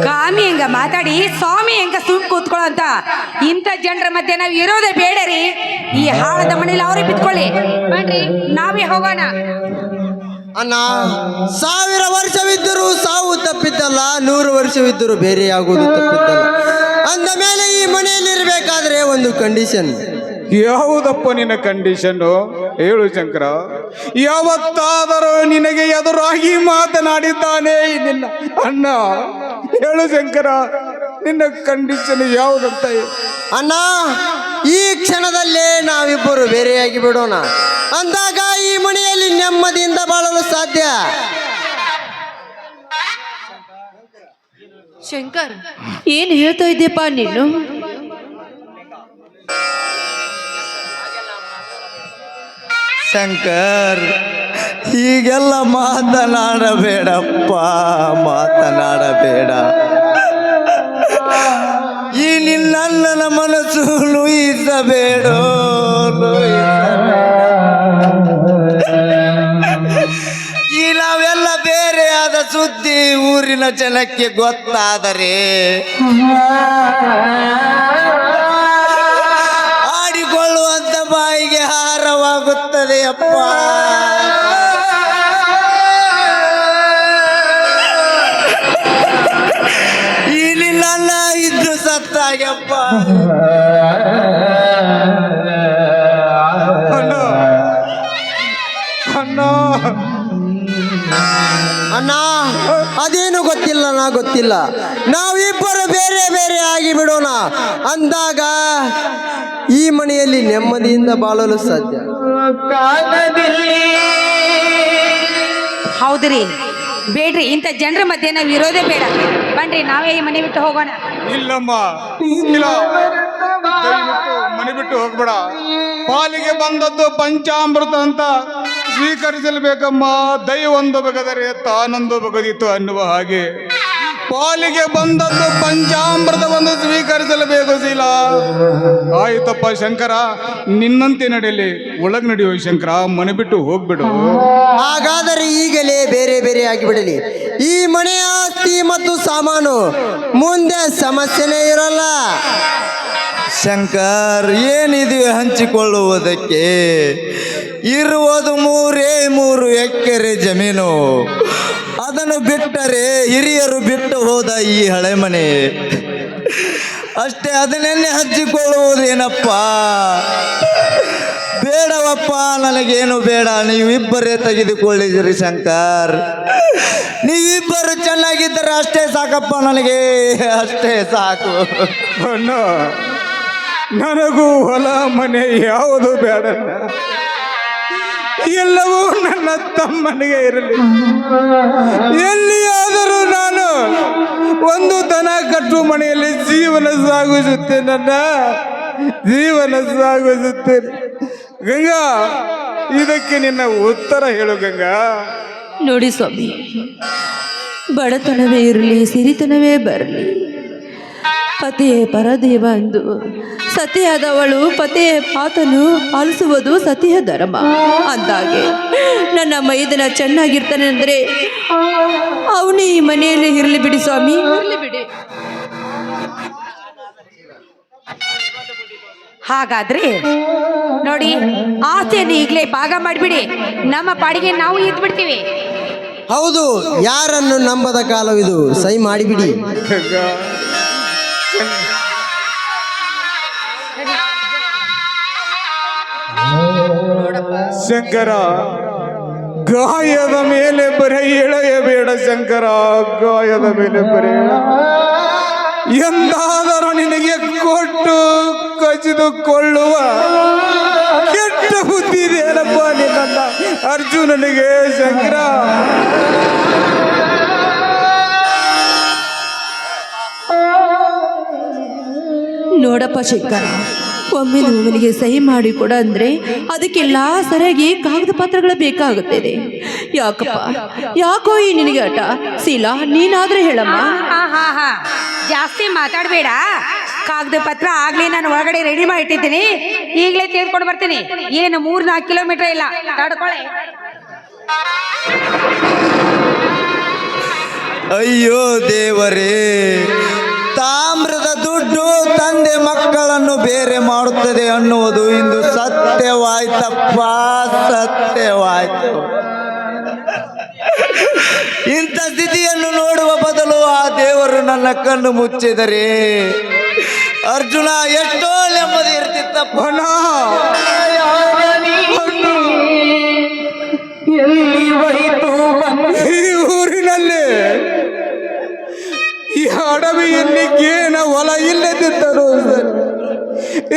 ಕಾಮಿ ಹೆಂಗ ಮಾತಾಡಿ ಸ್ವಾಮಿ ಹೆಂಗ ಸುಮ್ ಕೂತ್ಕೊಳ್ಳೋಂತ ಇಂಥ ಜನರ ಮಧ್ಯೆ ನಾವು ಇರೋದೇ ಬೇಡರಿ. ಈ ಹಾಳದ ಮನೇಲಿ ಅವರೇ ಬಿತ್ಕೊಳ್ಳಿ, ಬನ್ರಿ ನಾವೇ ಹೋಗೋಣ. ಅಣ್ಣ, 1000 ವರ್ಷವಿದ್ದರೂ ಸಾವು ತಪ್ಪಿದ್ದಲ್ಲ, 100 ವರ್ಷವಿದ್ದರೂ ಬೇರೆಯಾಗುವುದು ತಪ್ಪಿದ್ದಲ್ಲ. ಅಂದ ಮೇಲೆ ಈ ಮನೆಯಲ್ಲಿ ಇರಬೇಕಾದ್ರೆ ಒಂದು ಕಂಡೀಷನ್. ಯಾವುದಪ್ಪ ನಿನ್ನ ಕಂಡೀಷನ್ನು? ಹೇಳು ಶಂಕರ. ಯಾವತ್ತಾದರೂ ನಿನಗೆ ಎದುರಾಗಿ ಮಾತನಾಡಿದ್ದಾನೆ ನಿನ್ನ ಅಣ್ಣ? ಹೇಳು ಶಂಕರ, ನಿನ್ನ ಕಂಡೀಷನ್ ಯಾವುದಂತ? ಅಣ್ಣ, ಈ ಕ್ಷಣದಲ್ಲೇ ನಾವಿಬ್ಬರು ಬೇರೆಯಾಗಿ ಬಿಡೋಣ. ಅಂದಾಗ ಈ ಮನೆಯಲ್ಲಿ ನೆಮ್ಮದಿಯಿಂದ ಬಾಳಲು ಸಾಧ್ಯ. ಶಂಕರ್, ಏನು ಹೇಳ್ತಾ ಇದ್ದೀಯಪ್ಪ ನೀನು? ಶಂಕರ್, ಹೀಗೆಲ್ಲ ಮಾತನಾಡಬೇಡಪ್ಪ, ಮಾತನಾಡಬೇಡ. ಈ ನಿನ್ನಣ್ಣನ ಮನಸ್ಸು ನೋಯಿಸಬೇಡ. ಈ ನಾವೆಲ್ಲ ಬೇರೆಯಾದ ಸುದ್ದಿ ಊರಿನ ಜನಕ್ಕೆ ಗೊತ್ತಾದರೆ ಆಡಿಕೊಳ್ಳುವಂತ ಬಾಯಿಗೆ ಹಾರವಾಗುತ್ತದೆ ಅಪ್ಪ. ಇಲ್ಲಿ ನನ್ನ ಇದ್ದು ಸತ್ತಾಗಪ್ಪ. ಗೊತ್ತಿಲ್ಲ ನಾವಿಬ್ಬರು ಬೇರೆ ಬೇರೆ ಆಗಿ ಬಿಡೋಣ ಅಂದಾಗ ಈ ಮನೆಯಲ್ಲಿ ನೆಮ್ಮದಿಯಿಂದ ಬಾಳಲು ಸಾಧ್ಯ. ಹೌದ್ರಿ, ಬೇಡ್ರಿ, ಇಂಥ ಜನರ ಮಧ್ಯೆ ನಾವು ಇರೋದೇ ಬೇಡ. ಬನ್ರಿ, ನಾವೇ ಈ ಮನೆ ಬಿಟ್ಟು ಹೋಗೋಣ. ಇಲ್ಲಮ್ಮ, ಇಲ್ಲ, ದಯವಿಟ್ಟು ಮನೆ ಬಿಟ್ಟು ಹೋಗ್ಬೇಡ. ಪಾಲಿಗೆ ಬಂದದ್ದು ಪಂಚಾಮೃತ ಅಂತ ಸ್ವೀಕರಿಸಲೇಬೇಕಮ್ಮ. ದೈವೊಂದು ಬಗದರೆ ತಾನೊಂದು ಬಗದಿತ್ತು ಅನ್ನುವ ಹಾಗೆ ಪಾಲಿಗೆ ಬಂದದ್ದು ಪಂಚಾಮೃತವನ್ನು ಸ್ವೀಕರಿಸಲೇಬೇಕು. ಶೀಲ ಆಯ್ತಪ್ಪ ಶಂಕರ, ನಿನ್ನಂತೆ ನಡೆಯಲಿ. ಒಳಗ್ ನಡೆಯೋ ಶಂಕರ, ಮನೆ ಬಿಟ್ಟು ಹೋಗ್ಬಿಡು. ಹಾಗಾದರೆ ಈಗಲೇ ಬೇರೆ ಬೇರೆ ಆಗಿಬಿಡಲಿ. ಈ ಮನೆಯ ಆಸ್ತಿ ಮತ್ತು ಸಾಮಾನು ಮುಂದೆ ಸಮಸ್ಯೆನೇ ಇರಲ್ಲ. ಶಂಕರ್, ಏನಿದೆ ಹಂಚಿಕೊಳ್ಳುವುದಕ್ಕೆ? ಇರುವುದು 3 ಎಕರೆ ಜಮೀನು. ಅದನ್ನು ಬಿಟ್ಟರೆ ಹಿರಿಯರು ಬಿಟ್ಟು ಹೋದ ಈ ಹಳೆ ಮನೆ ಅಷ್ಟೇ. ಅದನ್ನೆನ್ನೆ ಹಂಚಿಕೊಳ್ಳುವುದೇನಪ್ಪ? ಬೇಡವಪ್ಪ, ನನಗೇನು ಬೇಡ. ನೀವಿಬ್ಬರೇ ತೆಗೆದುಕೊಳ್ಳಿದಿರಿ ಶಂಕರ್. ನೀವಿಬ್ಬರು ಚೆನ್ನಾಗಿದ್ದರೆ ಅಷ್ಟೇ ಸಾಕಪ್ಪ, ನನಗೆ ಅಷ್ಟೇ ಸಾಕು. ಅಣ್ಣ, ನನಗೂ ಹೊಲ ಮನೆ ಯಾವುದು ಬೇಡ. ಎಲ್ಲವೂ ನನ್ನ ತಮ್ಮನಿಗೆ ಇರಲಿ. ಎಲ್ಲಿಯಾದರೂ ನಾನು ಒಂದು ದನ ಕಟ್ಟುವ ಮನೆಯಲ್ಲಿ ಜೀವನ ಸಾಗಿಸುತ್ತೇನೆ. ನನ್ನ ಜೀವನ ಸಾಗಿಸುತ್ತೇನೆ. ಗಂಗಾ, ಇದಕ್ಕೆ ನಿನ್ನ ಉತ್ತರ ಹೇಳು ಗಂಗಾ. ನೋಡಿ ಸ್ವಾಮಿ, ಬಡತನವೇ ಇರಲಿ, ಸಿರಿತನವೇ ಬರಲಿ, ಪತಿಯೇ ಪರದೇವ ಎಂದು ಸತಿಯಾದವಳು ಪತಿಯೇ ಪಾತನು ಪಾಲಿಸುವುದು ಸತಿಯ ಧರ್ಮ. ಅಂದಾಗೆ ನನ್ನ ಮೈದನ ಚೆನ್ನಾಗಿರ್ತಾನೆ ಅಂದರೆ ಅವನೇ ಈ ಮನೆಯಲ್ಲಿ ಇರಲಿ ಬಿಡಿ ಸ್ವಾಮಿ, ಇರಲಿ ಬಿಡಿ. ಹಾಗಾದ್ರೆ ನೋಡಿ, ಆಸ್ತಿಯನ್ನು ಈಗಲೇ ಭಾಗ ಮಾಡಿಬಿಡಿ. ನಮ್ಮ ಪಾಡಿಗೆ ನಾವು ಇದ್ದು ಬಿಡ್ತೀವಿ. ಹೌದು, ಯಾರನ್ನು ನಂಬದ ಕಾಲವಿದು. ಸಹಿ ಮಾಡಿಬಿಡಿ. ಗಂಗಾ, ಶಂಕರ, ಗಾಯದ ಮೇಲೆ ಬರೆ ಎಳೆಯಬೇಡ ಶಂಕರ. ಗಾಯದ ಮೇಲೆ ಬರೆ ಎಂದಾದರೂ ನಿನಗೆ ಕೊಟ್ಟು ಕಸಿದುಕೊಳ್ಳುವ ಕೆಟ್ಟ ಬುದ್ಧಿ ಇದೆಯಲ್ಲಪ್ಪ ನಿನ್ನ ಅರ್ಜುನನಿಗೆ ಶಂಕರ. ನೋಡಪ್ಪ ಶಂಕರ, ಒಮ್ಮೆ ಅವನಿಗೆ ಸಹಿ ಮಾಡಿ ಕೊಡ ಅಂದ್ರೆ ಅದಕ್ಕೆಲ್ಲ ಸರಿಯಾಗಿ ಕಾಗದ ಪತ್ರಗಳು ಬೇಕಾಗುತ್ತದೆ. ಯಾಕಪ್ಪ, ಯಾಕೋ ಈ ನಿನಗೆ ಆಟ? ಶೀಲಾ, ನೀನಾದ್ರೆ ಹೇಳಮ್ಮ. ಜಾಸ್ತಿ ಮಾತಾಡಬೇಡ. ಕಾಗದ ಪತ್ರ ಆಗ್ಲೇ ನಾನು ಒಳಗಡೆ ರೆಡಿ ಮಾಡಿ ಇಟ್ಟಿದ್ದೀನಿ. ಈಗಲೇ ತೆಗೆದುಕೊಂಡು ಬರ್ತೀನಿ. ಏನು 3-4 ಕಿಲೋಮೀಟರ್ ಇಲ್ಲ, ತಡ್ಕೊಳ್ಳಿ. ಅಯ್ಯೋ ದೇವರೇ, ತಾಮ್ರದ ದುಡ್ಡು ತಂದೆ ಮಕ್ಕಳನ್ನು ಬೇರೆ ಮಾಡುತ್ತದೆ ಅನ್ನುವುದು ಇಂದು ಸತ್ಯವಾಯ್ತಪ್ಪ, ಸತ್ಯವಾಯ್ತು. ಇಂಥ ಸ್ಥಿತಿಯನ್ನು ನೋಡುವ ಬದಲು ಆ ದೇವರು ನನ್ನ ಕಣ್ಣು ಮುಚ್ಚಿದರೆ ಅರ್ಜುನ ಎಷ್ಟೋ ನೆಮ್ಮದಿ ಇರ್ತಿತ್ತಪ್ಪ. ಈ ಊರಿನಲ್ಲಿ, ಈ ಅಡವಿಯಲ್ಲಿ ಗೇನ ಹೊಲ ಇಲ್ಲದಿದ್ದರು ಸರ್,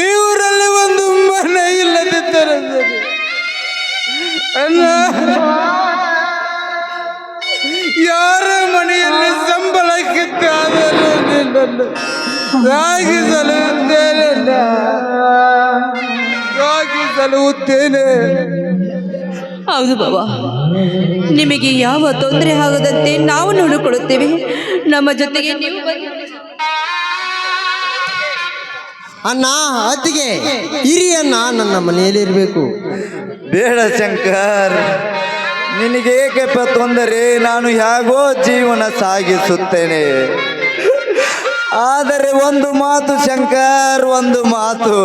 ಈ ಊರಲ್ಲಿ ಒಂದು ಮನೆ ಇಲ್ಲದಿದ್ದರು ಸರ್. ಅಣ್ಣ, ಯಾರ ಮನೆಯಲ್ಲಿ ಸಂಬಳಕ್ಕಿದ್ದಾದರೂ ನಿನ್ನನ್ನು ಸಾಗಿಸಲುತ್ತೇನೆ. ಹೌದು ಬಾಬಾ, ನಿಮಗೆ ಯಾವ ತೊಂದರೆ ಆಗದಂತೆ ನಾವು ನೋಡಿಕೊಳ್ಳುತ್ತೇವೆ. ನಮ್ಮ ಜೊತೆಗೆ ನೀವು ಬನ್ನಿ. ಅಣ್ಣ, ಅತ್ತಿಗೆ, ಹಿರಿಯಣ್ಣ ನನ್ನ ಮನೆಯಲ್ಲಿರಬೇಕು. ಬೇಡ ಶಂಕರ್, ನಿನಗೆ ಏಕೆಪ್ಪ ತೊಂದರೆ? ನಾನು ಹೇಗೋ ಜೀವನ ಸಾಗಿಸುತ್ತೇನೆ. ಆದರೆ ಒಂದು ಮಾತು ಶಂಕರ್, ಒಂದು ಮಾತು.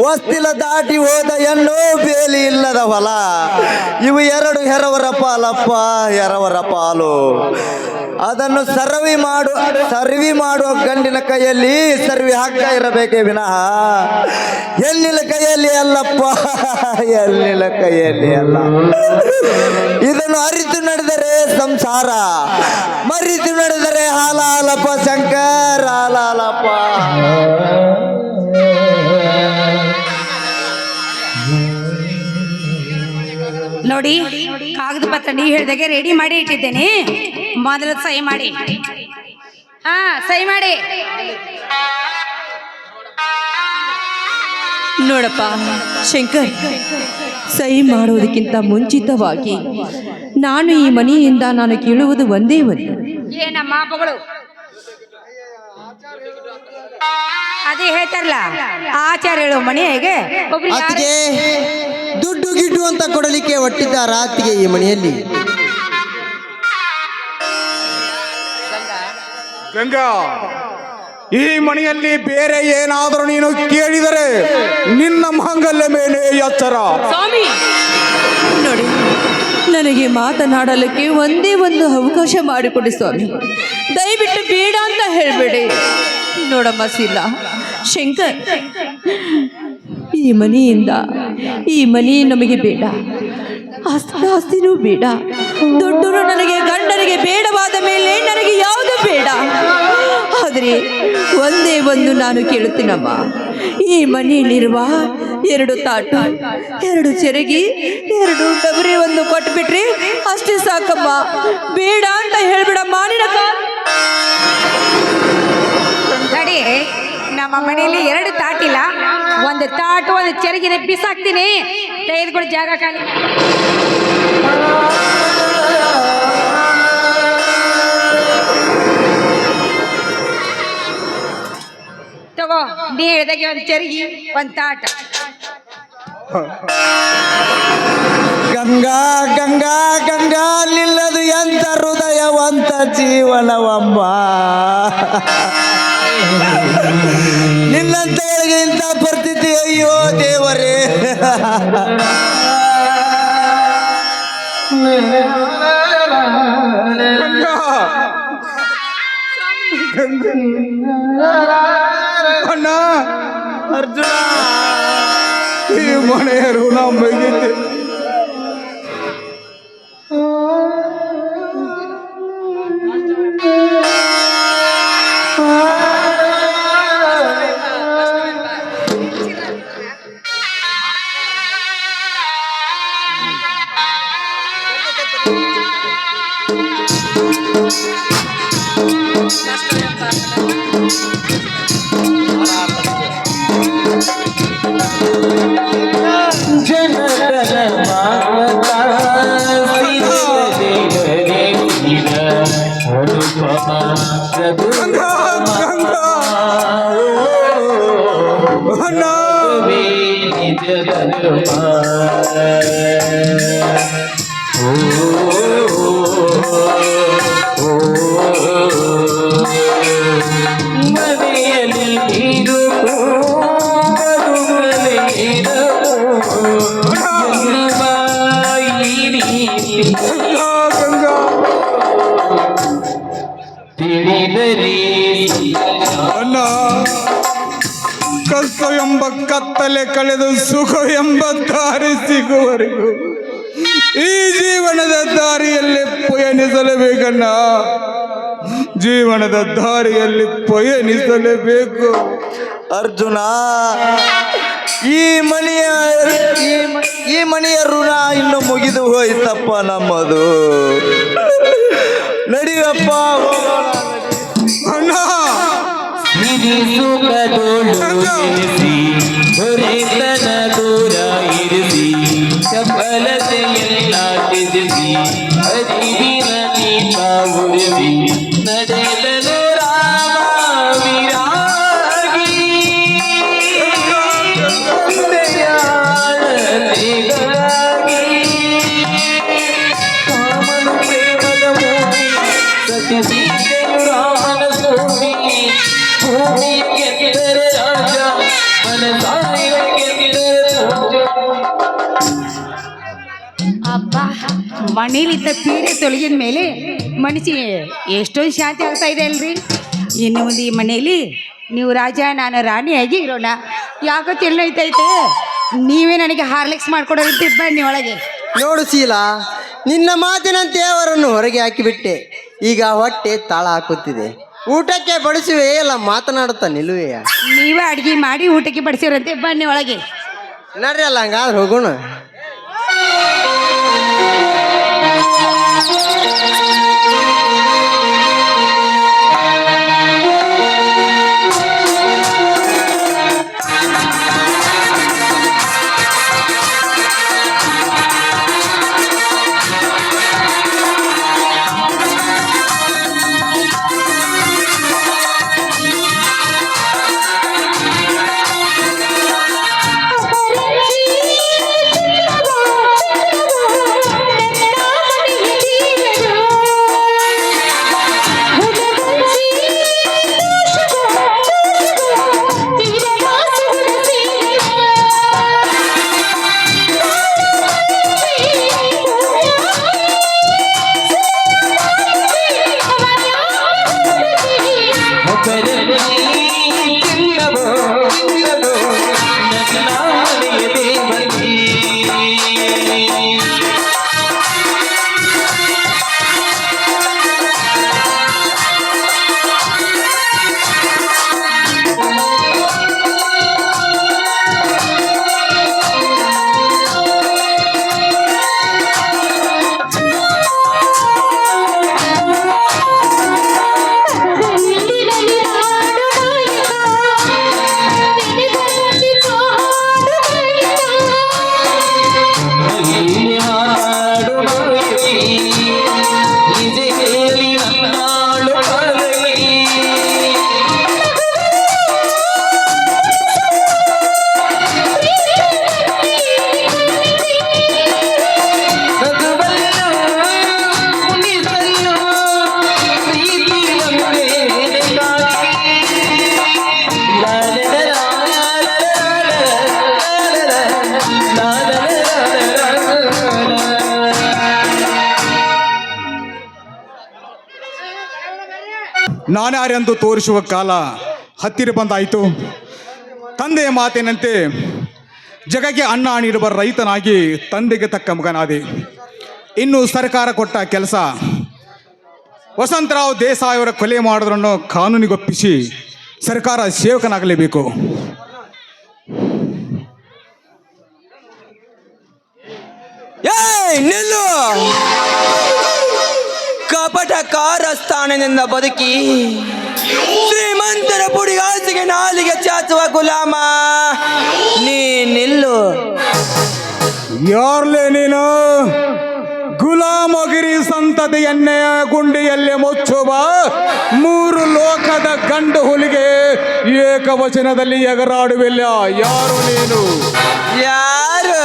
ಹೊಸ್ತಿಲ ದಾಟಿ ಹೋದ ಹೆಣ್ಣು, ಬೇಲಿ ಇಲ್ಲದ ಹೊಲ, ಇವು 2 ಎರವರ ಪಾಲಪ್ಪ, ಎರವರ ಪಾಲು. ಅದನ್ನು ಸರ್ವಿ ಮಾಡುವ ಗಂಡಿನ ಕೈಯಲ್ಲಿ ಸರ್ವಿ ಹಗ್ಗ ಇರಬೇಕೇ ವಿನಃ ಹೆಣ್ಣಿನ ಕೈಯಲ್ಲಿ ಅಲ್ಲಪ್ಪ, ಹೆಣ್ಣಿನ ಕೈಯಲ್ಲಿ ಅಲ್ಲ. ಇದನ್ನು ಅರಿತು ನಡೆದರೆ ಸಂಸಾರ, ಮರಿತು ನಡೆದರೆ ಹಾಲಾಲಪ್ಪ ಶಂಕರ್, ಹಾಲಾಲಪ್ಪ. ನೋಡಿ, ಕಾಗದ ಪತ್ರ ನೀವು ಹೇಳಿದಾಗೆ ರೆಡಿ ಮಾಡಿ ಇಟ್ಟಿದ್ದೇನೆ. ಮೊದಲು ಸಹಿ ಮಾಡಿ. ಹಾ, ಸಹಿ ಮಾಡಿ. ನೋಡಪ್ಪ ಶಂಕರ್, ಸಹಿ ಮಾಡುವುದಕ್ಕಿಂತ ಮುಂಚಿತವಾಗಿ ನಾನು ಈ ಮನೆಯಿಂದ ನಾನು ಕೇಳುವುದು ಒಂದೇ ಒಂದು. ಏನಮ್ಮ ಮಗಳು ಅದೇ ಹೇಳ್ತಾರಲ್ಲ, ಆಚಾರ್ಯಗಳು ಮನೆಗೆ ಒಬ್ರು ಯಾರು- ಅತ್ತಿಗೆ ದುಡ್ಡು ಗಿಡ್ಡು ಅಂತ ಕೊಡಲಿಕ್ಕೆ ಒಟ್ಟಿದ್ದಾರ ಅತ್ತಿಗೆ ಈ ಮನೆಯಲ್ಲಿ? ಗಂಗಾ, ಈ ಮನೆಯಲ್ಲಿ ಬೇರೆ ಏನಾದರೂ ನೀನು ಕೇಳಿದರೆ ನಿನ್ನ ಮಾಂಗಲ್ಯ ಮೇಲೆ ಎಚ್ಚರ. ಸ್ವಾಮಿ ನೋಡಿ, ನನಗೆ ಮಾತನಾಡಲಿಕ್ಕೆ ಒಂದೇ ಒಂದು ಅವಕಾಶ ಮಾಡಿಕೊಡಿ ಸ್ವಾಮಿ. ದಯವಿಟ್ಟು ಬೇಡ ಅಂತ ಹೇಳಬೇಡಿ. ನೋಡಮ್ಮ ಶೀಲ, ಶಂಕರ್, ಈ ಮನೆಯಿಂದ ಈ ಮನೆ ನಮಗೆ ಬೇಡ, ಆಸ್ತಿನೂ ಬೇಡ, ದುಡ್ಡು ನನಗೆ ಗಂಡನಿಗೆ ಬೇಡವಾದ ಮೇಲೆ ನನಗೆ ಯಾವುದು ಬೇಡ. ಆದರೆ ಒಂದೇ ಒಂದು ನಾನು ಕೇಳುತ್ತೀನಮ್ಮ, ಈ ಮನೆಯಲ್ಲಿರುವ 2 ತಾಟು, 2 ಚೆರಗಿ, 2 ಡಬರಿ ಒಂದು ಕೊಟ್ಬಿಟ್ರಿ ಅಷ್ಟೇ ಸಾಕಮ್ಮ. ಬೇಡ ಅಂತ ಹೇಳ್ಬಿಡಮ್ಮ. ನಿನ್ನ ನಡಿ, ನಮ್ಮ ಮನೆಯಲ್ಲಿ 2 ತಾಟಿಲ್ಲ, 1 ತಾಟು 1 ಚೆರಗಿನ ಬಿಸಾಕ್ತೀನಿ. ತೆಗೆದುಕೊಂಡು ಜಾಗ ಖಾಲಿ. ತಗೋ, ನೀ ಹೇಳಿದಾಗೆ 1 ಚೆರಗಿ 1 ತಾಟ. ಗಂಗಾ ಗಂಗಾ ಗಂಗಾ, ನಿಲ್ಲದು ಎಂತ ಹೃದಯವಂತ ಜೀವನವಮ್ಮ. ನಿನ್ನಂತವರಿಗೆ ಇಂಥ ಪರಿಸ್ಥಿತಿ, ಅಯ್ಯೋ ದೇವರೇ. ಅಣ್ಣ ಅರ್ಜುನ, ಈ ಮನೆಯ ಋಣ ಮುಗಿತೆ. ಅಣ್ಣ, ಕಷ್ಟ ಎಂಬ ಕತ್ತಲೆ ಕಳೆದು ಸುಖ ಎಂಬ ದಾರಿ ಸಿಗುವವರೆಗೂ ಈ ಜೀವನದ ದಾರಿಯಲ್ಲಿ ಪಯಣಿಸಲೇಬೇಕಣ್ಣ. ಜೀವನದ ದಾರಿಯಲ್ಲಿ ಪಯಣಿಸಲೇಬೇಕು. ಅರ್ಜುನ, ಈ ಮನೆಯ ಋಣ ಇನ್ನು ಮುಗಿದು ಹೋಯ್ತಪ್ಪ ನಮ್ಮದು. ನಡಿಯಪ್ಪ ಅಣ್ಣ, ದೊರೆತನ ದೂರ ಇರಿಸಿ, ಸಫಲತೆಯೆಲ್ಲ ತ್ಯಜಿಸಿ, ಅರಿವಿನ ದೀಪ ಉರಿಸಿ, ನಡೆದನು ರಾಮ ವಿರಾಗಿ. ದಯಾಳತೆಗಾಗಿ ಕಾಮನು ಪ್ರೇಮದ ಮೂರ್ತಿ, ಸತ್ಯ ಸೀತೆಯು ರಾಮನ ಸೋಮಿ. ಭೂಮಿ ಗೆದ್ದರೆ ರಾಜ, ಮನಸಾಯಿರ ಗೆದ್ದರೆ ರಾಜ. ಅಬ್ಬಾ, ಮನೇಲಿದ್ದ ಪೀಡೆ ತೊಲಗಿದ ಮೇಲೆ ಮನಸ್ಸಿಗೆ ಎಷ್ಟೊಂದು ಶಾಂತಿ ಆಗ್ತಾ ಇದೆ ಅಲ್ರಿ. ಇನ್ನು ಮುಂದೆ ಈ ಮನೆಯಲ್ಲಿ ನೀವು ರಾಜ ನಾನು ರಾಣಿಯಾಗಿ ಇರೋಣ. ಯಾಕೋ ತಿನ್ನೈತೈತೆ ನೀವೇ ನನಗೆ ಹಾರ್ಲಿಕ್ಸ್ ಮಾಡ್ಕೊಡೋರಂತೆ ಬನ್ನಿ ಒಳಗೆ. ನೋಡು ಶೀಲಾ, ನಿನ್ನ ಮಾತಿನಂತೆ ಅವರನ್ನು ಹೊರಗೆ ಹಾಕಿಬಿಟ್ಟೆ. ಈಗ ಹೊಟ್ಟೆ ತಾಳ ಹಾಕುತ್ತಿದೆ. ಊಟಕ್ಕೆ ಬಡಿಸುವೆ ಎಲ್ಲ ಮಾತನಾಡುತ್ತಾ ನಿಲ್ಲುವೆಯ? ನೀವೇ ಅಡುಗೆ ಮಾಡಿ ಊಟಕ್ಕೆ ಬಡಿಸಿರಂತೆ ಬನ್ನಿ ಒಳಗೆ. ನಡ್ರಿ ಅಲ್ಲ, ಹಂಗಾದ್ರೆ ಹೋಗೋಣ. ನಾನ್ಯಾರೆಂದು ತೋರಿಸುವ ಕಾಲ ಹತ್ತಿರ ಬಂದಾಯಿತು. ತಂದೆಯ ಮಾತಿನಂತೆ ಜಗಕ್ಕೆ ಅನ್ನ ನೀಡುವ ರೈತನಾಗಿ ತಂದೆಗೆ ತಕ್ಕ ಮಗನಾದೆ. ಇನ್ನು ಸರ್ಕಾರ ಕೊಟ್ಟ ಕೆಲಸ ವಸಂತರಾವ್ ದೇಸಾಯಿ ಅವರ ಕೊಲೆ ಮಾಡೋದನ್ನು ಕಾನೂನಿಗೊಪ್ಪಿಸಿ ಸರ್ಕಾರ ಸೇವಕನಾಗಲೇಬೇಕು. ನಿಲ್ಲು! ಕಪಟ ಕಾರಸ್ಥಾನದಿಂದ ಬದುಕಿ ಶ್ರೀಮಂತರ ಪುಡಿ ಆಸೆಗೆ ನಾಲಿಗೆ ಚಾಚುವ ಗುಲಾಮ ನೀ ನಿಲ್ಲು. ಯಾರ್ಲೇ ನೀನು? ಗುಲಾಮಗಿರಿ ಸಂತತಿಯನ್ನೇ ಗುಂಡಿಯಲ್ಲಿ ಮುಚ್ಚುವ ಮೂರು ಲೋಕದ ಗಂಡು ಹುಲಿಗೆ ಏಕವಚನದಲ್ಲಿ ಎಗರಾಡುವಿಲ್ಲ. ಯಾರು ನೀನು? ಯಾರು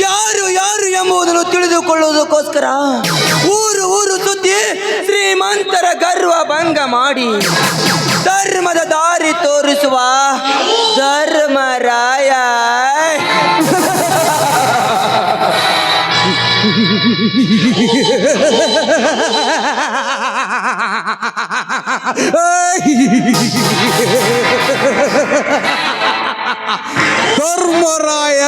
ಯಾರು ಯಾರು ಎಂಬುದನ್ನು ತಿಳಿದುಕೊಳ್ಳುವುದಕ್ಕೋಸ್ಕರ ಊರು ಊರು ಸುದ್ದಿ ಶ್ರೀಮಂತರ ಗರ್ವ ಭಂಗ ಮಾಡಿ ಧರ್ಮದ ದಾರಿ ತೋರಿಸುವ ಧರ್ಮರಾಯ. ಧರ್ಮರಾಯ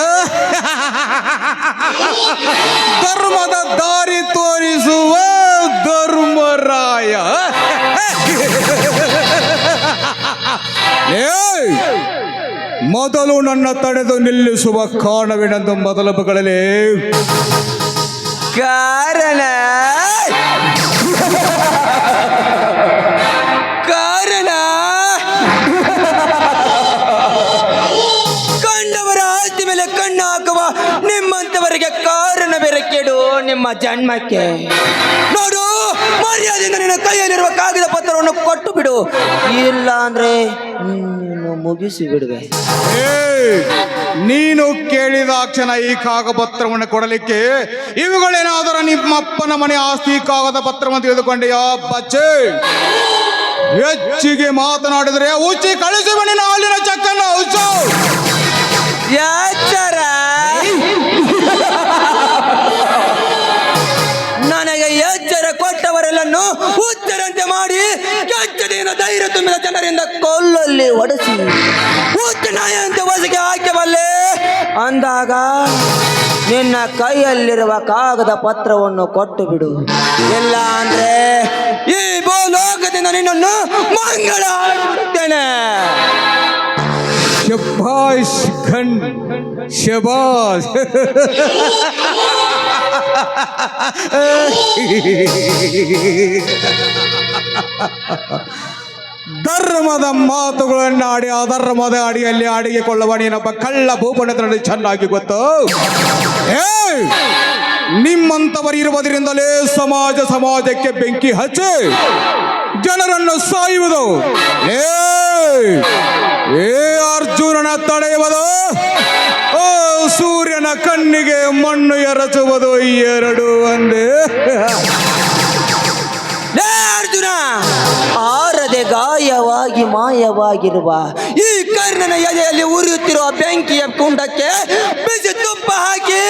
ಧರ್ಮದ ದಾರಿ ತೋರಿಸುವ ಧರ್ಮರಾಯ. ಮೊದಲು ನನ್ನ ತಡೆದು ನಿಲ್ಲಿಸುವ ಕಾರಣವೇನೆಂದು ಮೊದಲ ಬಗಳಲ್ಲಿ ಕಾರಣ ಕಂಡವರ ಆಸ್ತಿ ಮೇಲೆ ಕಣ್ಣು ಹಾಕುವ ನಿಮ್ಮಂತವರಿಗೆ ಕಾರಣ ಬೇರೆ ಕೆಡು ನಿಮ್ಮ ಜನ್ಮಕ್ಕೆ. ನೋಡು, ಮರ್ಯಾದೆಯಿಂದ ನಿನ್ನ ಕೈಯಲ್ಲಿರುವ ಕಾಗದ ಪತ್ರವನ್ನು ಕೊಟ್ಟು ಬಿಡು, ಇಲ್ಲ ಅಂದ್ರೆ ಮುಗಿಸಿ ಬಿಡುವೆ. ನೀನು ಕೇಳಿದ ಕ್ಷಣ ಈ ಕಾಗದ ಪತ್ರವನ್ನು ಕೊಡಲಿಕ್ಕೆ ಇವುಗಳೇನಾದರೂ ನಿಮ್ಮಪ್ಪನ ಮನೆ ಆಸ್ತಿ ಕಾಗದ ಪತ್ರವನ್ನು ತಿಳಿದುಕೊಂಡೆಯಾ ಬಚ್ಚೆ? ಹೆಚ್ಚಿಗೆ ಮಾತನಾಡಿದರೆ ಉಚ್ಚಿ ಕಳಿಸುವ ನಿನ್ನ ಹಾಲಿನ ಚಕ್ಕನ್ನು ಉಚ್ಚು. ಯಾಚರ ಜನರನ್ನು ಹುಚ್ಚರಂತೆ ಮಾಡಿ ಕೆಚ್ಚದಿನ ಧೈರ್ಯ ತುಂಬಿದ ಜನರಿಂದ ಕೊಲ್ಲಲ್ಲಿ ಒಡಿಸಿ ಹುಚ್ಚ ನಾಯಂತೆ ವಶಕ್ಕೆ ಹಾಕಬಲ್ಲೆ ಅಂದಾಗ ನಿನ್ನ ಕೈಯಲ್ಲಿರುವ ಕಾಗದ ಪತ್ರವನ್ನು ಕೊಟ್ಟು ಬಿಡು. ಇಲ್ಲ ಅಂದ್ರೆ ಈ ಭೂಲೋಕದಿಂದ ನಿನ್ನನ್ನು ಮಂಗಳ ಬಿಡುತ್ತೇನೆ. ಶಬಾಷ್ ಖಂಡ್ ಶಬಾಷ್. ಧರ್ಮದ ಮಾತುಗಳನ್ನಾಡಿ ಅಧರ್ಮದ ಅಡಿಯಲ್ಲಿ ಅಡಿಗೆಕೊಳ್ಳುವ ನೀನೊಬ್ಬ ಕಳ್ಳ ಭೂಪಣದಲ್ಲಿ ಚೆನ್ನಾಗಿ ಗೊತ್ತು. ನಿಮ್ಮಂತವರು ಇರುವುದರಿಂದಲೇ ಸಮಾಜಕ್ಕೆ ಬೆಂಕಿ ಹಚ್ಚಿ ಜನರನ್ನು ಸಾಯುವುದು. ಏ ಅರ್ಜುನನ ತಡೆಯುವುದು, ಓ ಸೂರ್ಯನ ಕಣ್ಣಿಗೆ ಮಣ್ಣು ಎರಚುವುದು, ಎರಡು ಒಂದೇ. ಅರ್ಜುನ, ಆರದೆ ಗಾಯವಾಗಿ ಮಾಯವಾಗಿರುವ ಈ ಕರ್ಣನ ಎದೆಯಲ್ಲಿ ಉರಿಯುತ್ತಿರುವ ಬೆಂಕಿಯ ಕುಂಡಕ್ಕೆ ಬಿಸಿ ತುಪ್ಪ ಹಾಕಿ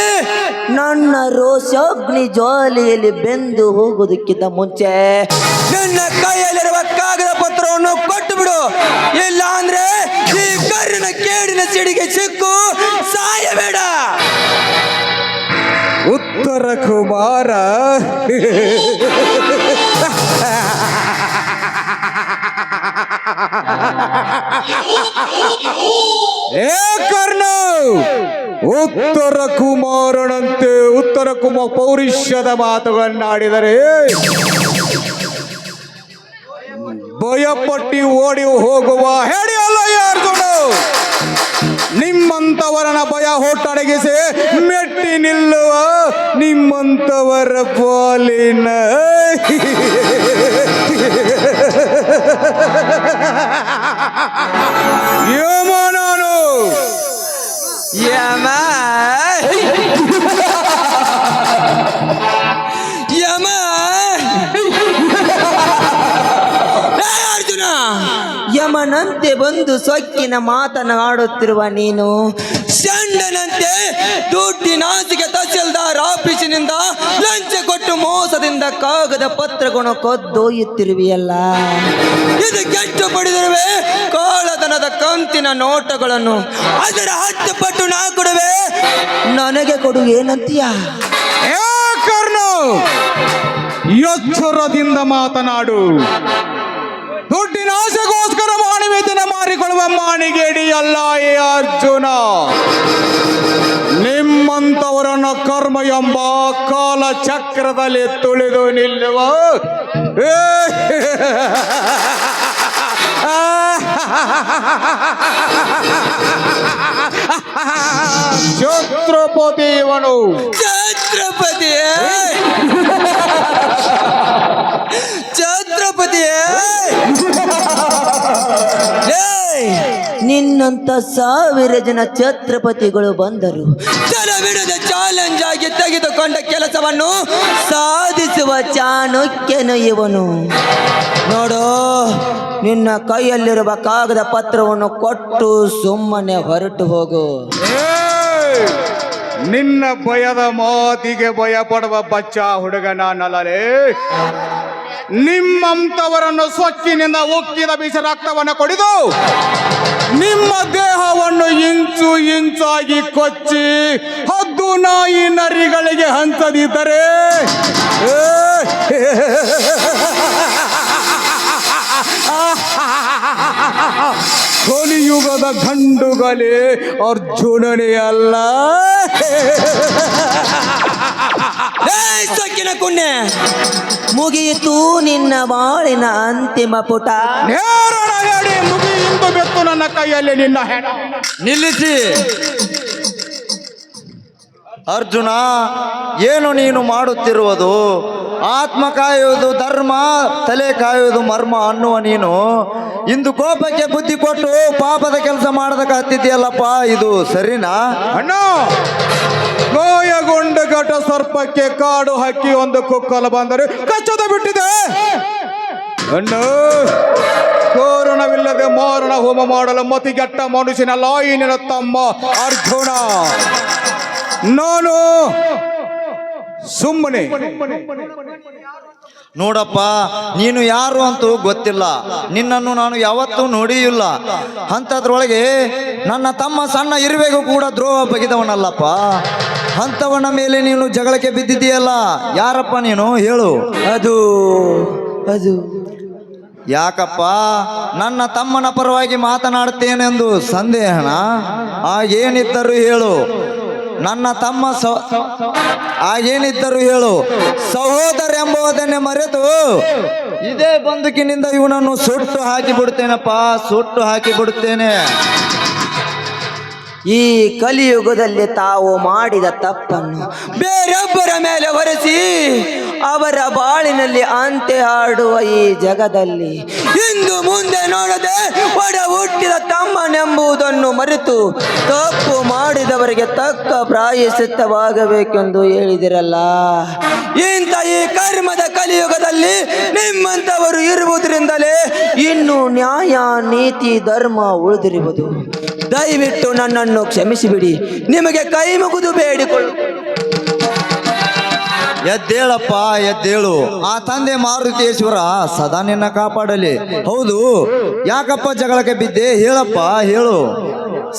ನನ್ನ ರೋಷಾಗ್ನಿ ಜ್ವಾಲೆಯಲ್ಲಿ ಬೆಂದು ಹೋಗುವುದಕ್ಕಿಂತ ಮುಂಚೆ ನನ್ನ ಕೈಯಲ್ಲಿರುವ ಕಾಗದ ಪತ್ರವನ್ನು ಕೊಟ್ಟು ಬಿಡು. ಇಲ್ಲ ಅಂದ್ರೆ ಈ ಕರ್ಣನ ಕೇಡಿನ ಸಿಡಿಗೆ ಸಿಕ್ಕು ಸಾಯಬೇಡ. ಉತ್ತರ ಕುಮಾರ. ಏ ಕರ್ಣ, ಉತ್ತರ ಕುಮಾರನಂತೆ ಉತ್ತರ ಕುಮಾರ ಪೌರುಷದ ಮಾತುಗಳನ್ನಾಡಿದರೆ ಭಯಪಟ್ಟಿ ಓಡಿ ಹೋಗುವ ಹೇಳಿ ಅಲ್ಲ ಅರ್ಜುನ. ನಿಮ್ಮಂತವರನ ಭಯ ಹೊಟ್ಟಡಗಿಸಿ ಮೆಟ್ಟಿ ನಿಲ್ಲುವ ನಿಮ್ಮಂತವರ ಪಾಲಿನ ಯಮ ನಾನು ಯಮ ಯಮ ಅರ್ಜುನ, ಯಮನಂತೆ ಬಂದು ಸೊಕ್ಕಿನ ಮಾತನಾಡುತ್ತಿರುವ ನೀನು ಷಂಡನಂತೆ ದುಡ್ಡಿನಾಸಿಗೆ ತಹಸೀಲ್ದಾರ್ ಆಫೀಸಿನಿಂದ ಲಂಚ ಕೊಟ್ಟು ಮೋಸದಿಂದ ಕಾಗದ ಪತ್ರಗಳನ್ನು ಕದ್ದೊಯ್ಯುತ್ತಿರುವೆಯಲ್ಲ. ಇದು ಕೆಟ್ಟು ಪಡೆದಿರುವೆ ಕಾಳತನದ ಕಂತಿನ ನೋಟಗಳನ್ನು. ಅದರ 10 ಪಟ್ಟು ನಾ ಕೊಡುವೆ, ನನಗೆ ಕೊಡು ಏನಂತೀಯ? ಕರ್ಣ, ಎಚ್ಚರದಿಂದ ಮಾತನಾಡು. ದುಡ್ಡಿನ ಆಸೆಗೋಸ್ಕರ ಮಾನವೀಯತೆನ ಮಾರಿಕೊಳ್ಳುವ ಮಾಣಿಗೇಡಿ ಅಲ್ಲ ಏ ಅರ್ಜುನ. ನಿಮ್ಮಂತವರನ್ನ ಕರ್ಮ ಎಂಬ ಕಾಲ ಚಕ್ರದಲ್ಲಿ ತುಳಿದು ನಿಲ್ಲುವ ಛತ್ರಪತಿ ಇವನು. ಛತ್ರಪತಿಯೇ, ಛತ್ರಪತಿಯೇ, ನಿನ್ನಂತ 1000 ಜನ ಛತ್ರಪತಿಗಳು ಬಂದರು ಜಲವಿಡದ ಚಾಲೆಂಜ್ ಆಗಿ ತೆಗೆದುಕೊಂಡ ಕೆಲಸವನ್ನು ಸಾಧಿಸುವ ಚಾಣಕ್ಯನು ಇವನು. ನೋಡು, ನಿನ್ನ ಕೈಯಲ್ಲಿರುವ ಕಾಗದ ಪತ್ರವನ್ನು ಕೊಟ್ಟು ಸುಮ್ಮನೆ ಹೊರಟು ಹೋಗು. ನಿನ್ನ ಭಯದ ಮಾತಿಗೆ ಭಯ ಪಡುವ ಬಚ್ಚ ಹುಡುಗ ನಾನಲ್ಲೇ. ನಿಮ್ಮಂತವರನ್ನು ಸೊಕ್ಕಿನಿಂದ ಉಕ್ಕಿದ ಬಿಸಿ ರಕ್ತವನ್ನು ಕೊಡಿದು ನಿಮ್ಮ ದೇಹವನ್ನು ಇಂಚು ಇಂಚಾಗಿ ಕೊಚ್ಚಿ ಹದ್ದು ನಾಯಿ ನರಿಗಳಿಗೆ ಹಂಚದಿದ್ದರೆ ಕಲಿಯುಗದ ಗಂಡುಗಳೇ ಅರ್ಜುನನೇ ಅಲ್ಲ. ಸೊಕ್ಕಿನ ಕುಣ್ಣೆ, ಮುಗಿಯಿತು ನಿನ್ನ ಬಾಳಿನ ಅಂತಿಮ ಪುಟ. ನೇರಣ ಹೇಳಿ ಮುಗಿಯಿಂದು ಬೆತ್ತು ನನ್ನ ಕೈಯಲ್ಲಿ ನಿನ್ನ ಹೆಣ. ನಿಲ್ಲಿಸಿ ಅರ್ಜುನ, ಏನು ನೀನು ಮಾಡುತ್ತಿರುವುದು? ಆತ್ಮ ಕಾಯುವುದು ಧರ್ಮ, ತಲೆ ಕಾಯುವುದು ಮರ್ಮ ಅನ್ನುವ ನೀನು ಇಂದು ಕೋಪಕ್ಕೆ ಬುದ್ಧಿ ಕೊಟ್ಟು ಪಾಪದ ಕೆಲಸ ಮಾಡದಕ್ಕೆ ಹತ್ತಿದ್ಯಲ್ಲಪ್ಪ, ಇದು ಸರಿನಾ? ಅಣ್ಣ, ಗಾಯಗೊಂಡ ಘಟ ಸರ್ಪಕ್ಕೆ ಕಾಡು ಹಕ್ಕಿ ಒಂದು ಕುಕ್ಕಲು ಬಂದರೆ ಕಚ್ಚದ ಬಿಟ್ಟಿದೆ. ಅಣ್ಣ, ಕೋರಣವಿಲ್ಲದೆ ಮಾರಣ ಹೋಮ ಮಾಡಲು ಮತಿಗೆಟ್ಟ ಮನುಷ್ಯನಲ್ಲ ಈ ನಿನ್ನ ತಮ್ಮ ಅರ್ಜುನ. ನಾನು ಸುಮ್ಮನೆ ನೋಡಪ್ಪ, ನೀನು ಯಾರು ಅಂತೂ ಗೊತ್ತಿಲ್ಲ, ನಿನ್ನನ್ನು ನಾನು ಯಾವತ್ತೂ ನೋಡಿಯಿಲ್ಲ. ಅಂಥದ್ರೊಳಗೆ ನನ್ನ ತಮ್ಮ ಸಣ್ಣ ಇರುವೆಗೂ ಕೂಡ ದ್ರೋಹ ಬಗೆದವನಲ್ಲಪ್ಪ. ಅಂಥವನ ಮೇಲೆ ನೀನು ಜಗಳಕ್ಕೆ ಬಿದ್ದಿದೆಯಲ್ಲ, ಯಾರಪ್ಪ ನೀನು ಹೇಳು? ಅದು ಯಾಕಪ್ಪ ನನ್ನ ತಮ್ಮನ ಪರವಾಗಿ ಮಾತನಾಡುತ್ತೇನೆಂದು ಸಂದೇಹನ? ಆಗೇನಿದ್ದರೂ ಹೇಳು. ನನ್ನ ತಮ್ಮ ಆಗೇನಿದ್ದರೂ ಹೇಳು. ಸಹೋದರ ಎಂಬುದನ್ನೇ ಮರೆತು ಇದೇ ಬಂದುಕಿನಿಂದ ಇವನನ್ನು ಸುಟ್ಟು ಹಾಕಿಬಿಡುತ್ತೇನಪ್ಪ, ಸುಟ್ಟು ಹಾಕಿಬಿಡುತ್ತೇನೆ. ಈ ಕಲಿಯುಗದಲ್ಲಿ ತಾವು ಮಾಡಿದ ತಪ್ಪನ್ನು ಬೇರೊಬ್ಬರ ಮೇಲೆ ಹೊರಿಸಿ ಅವರ ಬಾಳಿನಲ್ಲಿ ಅಂತೆ ಆಡುವ ಈ ಜಗದಲ್ಲಿ ಇಂದು ಮುಂದೆ ನೋಡದೆ ಒಡ ಹುಟ್ಟಿದ ತಮ್ಮನೆಂಬುದನ್ನು ಮರೆತು ತಪ್ಪು ಮಾಡಿದವರಿಗೆ ತಕ್ಕ ಪ್ರಾಯಶ್ಚಿತ್ತವಾಗಬೇಕೆಂದು ಹೇಳಿದಿರಲ್ಲ. ಇಂಥ ಈ ಕರ್ಮದ ಕಲಿಯುಗದಲ್ಲಿ ನಿಮ್ಮಂಥವರು ಇರುವುದರಿಂದಲೇ ಇನ್ನು ನ್ಯಾಯ ನೀತಿ ಧರ್ಮ ಉಳಿದಿರುವುದು. ದಯವಿಟ್ಟು ನನ್ನನ್ನು ಕ್ಷಮಿಸಿಬಿಡಿ, ನಿಮಗೆ ಕೈ ಮುಗಿದು ಬೇಡಿಕೊಳ್ಳು. ಎದ್ದೇಳಪ್ಪ, ಎದ್ದೇಳು. ಆ ತಂದೆ ಮಾರುತೇಶ್ವರ ಸದಾ ನಿನ್ನ ಕಾಪಾಡಲಿ. ಹೌದು, ಯಾಕಪ್ಪ ಜಗಳಕ್ಕೆ ಬಿದ್ದೆ? ಹೇಳಪ್ಪ, ಹೇಳು.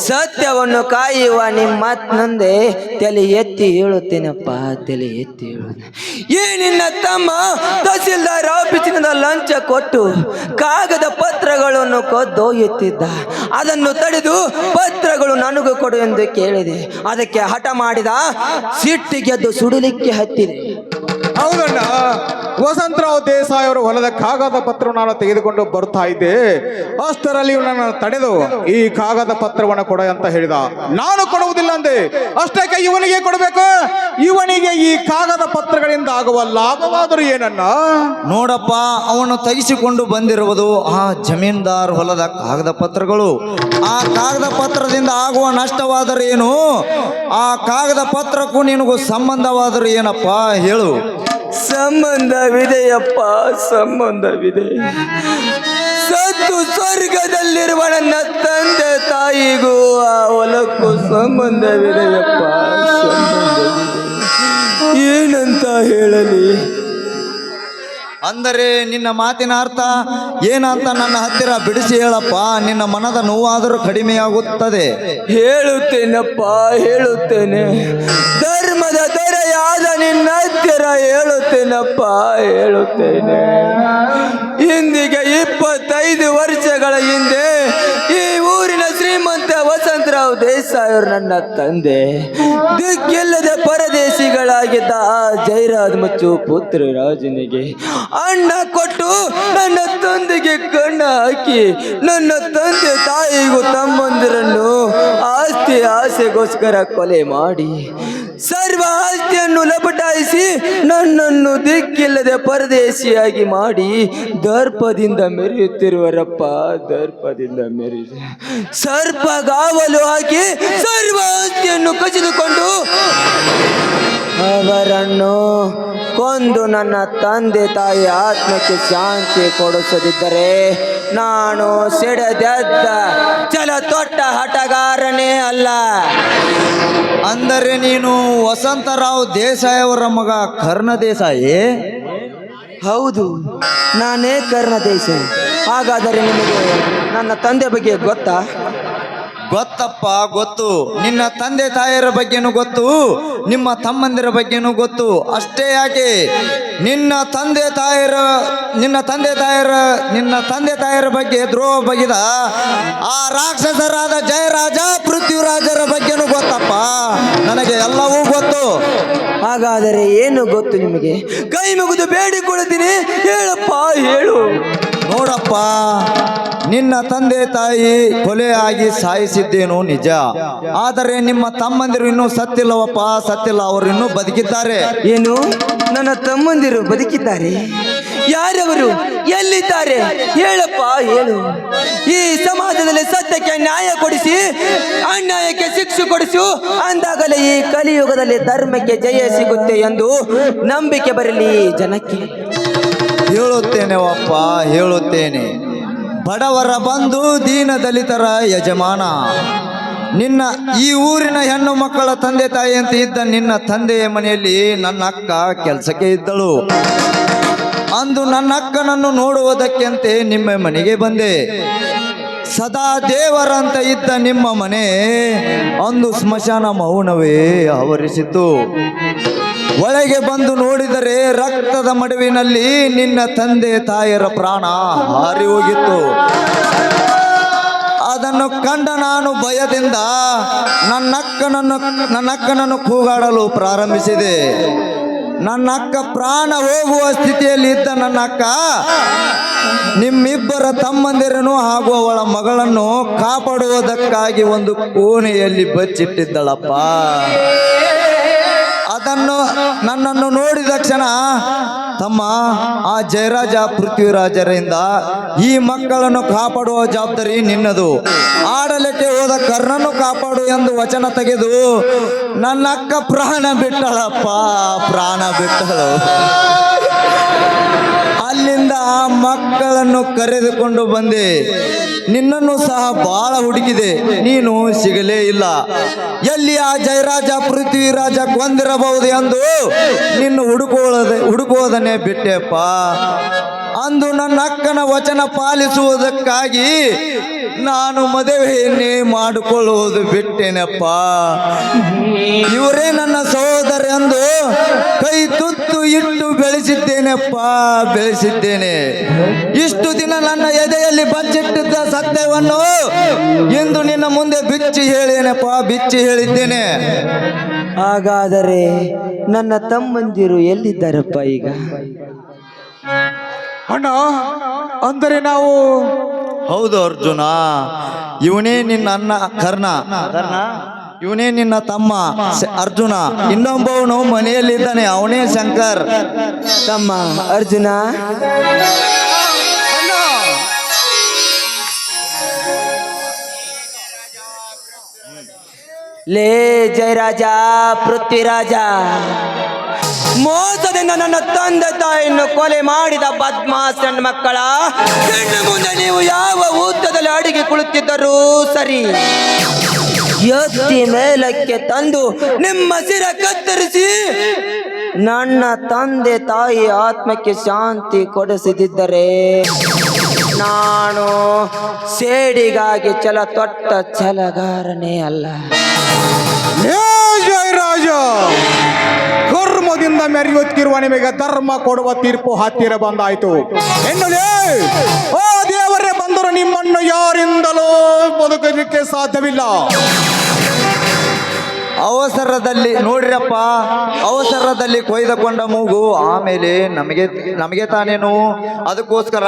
ಸತ್ಯವನ್ನು ಕಾಯುವ ನಿಮ್ಮ ಮುಂದೆ ತಲೆ ಎತ್ತಿ ಹೇಳುತ್ತೇನಪ್ಪ, ತಲೆ ಎತ್ತಿ ಹೇಳುತ್ತೇನೆ. ಈ ನಿನ್ನ ತಮ್ಮ ತಹಸೀಲ್ದಾರ್ ಆಫೀಸಿನಿಂದ ಲಂಚ ಕೊಟ್ಟು ಕಾಗದ ಪತ್ರಗಳನ್ನು ಕದ್ದೊಯ್ಯುತ್ತಿದ್ದ. ಅದನ್ನು ತಡೆದು ಪತ್ರಗಳು ನನಗೂ ಕೊಡು ಎಂದು ಕೇಳಿದೆ. ಅದಕ್ಕೆ ಹಠ ಮಾಡಿದ, ಸಿಟ್ಟಿಗೆದ್ದು ಸುಡಲಿಕ್ಕೆ ಹತ್ತಿದೆ. ಹೌದಣ್ಣ, ವಸಂತರಾವ್ ದೇಸಾಯಿ ಅವರ ಹೊಲದ ಕಾಗದ ಪತ್ರ ನಾನು ತೆಗೆದುಕೊಂಡು ಬರ್ತಾ ಇದ್ದೆ. ಅಷ್ಟರಲ್ಲಿ ನನ್ನ ತಡೆದು ಈ ಕಾಗದ ಪತ್ರವನ್ನು ಕೊಡ ಅಂತ ಹೇಳಿದ. ನಾನು ಕೊಡುವುದಿಲ್ಲ ಅಂದೆ. ಅಷ್ಟಕ್ಕೆ ಇವನಿಗೆ ಕೊಡಬೇಕು. ಇವನಿಗೆ ಈ ಕಾಗದ ಪತ್ರಗಳಿಂದ ಆಗುವ ಲಾಭವಾದರೂ ಏನನ್ನ? ನೋಡಪ್ಪ, ಅವನು ತೆಗೆಸಿಕೊಂಡು ಬಂದಿರುವುದು ಆ ಜಮೀನ್ದಾರ್ ಹೊಲದ ಕಾಗದ ಪತ್ರಗಳು. ಆ ಕಾಗದ ಪತ್ರದಿಂದ ಆಗುವ ನಷ್ಟವಾದರೆ ಏನು? ಆ ಕಾಗದ ಪತ್ರಕ್ಕೂ ನಿನಗೂ ಸಂಬಂಧವಾದರೂ ಏನಪ್ಪ ಹೇಳು? ಸಂಬಂಧವಿದೆಯಪ್ಪ, ಸಂಬಂಧವಿದೆ. ಸತ್ತು ಸ್ವರ್ಗದಲ್ಲಿರುವ ನನ್ನ ತಂದೆ ತಾಯಿಗೂ ಆ ಹೊಲಕ್ಕೂ ಸಂಬಂಧವಿದೆಯಪ್ಪ, ಸಂಬಂಧವಿದೆ. ಏನಂತ ಹೇಳಲಿ? ಅಂದರೆ ನಿನ್ನ ಮಾತಿನ ಅರ್ಥ ಏನಂತ ನನ್ನ ಹತ್ತಿರ ಬಿಡಿಸಿ ಹೇಳಪ್ಪ. ನಿನ್ನ ಮನದ ನೋವಾದರೂ ಕಡಿಮೆಯಾಗುತ್ತದೆ. ಹೇಳುತ್ತೇನಪ್ಪ, ಹೇಳುತ್ತೇನೆ. ಧರ್ಮದ ದೊರೆಯಾದ ನಿನ್ನ ಹತ್ತಿರ ಹೇಳುತ್ತೇನಪ್ಪ, ಹೇಳುತ್ತೇನೆ. ಇಂದಿಗೆ 25 ವರ್ಷಗಳ ಹಿಂದೆ ಈ ಊರಿನ ಶ್ರೀಮಂತ ವಸಂತರಾವ್ ದೇಸಾಯಿ ಅವರು ನನ್ನ ತಂದೆ. ದಿಕ್ಕಿಲ್ಲದೆ ಪರದೇಶಿಗಳಾಗಿದ್ದ ಆ ಜೈರಾಜ್ ಮತ್ತು ಪುತ್ರ ರಾಜನಿಗೆ ಅಣ್ಣ ಕೊಟ್ಟು ನನ್ನ ತಂದೆಗೆ ಕಣ್ಣ ಹಾಕಿ ನನ್ನ ತಂದೆ ತಾಯಿಗೂ ತಮ್ಮಂದಿರನ್ನು ಆಸ್ತಿ ಆಸೆಗೋಸ್ಕರ ಕೊಲೆ ಮಾಡಿ ಸರ್ವ ಆಸ್ತಿಯನ್ನು ಲಪಟಾಯಿಸಿ ನನ್ನನ್ನು ದಿಕ್ಕಿಲ್ಲದೆ ಪರದೇಶಿಯಾಗಿ ಮಾಡಿ ದರ್ಪದಿಂದ ಮೆರೆಯುತ್ತಿರುವರಪ್ಪ, ದರ್ಪದಿಂದ ಮೆರೆಯುತ್ತೆ. ಸರ್ಪಗಾವಲು ಹಾಕಿ ಸರ್ವ ಆಸ್ತಿಯನ್ನು ಕಸಿದುಕೊಂಡು ಅವರನ್ನು ಕೊಂದು ನನ್ನ ತಂದೆ ತಾಯಿ ಆತ್ಮಕ್ಕೆ ಶಾಂತಿ ಕೊಡಿಸದಿದ್ದರೆ ನಾನು ಸಿಡದೆದ್ದ ಛಲ ತೊಟ್ಟ ಹಠಗಾರನೇ ಅಲ್ಲ. ಅಂದರೆ ನೀನು ವಸಂತರಾವ್ ದೇಸಾಯಿ ಅವರ ಮಗ ಕರ್ಣ ದೇಸಾಯಿ? ಹೌದು, ನಾನೇ ಕರ್ಣ ದೇಸಾಯಿ. ಹಾಗಾದರೆ ನಿಮಗೆ ನನ್ನ ತಂದೆ ಬಗ್ಗೆ ಗೊತ್ತಾ? ಗೊತ್ತಪ್ಪ, ಗೊತ್ತು. ನಿನ್ನ ತಂದೆ ತಾಯಿಯರ ಬಗ್ಗೆನೂ ಗೊತ್ತು, ನಿಮ್ಮ ತಮ್ಮಂದಿರ ಬಗ್ಗೆನೂ ಗೊತ್ತು. ಅಷ್ಟೇ ಯಾಕೆ, ನಿನ್ನ ತಂದೆ ತಾಯಿಯರ ಬಗ್ಗೆ ದ್ರೋಹ ಬಗೆದ ಆ ರಾಕ್ಷಸರಾದ ಜಯರಾಜ ಪೃಥ್ವಿರಾಜರ ಬಗ್ಗೆನೂ ಗೊತ್ತಪ್ಪ. ನನಗೆ ಎಲ್ಲವೂ ಗೊತ್ತು. ಹಾಗಾದರೆ ಏನು ಗೊತ್ತು ನಿಮಗೆ? ಕೈ ಮುಗಿದು ಬೇಡಿಕೊಳ್ಳುತ್ತೀನಿ, ಹೇಳಪ್ಪ, ಹೇಳು. ನೋಡಪ್ಪ, ನಿನ್ನ ತಂದೆ ತಾಯಿ ಕೊಲೆಯಾಗಿ ಸಾಯಿಸಿದ್ದೇನು ನಿಜ. ಆದರೆ ನಿಮ್ಮ ತಮ್ಮಂದಿರು ಇನ್ನೂ ಸತ್ತಿಲ್ಲವಪ್ಪ, ಸತ್ತಿಲ್ಲ. ಅವರು ಇನ್ನೂ ಬದುಕಿದ್ದಾರೆ. ಏನು, ನನ್ನ ತಮ್ಮಂದಿರು ಬದುಕಿದ್ದಾರೆ? ಯಾರವರು? ಎಲ್ಲಿದ್ದಾರೆ? ಹೇಳಪ್ಪ, ಹೇಳು. ಈ ಸಮಾಜದಲ್ಲಿ ಸತ್ಯಕ್ಕೆ ನ್ಯಾಯ ಕೊಡಿಸಿ ಅನ್ಯಾಯಕ್ಕೆ ಶಿಕ್ಷೆ ಕೊಡಿಸು ಅಂದಾಗಲೇ ಈ ಕಲಿಯುಗದಲ್ಲಿ ಧರ್ಮಕ್ಕೆ ಜಯ ಸಿಗುತ್ತೆ ಎಂದು ನಂಬಿಕೆ ಬರಲಿ ಜನಕ್ಕೆ. ಹೇಳುತ್ತೇನೆ ಅಪ್ಪ, ಹೇಳುತ್ತೇನೆ. ಬಡವರ ಬಂಧು, ದೀನ ದಲಿತರ ಯಜಮಾನ. ನಿನ್ನ ಈ ಊರಿನ ಹೆಣ್ಣು ಮಕ್ಕಳ ತಂದೆ ತಾಯಿ ಅಂತ ಇದ್ದ ನಿನ್ನ ತಂದೆಯ ಮನೆಯಲ್ಲಿ ನನ್ನ ಅಕ್ಕ ಕೆಲಸಕ್ಕೆ ಇದ್ದಳು. ಅಂದು ನನ್ನ ಅಕ್ಕನನ್ನು ನೋಡುವುದಕ್ಕೆಂತೆ ನಿಮ್ಮ ಮನೆಗೆ ಬಂದೆ. ಸದಾ ದೇವರಂತ ಇದ್ದ ನಿಮ್ಮ ಮನೆ ಅಂದು ಸ್ಮಶಾನ ಮೌನವೇ ಆವರಿಸಿತು. ಒಳಗೆ ಬಂದು ನೋಡಿದರೆ ರಕ್ತದ ಮಡುವಿನಲ್ಲಿ ನಿನ್ನ ತಂದೆ ತಾಯಿಯರ ಪ್ರಾಣ ಹಾರಿ ಹೋಗಿತ್ತು. ಅದನ್ನು ಕಂಡ ನಾನು ಭಯದಿಂದ ನನ್ನ ಅಕ್ಕನನ್ನು ಕೂಗಾಡಲು ಪ್ರಾರಂಭಿಸಿದೆ. ನನ್ನ ಅಕ್ಕ ಪ್ರಾಣ ಹೋಗುವ ಸ್ಥಿತಿಯಲ್ಲಿ ಇದ್ದ ನನ್ನ ಅಕ್ಕ ನಿಮ್ಮಿಬ್ಬರ ತಮ್ಮಂದಿರನ್ನು ಹಾಗೂ ಅವಳ ಮಗಳನ್ನು ಕಾಪಾಡುವುದಕ್ಕಾಗಿ ಒಂದು ಕೋಣೆಯಲ್ಲಿ ಬಚ್ಚಿಟ್ಟಿದ್ದಳಪ್ಪ. ನನ್ನನ್ನು ನೋಡಿದ ಕ್ಷಣ ತಮ್ಮ ಆ ಜಯರಾಜ ಪೃಥ್ವಿರಾಜರಿಂದ ಈ ಮಕ್ಕಳನ್ನು ಕಾಪಾಡುವ ಜವಾಬ್ದಾರಿ ನಿನ್ನದು, ಆಡಲಿಕ್ಕೆ ಹೋದ ಕರ್ಣನ್ನು ಕಾಪಾಡು ಎಂದು ವಚನ ತೆಗೆದು ನನ್ನ ಅಕ್ಕ ಪ್ರಾಣ ಬಿಟ್ಟಳಪ್ಪ, ಪ್ರಾಣ ಬಿಟ್ಟಳು. ಅಲ್ಲಿಂದ ಆ ಮಕ್ಕಳನ್ನು ಕರೆದುಕೊಂಡು ಬಂದೆ. ನಿನ್ನನ್ನು ಸಹ ಬಹಳ ಹುಡುಕಿದೆ, ನೀನು ಸಿಗಲೇ ಇಲ್ಲ. ಎಲ್ಲಿ ಆ ಜಯರಾಜ ಪೃಥ್ವಿರಾಜ ಕೊಂದಿರಬಹುದು ಎಂದು ನಿನ್ನ ಹುಡುಕುವುದನ್ನೇ ಬಿಟ್ಟೆಪ್ಪ. ಅಂದು ನನ್ನ ಅಕ್ಕನ ವಚನ ಪಾಲಿಸುವುದಕ್ಕಾಗಿ ನಾನು ಮದುವೆಯನ್ನೇ ಮಾಡಿಕೊಳ್ಳುವುದು ಬಿಟ್ಟೇನಪ್ಪ. ಇವರೇ ನನ್ನ ಸಹೋದರ ಎಂದು ಕೈ ತುತ್ತು ಇಟ್ಟು ಬೆಳೆಸಿದ್ದೇನೆ. ಇಷ್ಟು ದಿನ ನನ್ನ ಎದೆಯಲ್ಲಿ ಬಚ್ಚಿಟ್ಟಿದ್ದ ಸತ್ಯವನ್ನು ಇಂದು ನಿನ್ನ ಮುಂದೆ ಬಿಚ್ಚಿ ಹೇಳಿದ್ದೇನೆ. ಹಾಗಾದರೆ ನನ್ನ ತಮ್ಮಂದಿರು ಎಲ್ಲಿದ್ದಾರಪ್ಪ ಈಗ? ಅಣ್ಣ, ಅಂದರೆ ನಾವು ಹೌದು ಅರ್ಜುನ, ಇವನೇ ನಿನ್ನ ಅಣ್ಣ ಕರ್ಣ, ಇವನೇ ನಿನ್ನ ತಮ್ಮ ಅರ್ಜುನ. ಇನ್ನೊಬ್ಬವನು ಮನೆಯಲ್ಲಿದ್ದಾನೆ, ಅವನೇ ಶಂಕರ್. ತಮ್ಮ ಅರ್ಜುನ, ಲೇ ಜಯರಾಜ ಪೃಥ್ವಿರಾಜ, ಮೋಸದಿಂದ ನನ್ನ ತಂದೆ ತಾಯಿಯನ್ನು ಕೊಲೆ ಮಾಡಿದ ಬದ್ಮಾಸ್ ನನ್ನ ಮಕ್ಕಳ ಹೆಣ್ಣು ಮುಂದೆ ನೀವು ಯಾವ ಊಟದಲ್ಲಿ ಅಡಿಗೆ ಕುಳಿತಿದ್ದರೂ ಸರಿ, ಎತ್ತಿ ಮೇಲಕ್ಕೆ ತಂದು ನಿಮ್ಮ ಸಿರ ಕತ್ತರಿಸಿ ನನ್ನ ತಂದೆ ತಾಯಿ ಆತ್ಮಕ್ಕೆ ಶಾಂತಿ ಕೊಡಿಸದಿದ್ದರೆ ನಾನು ಸೇಡಿಗಾಗಿ ಛಲ ತೊಟ್ಟ ಛಲಗಾರನೇ ಅಲ್ಲ. ಜಯರಾಜ, ಕರ್ಮದಿಂದ ಮೆರೆಯುತ್ತಿರುವ ನಿಮಗೆ ಧರ್ಮ ಕೊಡುವ ತೀರ್ಪು ಹತ್ತಿರ ಬಂದಾಯ್ತು. ಎನ್ನಲೇ ಓ ದೇವರೇ ಬಂದರು ನಿಮ್ಮನ್ನು ಯಾರಿಂದಲೂ ಬದುಕಲಿಕ್ಕೆ ಸಾಧ್ಯವಿಲ್ಲ. ಅವಸರದಲ್ಲಿ ನೋಡಿರಪ್ಪ, ಅವಸರದಲ್ಲಿ ಕೊಯ್ದುಕೊಂಡ ಮೂಗು ಆಮೇಲೆ ನಮಗೆ ತಾನೇನು. ಅದಕ್ಕೋಸ್ಕರ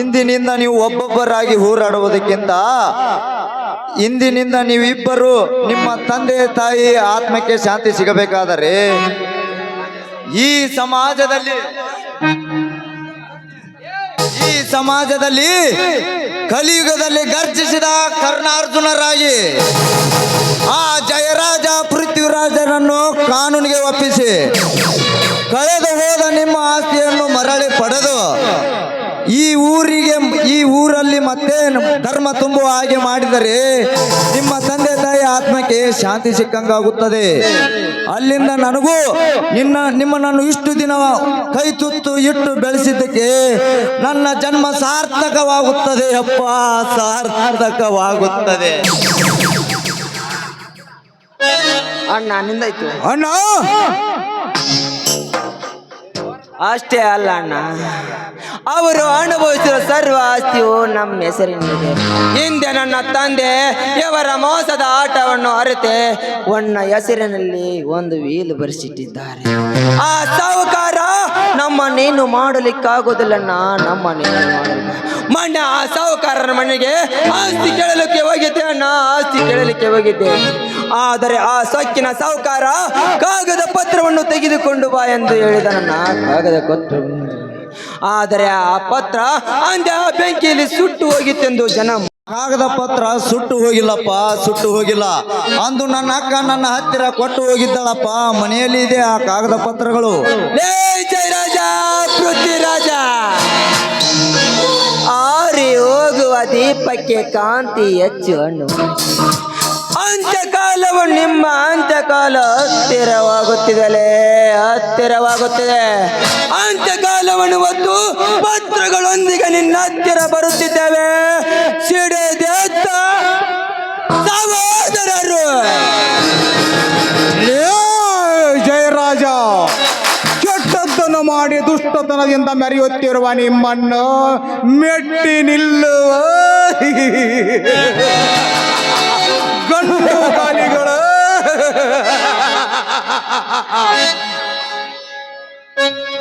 ಇಂದಿನಿಂದ ನೀವು ಒಬ್ಬೊಬ್ಬರಾಗಿ ಹೋರಾಡುವುದಕ್ಕಿಂತ ಇಂದಿನಿಂದ ನೀವಿಬ್ಬರು ನಿಮ್ಮ ತಂದೆ ತಾಯಿ ಆತ್ಮಕ್ಕೆ ಶಾಂತಿ ಸಿಗಬೇಕಾದರೆ ಈ ಸಮಾಜದಲ್ಲಿ ಕಲಿಯುಗದಲ್ಲಿ ಗರ್ಜಿಸಿದ ಕರ್ಣಾರ್ಜುನರಾಗಿ ಆ ಜಯರಾಜ ಪೃಥ್ವಿರಾಜನನ್ನು ಕಾನೂನಿಗೆ ಒಪ್ಪಿಸಿ ಕಳೆದು ಹೋದ ನಿಮ್ಮ ಆಸ್ತಿಯನ್ನು ಮರಳಿ ಪಡೆದು ಈ ಊರಲ್ಲಿ ಮತ್ತೆ ಧರ್ಮ ತುಂಬುವ ಹಾಗೆ ಮಾಡಿದರೆ ನಿಮ್ಮ ತಂದೆ ತಾಯಿ ಆತ್ಮಕ್ಕೆ ಶಾಂತಿ ಸಿಕ್ಕಂಗಾಗುತ್ತದೆ. ಅಲ್ಲಿಂದ ನನಗೂ ನಿಮ್ಮನ್ನು ಇಷ್ಟು ದಿನ ಕೈ ತುತ್ತು ಇಟ್ಟು ಬೆಳೆಸಿದ್ದಕ್ಕೆ ನನ್ನ ಜನ್ಮ ಸಾರ್ಥಕವಾಗುತ್ತದೆ ಅಪ್ಪ, ಸಾರ್ಥಕವಾಗುತ್ತದೆ. ಅಣ್ಣ ನಿಂದಾಯ್ತು ಅಣ್ಣ. ಅಷ್ಟೇ ಅಲ್ಲ ಅಣ್ಣ, ಅವರು ಅನುಭವಿಸಿದ ಸರ್ವ ಆಸ್ತಿಯು ನಮ್ಮ ಹೆಸರಿನಿದೆ. ಹಿಂದೆ ನನ್ನ ತಂದೆ ಇವರ ಮೋಸದ ಆಟವನ್ನು ಅರಿತೆ ಒನ್ನ ಹೆಸರಿನಲ್ಲಿ ಒಂದು ವೀಲು ಬರೆಸಿಟ್ಟಿದ್ದಾರೆ. ಆ ಸಾಹುಕಾರ ನಮ್ಮನ್ನೇನು ಮಾಡಲಿಕ್ಕಾಗೋದಿಲ್ಲಣ್ಣ, ನಮ್ಮನ್ನೇನು ಮಾಡಲಿಲ್ಲ. ಮೊನ್ನೆ ಆ ಸಾಹುಕಾರನ ಮನೆಗೆ ಆಸ್ತಿ ಕೇಳಲಿಕ್ಕೆ ಹೋಗಿದ್ದೆ ಅಣ್ಣ, ಆಸ್ತಿ ಕೇಳಲಿಕ್ಕೆ ಹೋಗಿದ್ದೆ. ಆದರೆ ಆ ಸೊಕ್ಕಿನ ಸಾಹುಕಾರ ಕಾಗದ ಪತ್ರವನ್ನು ತೆಗೆದುಕೊಂಡು ಬಾ ಎಂದು ಹೇಳಿದನನ್ನ. ಕಾಗದ ಕೊಟ್ಟು ಆದರೆ ಆ ಪತ್ರ ಅಂದ ಬೆಂಕಿಯಲ್ಲಿ ಸುಟ್ಟು ಹೋಗಿತ್ತೆಂದು ಜನ. ಕಾಗದ ಪತ್ರ ಸುಟ್ಟು ಹೋಗಿಲ್ಲಪ್ಪ, ಸುಟ್ಟು ಹೋಗಿಲ್ಲ. ಅಂದು ನನ್ನ ಅಕ್ಕ ನನ್ನ ಹತ್ತಿರ ಕೊಟ್ಟು ಹೋಗಿದ್ದಳಪ್ಪ, ಮನೆಯಲ್ಲಿ ಇದೆ ಆ ಕಾಗದ ಪತ್ರಗಳು. ಜಯರಾಜ ಪೃಥ್ವಿರಾಜ, ಆರಿ ಹೋಗುವ ದೀಪಕ್ಕೆ ಕಾಂತಿ ಹೆಚ್ಚು ಅನ್ನು. ಅಂತ್ಯಕಾಲವು ನಿಮ್ಮ ಅಂತ್ಯಕಾಲ ಹತ್ತಿರವಾಗುತ್ತಿದೆ, ಹತ್ತಿರವಾಗುತ್ತಿದೆ. ಅಂತ್ಯಕಾಲ ನೆಲವನ್ನು ಹೊತ್ತು ಪತ್ರಗಳೊಂದಿಗೆ ನಿನ್ನ ಹತ್ತಿರ ಬರುತ್ತಿದ್ದೇವೆ. ಸಿಡಿದೆದ್ದ ಸಹೋದರರು. ಜಯರಾಜ, ಕೆಟ್ಟದ್ದನ್ನು ಮಾಡಿ ದುಷ್ಟತನದಿಂದ ಮೆರೆಯುತ್ತಿರುವ ನಿಮ್ಮನ್ನು ಮೆಟ್ಟಿ ನಿಲ್ಲುವ ಗಂಡು ಗಾಲಿಗಳು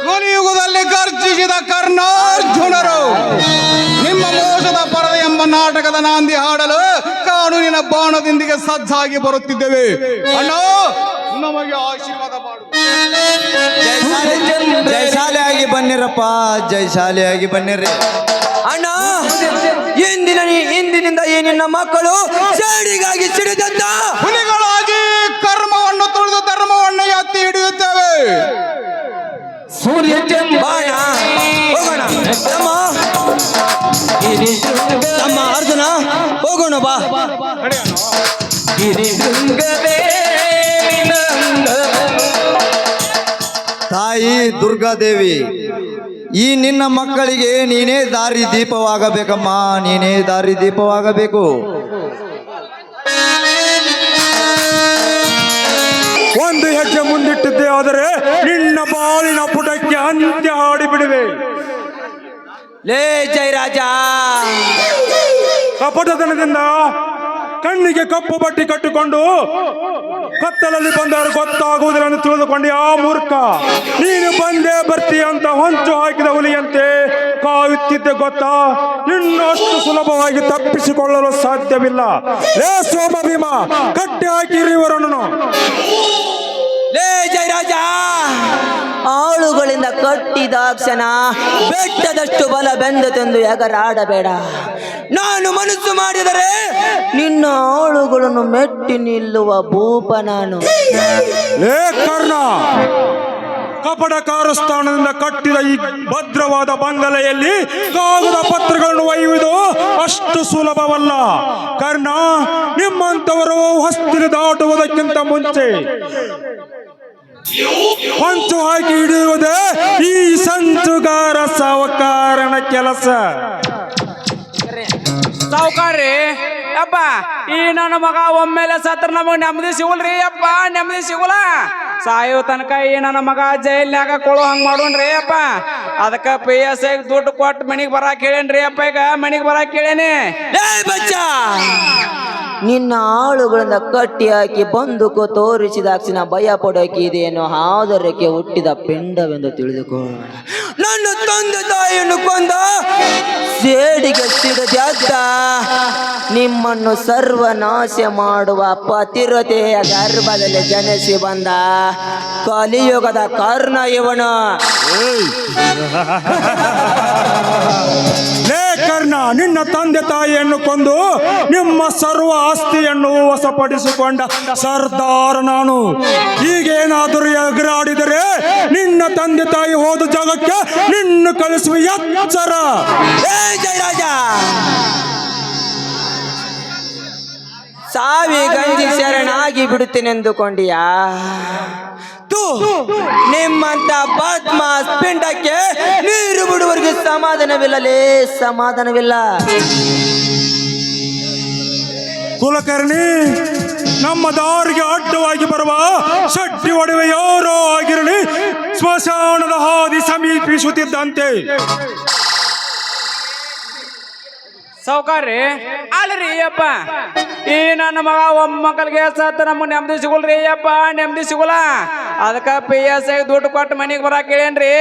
ಕಲಿಯುಗದಲ್ಲಿ ಗರ್ಜಿಸಿದ ಕರ್ಣಾರ್ಜುನರು ನಿಮ್ಮ ಮೋಸದ ಪರದೆ ಎಂಬ ನಾಟಕದ ನಾಂದಿ ಹಾಡಲು ಕಾನೂನಿನ ಬಾಣದೊಂದಿಗೆ ಸಜ್ಜಾಗಿ ಬರುತ್ತಿದ್ದೇವೆ. ಅಣ್ಣ, ನಮಗೆ ಆಶೀರ್ವಾದ ಮಾಡು. ಜಯಶಾಲಿಯಾಗಿ ಬನ್ನಿರಪ್ಪ, ಜಯಶಾಲಿಯಾಗಿ ಬನ್ನಿರಿ. ಅಣ್ಣ, ಇಂದಿನಿಂದ ಈ ನಿನ್ನ ಮಕ್ಕಳು ಸೇಡಿಗಾಗಿ ಸಿಡಿದಂತ ಹುಲಿಗಳಾಗಿ ಕರ್ಮವನ್ನು ತುಳಿದು ಧರ್ಮವನ್ನು ಎತ್ತಿ ಹಿಡಿಯುತ್ತೇವೆ. ಸೂರ್ಯ ಬಾಣ ಹೋಗೋಣ. ನಮ್ಮ ಅರ್ಜುನ, ಹೋಗೋಣ ಬಾ. ತಾಯಿ ದುರ್ಗಾದೇವಿ, ಈ ನಿನ್ನ ಮಕ್ಕಳಿಗೆ ನೀನೇ ದಾರಿ ದೀಪವಾಗಬೇಕಮ್ಮ, ನೀನೇ ದಾರಿ ದೀಪವಾಗಬೇಕು. ಒಂದು ಹೆಜ್ಜೆ ಮುಂದಿಟ್ಟಿದ್ದೆ ಆದರೆ ನಿನ್ನ ಬಾಳಿನ ಪುಟಕ್ಕೆ ಅಂತ್ಯ ಹಾಡಿಬಿಡುವೆ. ಲೇ ಜಯರಾಜ, ಕಪಟತನದಿಂದ ಕಣ್ಣಿಗೆ ಕಪ್ಪು ಬಟ್ಟೆ ಕಟ್ಟಿಕೊಂಡು ಕತ್ತಲಲ್ಲಿ ಬಂದವರು ಗೊತ್ತಾಗುವುದಿಲ್ಲ ಎಂದು ತಿಳಿದುಕೊಂಡು ಆ ಮೂರ್ಖ ನೀನು ಬಂದೇ ಬರ್ತೀಯ ಅಂತ ಹೊಂಚು ಹಾಕಿದ ಹುಲಿಯಂತೆ ಕಾಯುತ್ತಿದ್ದೆ ಗೊತ್ತಾ. ಇನ್ನಷ್ಟು ಸುಲಭವಾಗಿ ತಪ್ಪಿಸಿಕೊಳ್ಳಲು ಸಾಧ್ಯವಿಲ್ಲ. ಲೇ ಸೋಮ ಭೀಮ, ಕಟ್ಟಿ ಹಾಕಿರಿ ಇವರನ್ನು. ಲೇ ಜಯರಾಜ, ಆಳುಗಳಿಂದ ಕಟ್ಟಿದಾಕ್ಷಣ ಬೆಟ್ಟದಷ್ಟು ಬಲ ಬೆಂದತೆಂದು ಎಗರಾಡಬೇಡ. ನಾನು ಮನಸ್ಸು ಮಾಡಿದರೆ ನಿನ್ನ ಆಳುಗಳನ್ನು ಮೆಟ್ಟಿ ನಿಲ್ಲುವ ಭೂಪ ನಾನು. ಲೇ ಕರ್ಣ, ಕಪಟಕಾರ ಸ್ಥಾನದಿಂದ ಕಟ್ಟಿದ ಈ ಭದ್ರವಾದ ಬಂಗಲೆಯಲ್ಲಿ ಕಾಗದ ಪತ್ರಗಳನ್ನು ಒಯ್ಯುವುದು ಅಷ್ಟು ಸುಲಭವಲ್ಲ. ಕರ್ಣ, ನಿಮ್ಮಂಥವರು ಹೊಸ್ತಿಲು ದಾಟುವುದಕ್ಕಿಂತ ಮುಂಚೆ ಹೊಂಚು ಹಾಕಿ ಹಿಡಿಯುವುದೇ ಈ ಸಂಚುಗಾರ ಸಾವುಕಾರನ ಕೆಲಸ. ಸಾವುಕಾರ್ರಿ ಅಪ್ಪ, ಈ ನನ್ನ ಮಗ ಒಮ್ಮೆಲೆ ಸತ್ರ ನಮಗ್ ನೆಮ್ಮದಿ ಸಿಗುಲ್ರಿ ಅಪ್ಪ, ನೆಮ್ಮದಿ ಸಿಗುಲ್ಲ. ಸಾಯೋ ತನಕ ಈ ನನ್ನ ಮಗ ಜೈಲ್ನಾಗ ಕೊಳೋ ಹಂಗ್ ಮಾಡೋಣ್ರಿ ಅಪ್ಪ. ಅದಕ್ಕ PSI ದುಡ್ಡು ಕೊಟ್ಟು ಮನಿಗ್ ಬರಾಕ್ ಹೇಳೇನ್ರಿ ಅಪ್ಪ. ಈಗ ಮನಿಗ್ ಬರಾಕ್ ಹೇಳೇನಿ. ನಿನ್ನ ಆಳುಗಳಿಂದ ಕಟ್ಟಿ ಹಾಕಿ ಬಂದೂಕು ತೋರಿಸಿದಾಕ್ಷಣ ಭಯ ಪಡೋಕೆ ಇದೇನು ಆದರಕ್ಕೆ ಹುಟ್ಟಿದ ಪಿಂಡವೆಂದು ತಿಳಿದುಕೋ. ನನ್ನ ತಂದೆ ತಾಯಿಯನ್ನು ಕೊಂದ ಸೇಡಿಗೆ ಸಿಡದ್ಯಾದ ನಿಮ್ಮನ್ನು ಸರ್ವನಾಶ ಮಾಡುವ ಪತಿರತೆಯ ಗರ್ಭದಲ್ಲಿ ಜನಿಸಿ ಬಂದ ಕಲಿಯುಗದ ಕರ್ಣ ಇವನು. ಲೇ ಕರ್ಣ, ನಿನ್ನ ತಂದೆ ತಾಯಿಯನ್ನು ಕೊಂದು ನಿಮ್ಮ ಸರ್ವ ಆಸ್ತಿಯನ್ನು ವಶಪಡಿಸಿಕೊಂಡ ಸರ್ದಾರ ನಾನು. ಈಗೇನಾದರೂ ಎಗರಾಡಿದರೆ ನಿನ್ನ ತಂದೆ ತಾಯಿ ಹೋದ ಜಾಗಕ್ಕೆ ನಿನ್ನ ಕಳಿಸುವ ಎಚ್ಚರ. ಜಯರಾಜ, ಸಾವಿ ಗಂಜಿ ಶರಣಾಗಿ ಬಿಡುತ್ತೇನೆಂದುಕೊಂಡಿಯಾ? ನಿಮ್ಮಂತ ಪದ್ಮ ಪಿಂಡಕ್ಕೆ ನೀರು ಬಿಡುವವರಿಗೆ ಸಮಾಧಾನವಿಲ್ಲಲೇ, ಸಮಾಧಾನವಿಲ್ಲ. ಕುಲಕರ್ಣಿ, ನಮ್ಮ ದಾರಿಗೆ ಅಡ್ಡವಾಗಿ ಬರುವ ಶೆಟ್ಟಿ ಒಡವೆ ಯಾರೋ ಆಗಿರಲಿ, ಸ್ಮಶಾನದ ಹಾದಿ ಸಮೀಪಿಸುತ್ತಿದ್ದಂತೆ ಸಾವುಕಾರ್ರಿ ಅಲ್ರಿ ಅಪ್ಪ, ಈ ನನ್ನ ಮಗ ಒಮ್ಮಕ್ಕಳಿಗೆ ಸತ್ತ ನಮ್ಗೆ ನೆಮ್ಮದಿ ಸಿಗುಲ್ರಿ ಅಪ್ಪ, ನೆಮ್ಮದಿ ಸಿಗುಲ್ಲ. ಅದಕ್ಕ PSI ದುಡ್ಡು ಕೊಟ್ಟು ಮನಿಗೆ ಬರಾಕ್ ಹೇಳೇನ್ರಿ.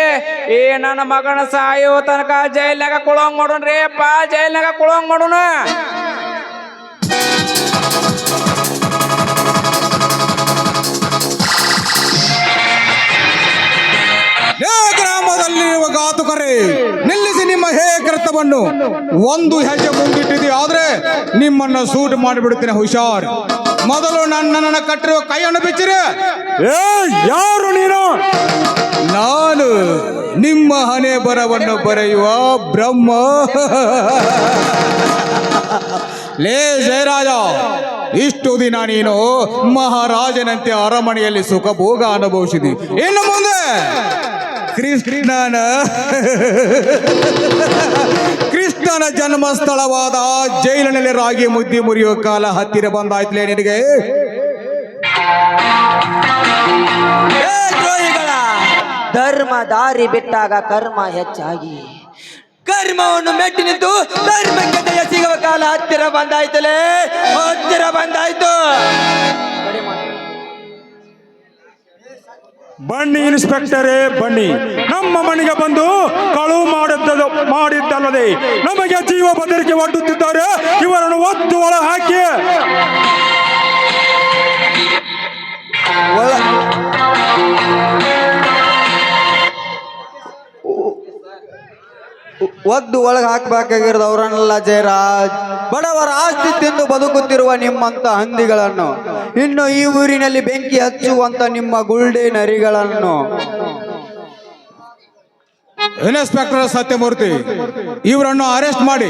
ಈ ನನ್ನ ಮಗನ ಸಾಯೋ ತನಕ ಜೈಲ್ನಾಗ ಕೊಳೋಂಗ್ ಮಾಡೋಣ್ರಿ ಅಪ್ಪ, ಜೈಲ್ನಾಗ ಕೊಳೋಂಗ್ ಮಾಡೋಣ. ಗ್ರಾಮದಲ್ಲಿ ಘಾತುಕರೇ, ನಿಲ್ಲಿಸಿ ನಿಮ್ಮ ಕೃತ್ಯವನ್ನು. ಒಂದು ಹೆಜ್ಜೆ ಮುಂದಿಟ್ಟಿದೆ ಆದ್ರೆ ನಿಮ್ಮನ್ನು ಸೂಟ್ ಮಾಡಿಬಿಡುತ್ತೇನೆ, ಹುಷಾರ್. ಮೊದಲು ನನ್ನ ಕಟ್ಟಿರುವ ಕೈಯನ್ನು ಬಿಚ್ಚಿರಿ. ಯಾರು ನೀನು? ನಾನು ನಿಮ್ಮ ಹಣೆ ಬರವನ್ನು ಬರೆಯುವ ಬ್ರಹ್ಮ. ಲೇ ಜಯರಾಜ, ಇಷ್ಟು ದಿನ ನೀನು ಮಹಾರಾಜನಂತೆ ಅರಮನೆಯಲ್ಲಿ ಸುಖಭೋಗ ಅನುಭವಿಸಿದಿ. ಇನ್ನು ಮುಂದೆ ಕೃಷ್ಣನ ಜನ್ಮಸ್ಥಳವಾದ ಜೈಲಿನಲ್ಲಿ ರಾಗಿ ಮುದ್ದೆ ಮುರಿಯೋ ಕಾಲ ಹತ್ತಿರ ಬಂದಾಯ್ತಲೇ ನಿನಗೆ. ಏ ದ್ರೋಹಿಗಳ, ಧರ್ಮ ದಾರಿ ಬಿಟ್ಟಾಗ ಕರ್ಮ ಹೆಚ್ಚಾಗಿ ಕರ್ಮವನ್ನು ಮೆಟ್ಟಿ ನಿಂತು ಧರ್ಮಕ್ಕೆ ಜಯ ಸಿಗುವ ಕಾಲ ಹತ್ತಿರ ಬಂದಾಯ್ತಲೇ, ಹತ್ತಿರ ಬಂದಾಯ್ತು. ಬನ್ನಿ ಇನ್ಸ್ಪೆಕ್ಟರೇ ಬನ್ನಿ, ನಮ್ಮ ಮನೆಗೆ ಬಂದು ಕಳುವು ಮಾಡಿದ್ದಲ್ಲದೆ ನಮಗೆ ಜೀವ ಬೆದರಿಕೆ ಒಡ್ಡುತ್ತಿದ್ದಾರೆ. ಇವರನ್ನು ಒತ್ತು ಒಳ ಹಾಕಿ. ಒದ್ದು ಒಳಗೆ ಹಾಕಬೇಕಾಗಿರೋದು ಅವರನ್ನೆಲ್ಲ ಜಯರಾಜ್. ಬಡವರ ಆಸ್ತಿ ತಿಂದು ಬದುಕುತ್ತಿರುವ ನಿಮ್ಮಂತ ಹಂದಿಗಳನ್ನು, ಇನ್ನು ಈ ಊರಿನಲ್ಲಿ ಬೆಂಕಿ ಹಚ್ಚುವಂತ ನಿಮ್ಮ ಗುಲ್ಡೆ ನರಿಗಳನ್ನು. ಇನ್ಸ್ಪೆಕ್ಟರ್ ಸತ್ಯಮೂರ್ತಿ, ಇವರನ್ನು ಅರೆಸ್ಟ್ ಮಾಡಿ.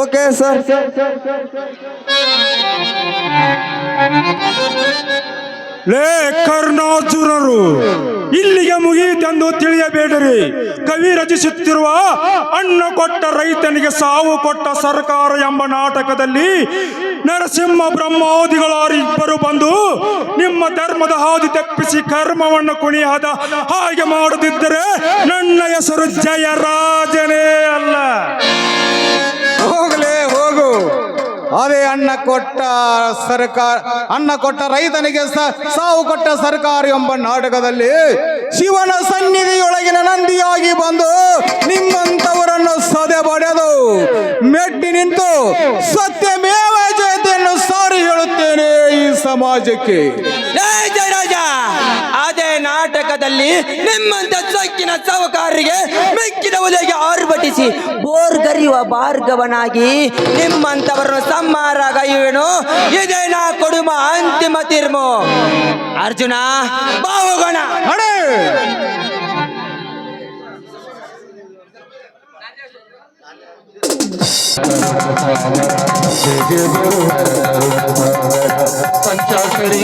Okay sir. ಲೇ ಕರ್ಣಾಸುರರು, ಇಲ್ಲಿಗೆ ಮುಗಿಯಿತೆಂದು ತಿಳಿಯಬೇಡಿರಿ. ಕವಿ ರಚಿಸುತ್ತಿರುವ ಅನ್ನ ಕೊಟ್ಟ ರೈತನಿಗೆ ಸಾವು ಕೊಟ್ಟ ಸರ್ಕಾರ ಎಂಬ ನಾಟಕದಲ್ಲಿ ನರಸಿಂಹ ಬ್ರಹ್ಮಾದಿಗಳಾರಿಬ್ಬರು ಬಂದು ನಿಮ್ಮ ಧರ್ಮದ ಹಾದಿ ತಪ್ಪಿಸಿ ಕರ್ಮವನ್ನು ಕುಣಿಯದ ಹಾಗೆ ಮಾಡದಿದ್ದರೆ ನನ್ನ ಹೆಸರು ಜಯರಾಜನೇ ಅಲ್ಲ. ಹೋಗಲೇ ಹೋಗು. ಅದೇ ಅನ್ನ ಕೊಟ್ಟ ರೈತನಿಗೆ ಸಾವು ಕೊಟ್ಟ ಸರ್ಕಾರ ಎಂಬ ನಾಟಕದಲ್ಲಿ ಶಿವನ ಸನ್ನಿಧಿಯೊಳಗಿನ ನಂದಿಯಾಗಿ ಬಂದು ನಿಮ್ಮಂತವರನ್ನು ಸದೆ ಬಡೆದು ಮೆಟ್ಟಿ ನಿಂತು ಸತ್ಯಮೇವ ಜಯತೆಯನ್ನು ಸಾರಿ ಹೇಳುತ್ತೇನೆ ಈ ಸಮಾಜಕ್ಕೆ. ಜಯರಾಜ, ಅದೇ ನಾಟಕದಲ್ಲಿ ನಿಮ್ಮಂತ ಸೊಕ್ಕಿನ ಸಾಹುಕಾರರಿಗೆ ಮೆಕ್ಕಿದ ಉಲೆಗೆ ಆರ್ಭಟಿಸಿ ಬೋರ್ಗರಿಯುವ ಭಾರ್ಗವನಾಗಿ ನಿಮ್ಮಂತವರನ್ನು ಸಂಹಾರಗೈಯುವೆನು. ಇದೇ ನಾ ಕೊಡುವ ಅಂತಿಮ ತೀರ್ಮು. ಅರ್ಜುನ, ಬಾವುಗಣ ನಡೆ. ಪಂಚಾಕ್ಷರಿ